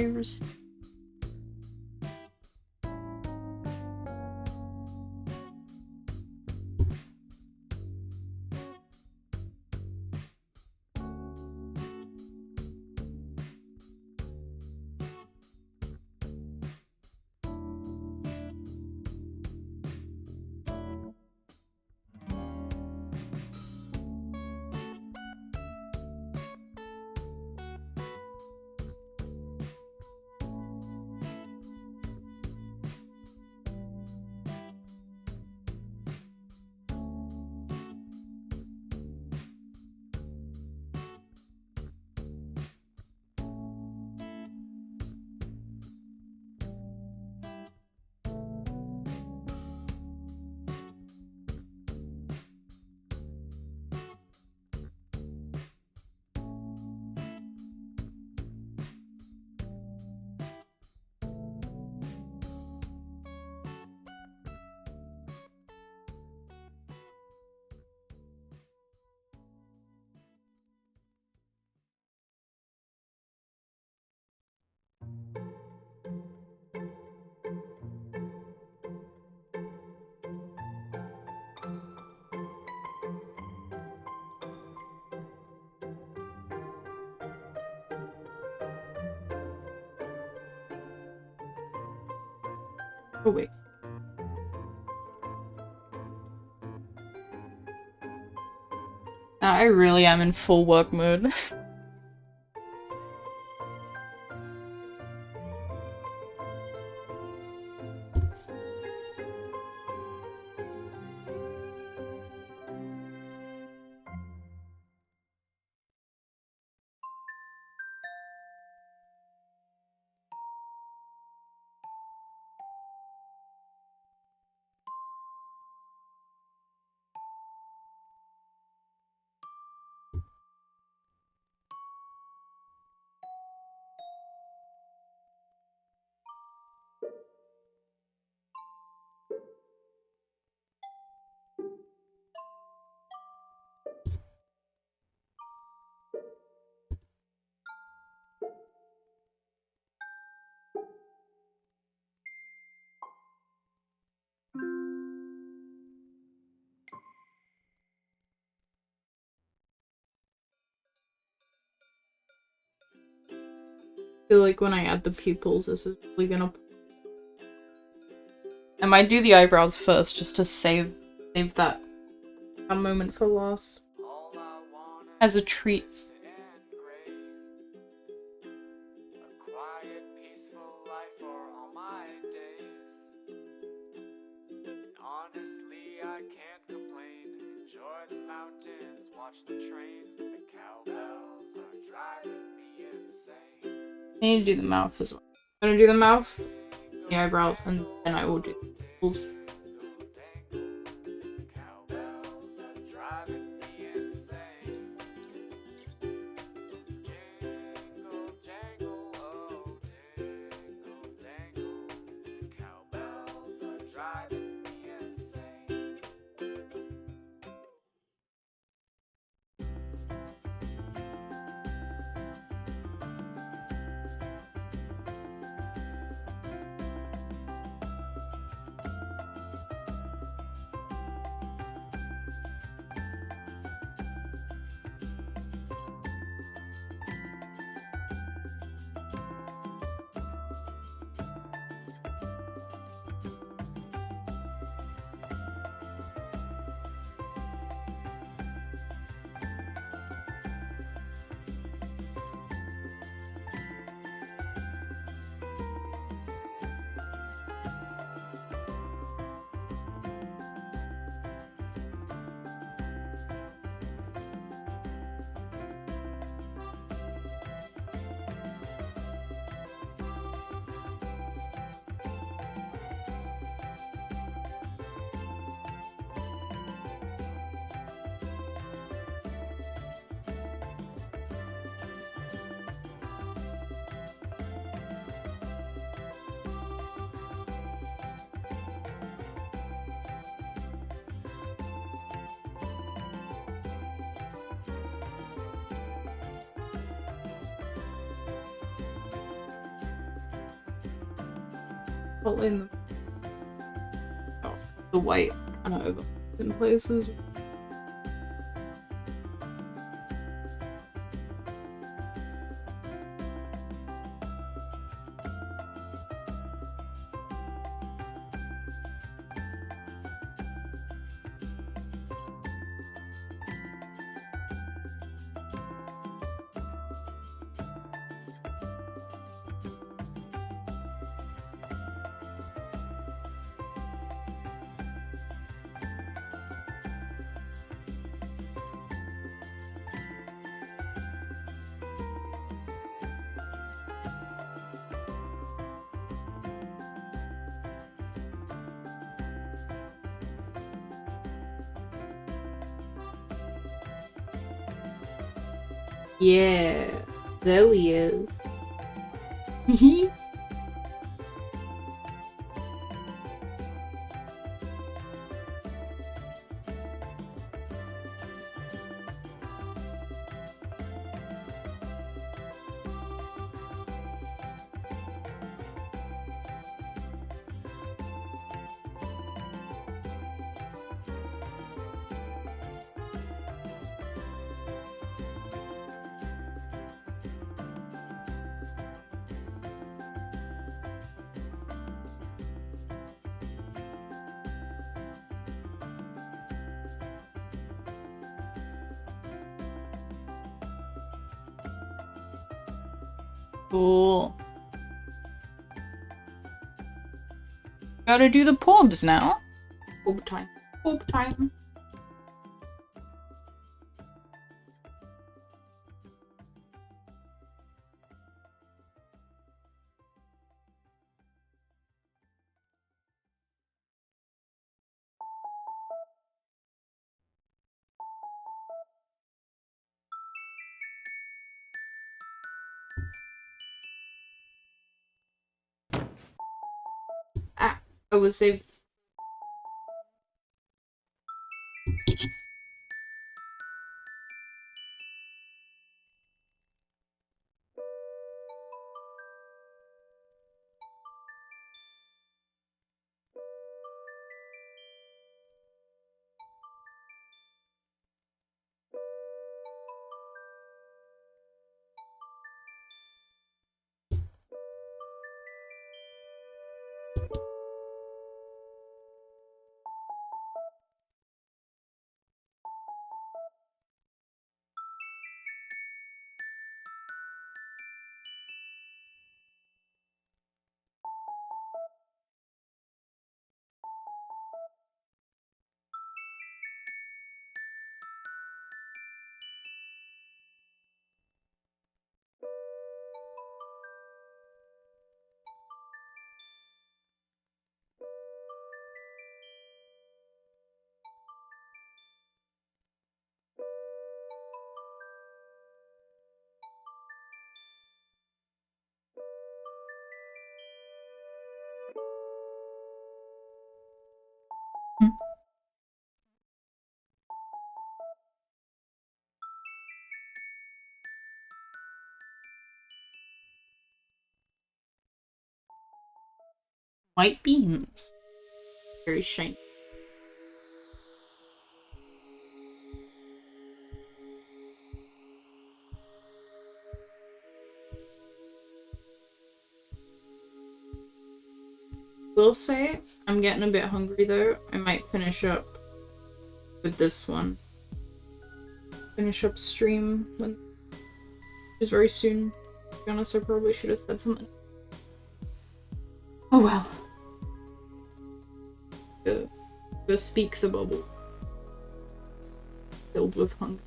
Iris. Oh wait. I really am in full work mode. I feel like when I add the pupils, this is really gonna. I might do the eyebrows first, just to save that a moment for last, as a treat. Honestly, I can't complain. Enjoy the mountains, watch the trains, but the cowbells are driving me insane. I need to do the mouth as well. I'm gonna do the mouth, the eyebrows, and then I will do the pupils. outline the white kind of over in places. Yeah, there he is. Cool. Gotta do the poems now. Poem time. Poem time. Ah, I was saved. White beans. Very shiny. Will say, I'm getting a bit hungry though. I might finish up with this one. Finish up stream when it's very soon. To be honest, I probably should have said something. Oh well. The speaks a bubble. Filled with hunger.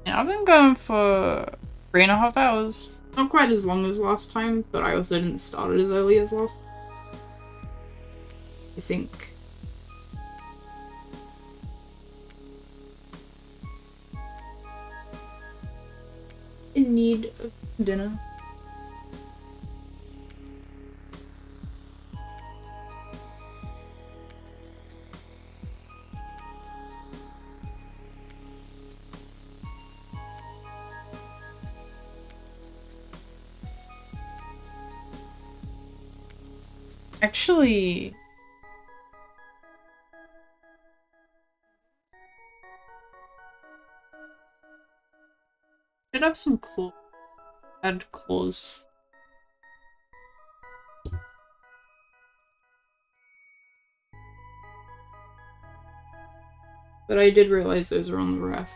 Yeah, I've been going for 3.5 hours. Not quite as long as last time, but I also didn't start it as early as last. I think. In need of dinner. Actually... should have some claw. Add claws. But I did realize those are on the ref.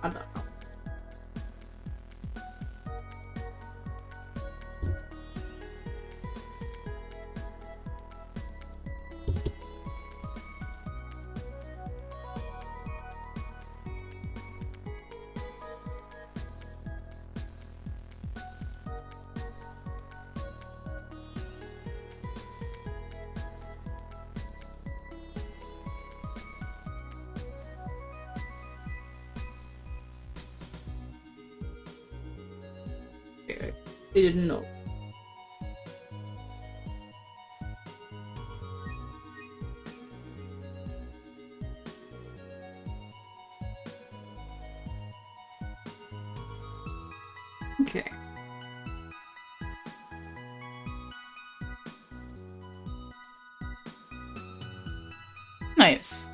I don't know. I didn't know. Okay. Nice.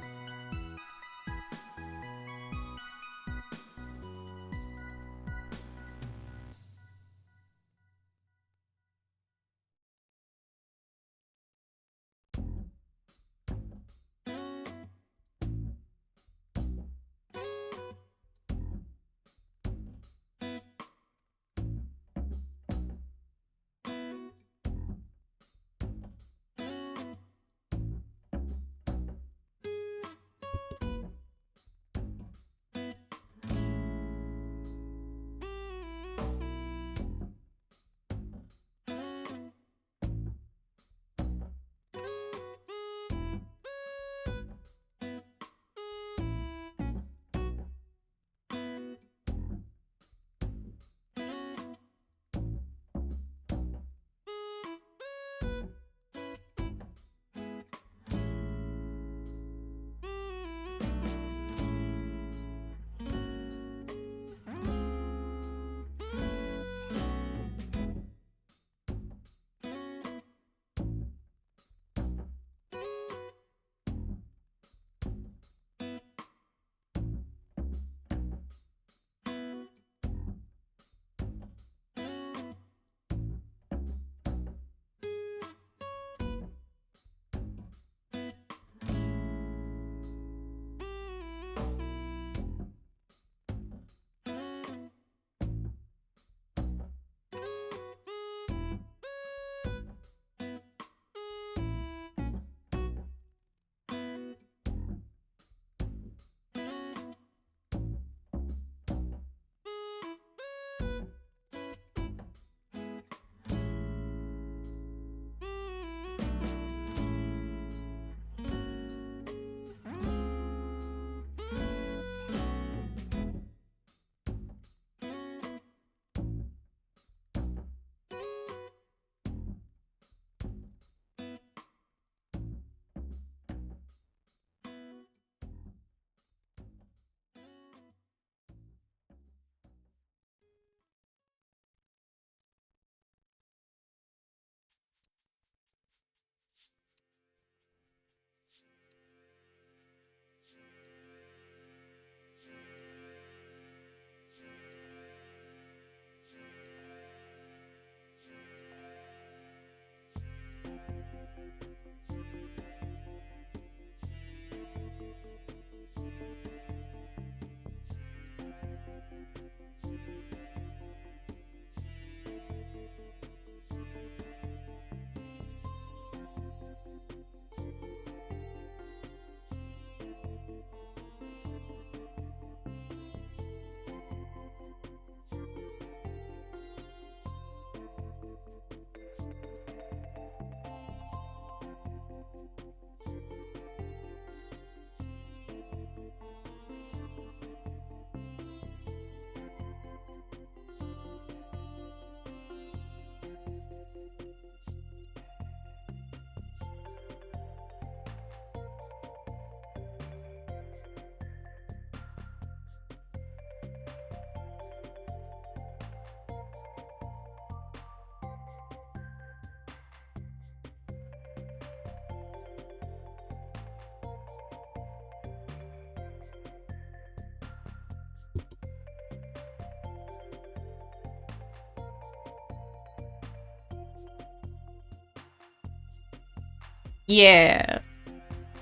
Yeah.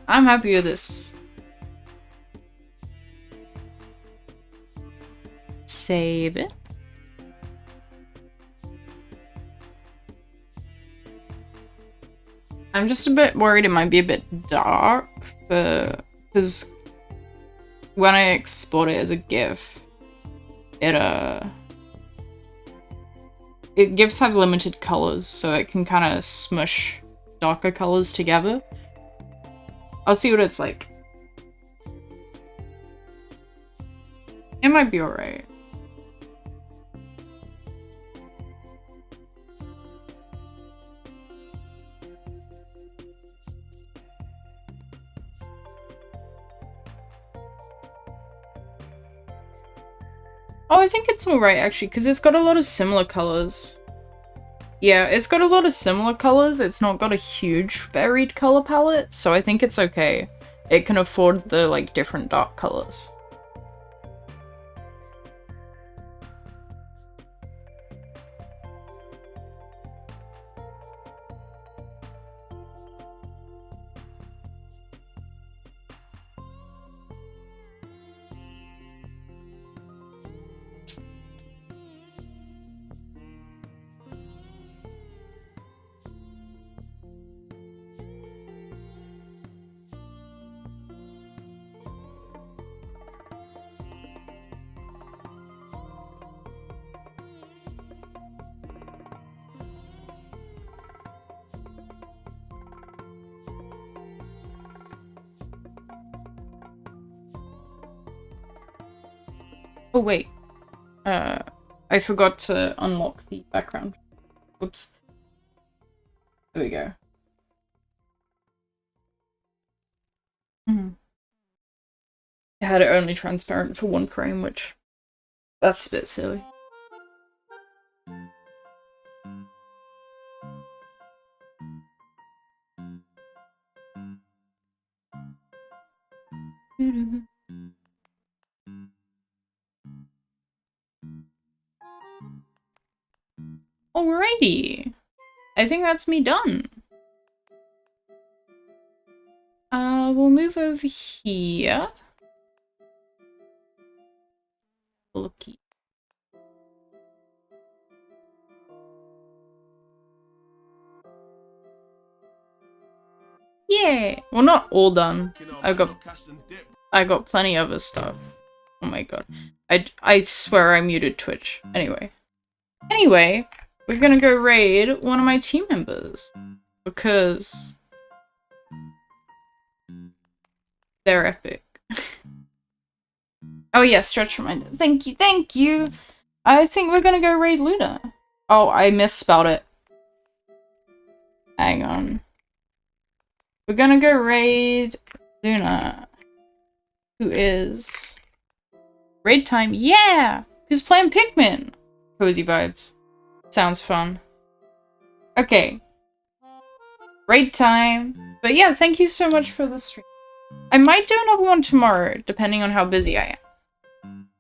I'm happy with this. Save it. I'm just a bit worried it might be a bit dark, because when I export it as a GIF, GIFs have limited colors, so it can kind of smush darker colors together. I'll see what it's like. It might be alright. Oh, I think it's alright actually, because it's got a lot of similar colors. Yeah, it's got a lot of similar colors. It's not got a huge varied color palette, so I think it's okay. It can afford the, like, different dark colors. Oh wait, I forgot to unlock the background. Whoops. There we go. I had it only transparent for 1 frame, which that's a bit silly. Alrighty. I think that's me done. We'll move over here. Looky. Yeah. Well, not all done. I got plenty of other stuff. Oh my god. I swear I muted Twitch. Anyway, we're gonna go raid one of my team members because they're epic. Oh yeah, stretch reminder. Thank you, thank you. I think we're gonna go raid Luna. Oh, I misspelled it. Hang on. We're gonna go raid Luna, who is raid time. Yeah, who's playing Pikmin? Cozy vibes. Sounds fun. Okay. Raid time. But yeah, thank you so much for the stream. I might do another one tomorrow, depending on how busy I am.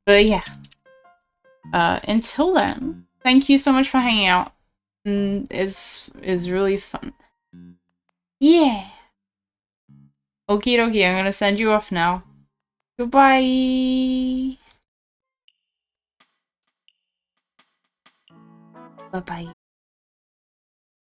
But yeah. Until then, thank you so much for hanging out. It's really fun. Yeah. Okie dokie, I'm gonna send you off now. Goodbye. Bye-bye.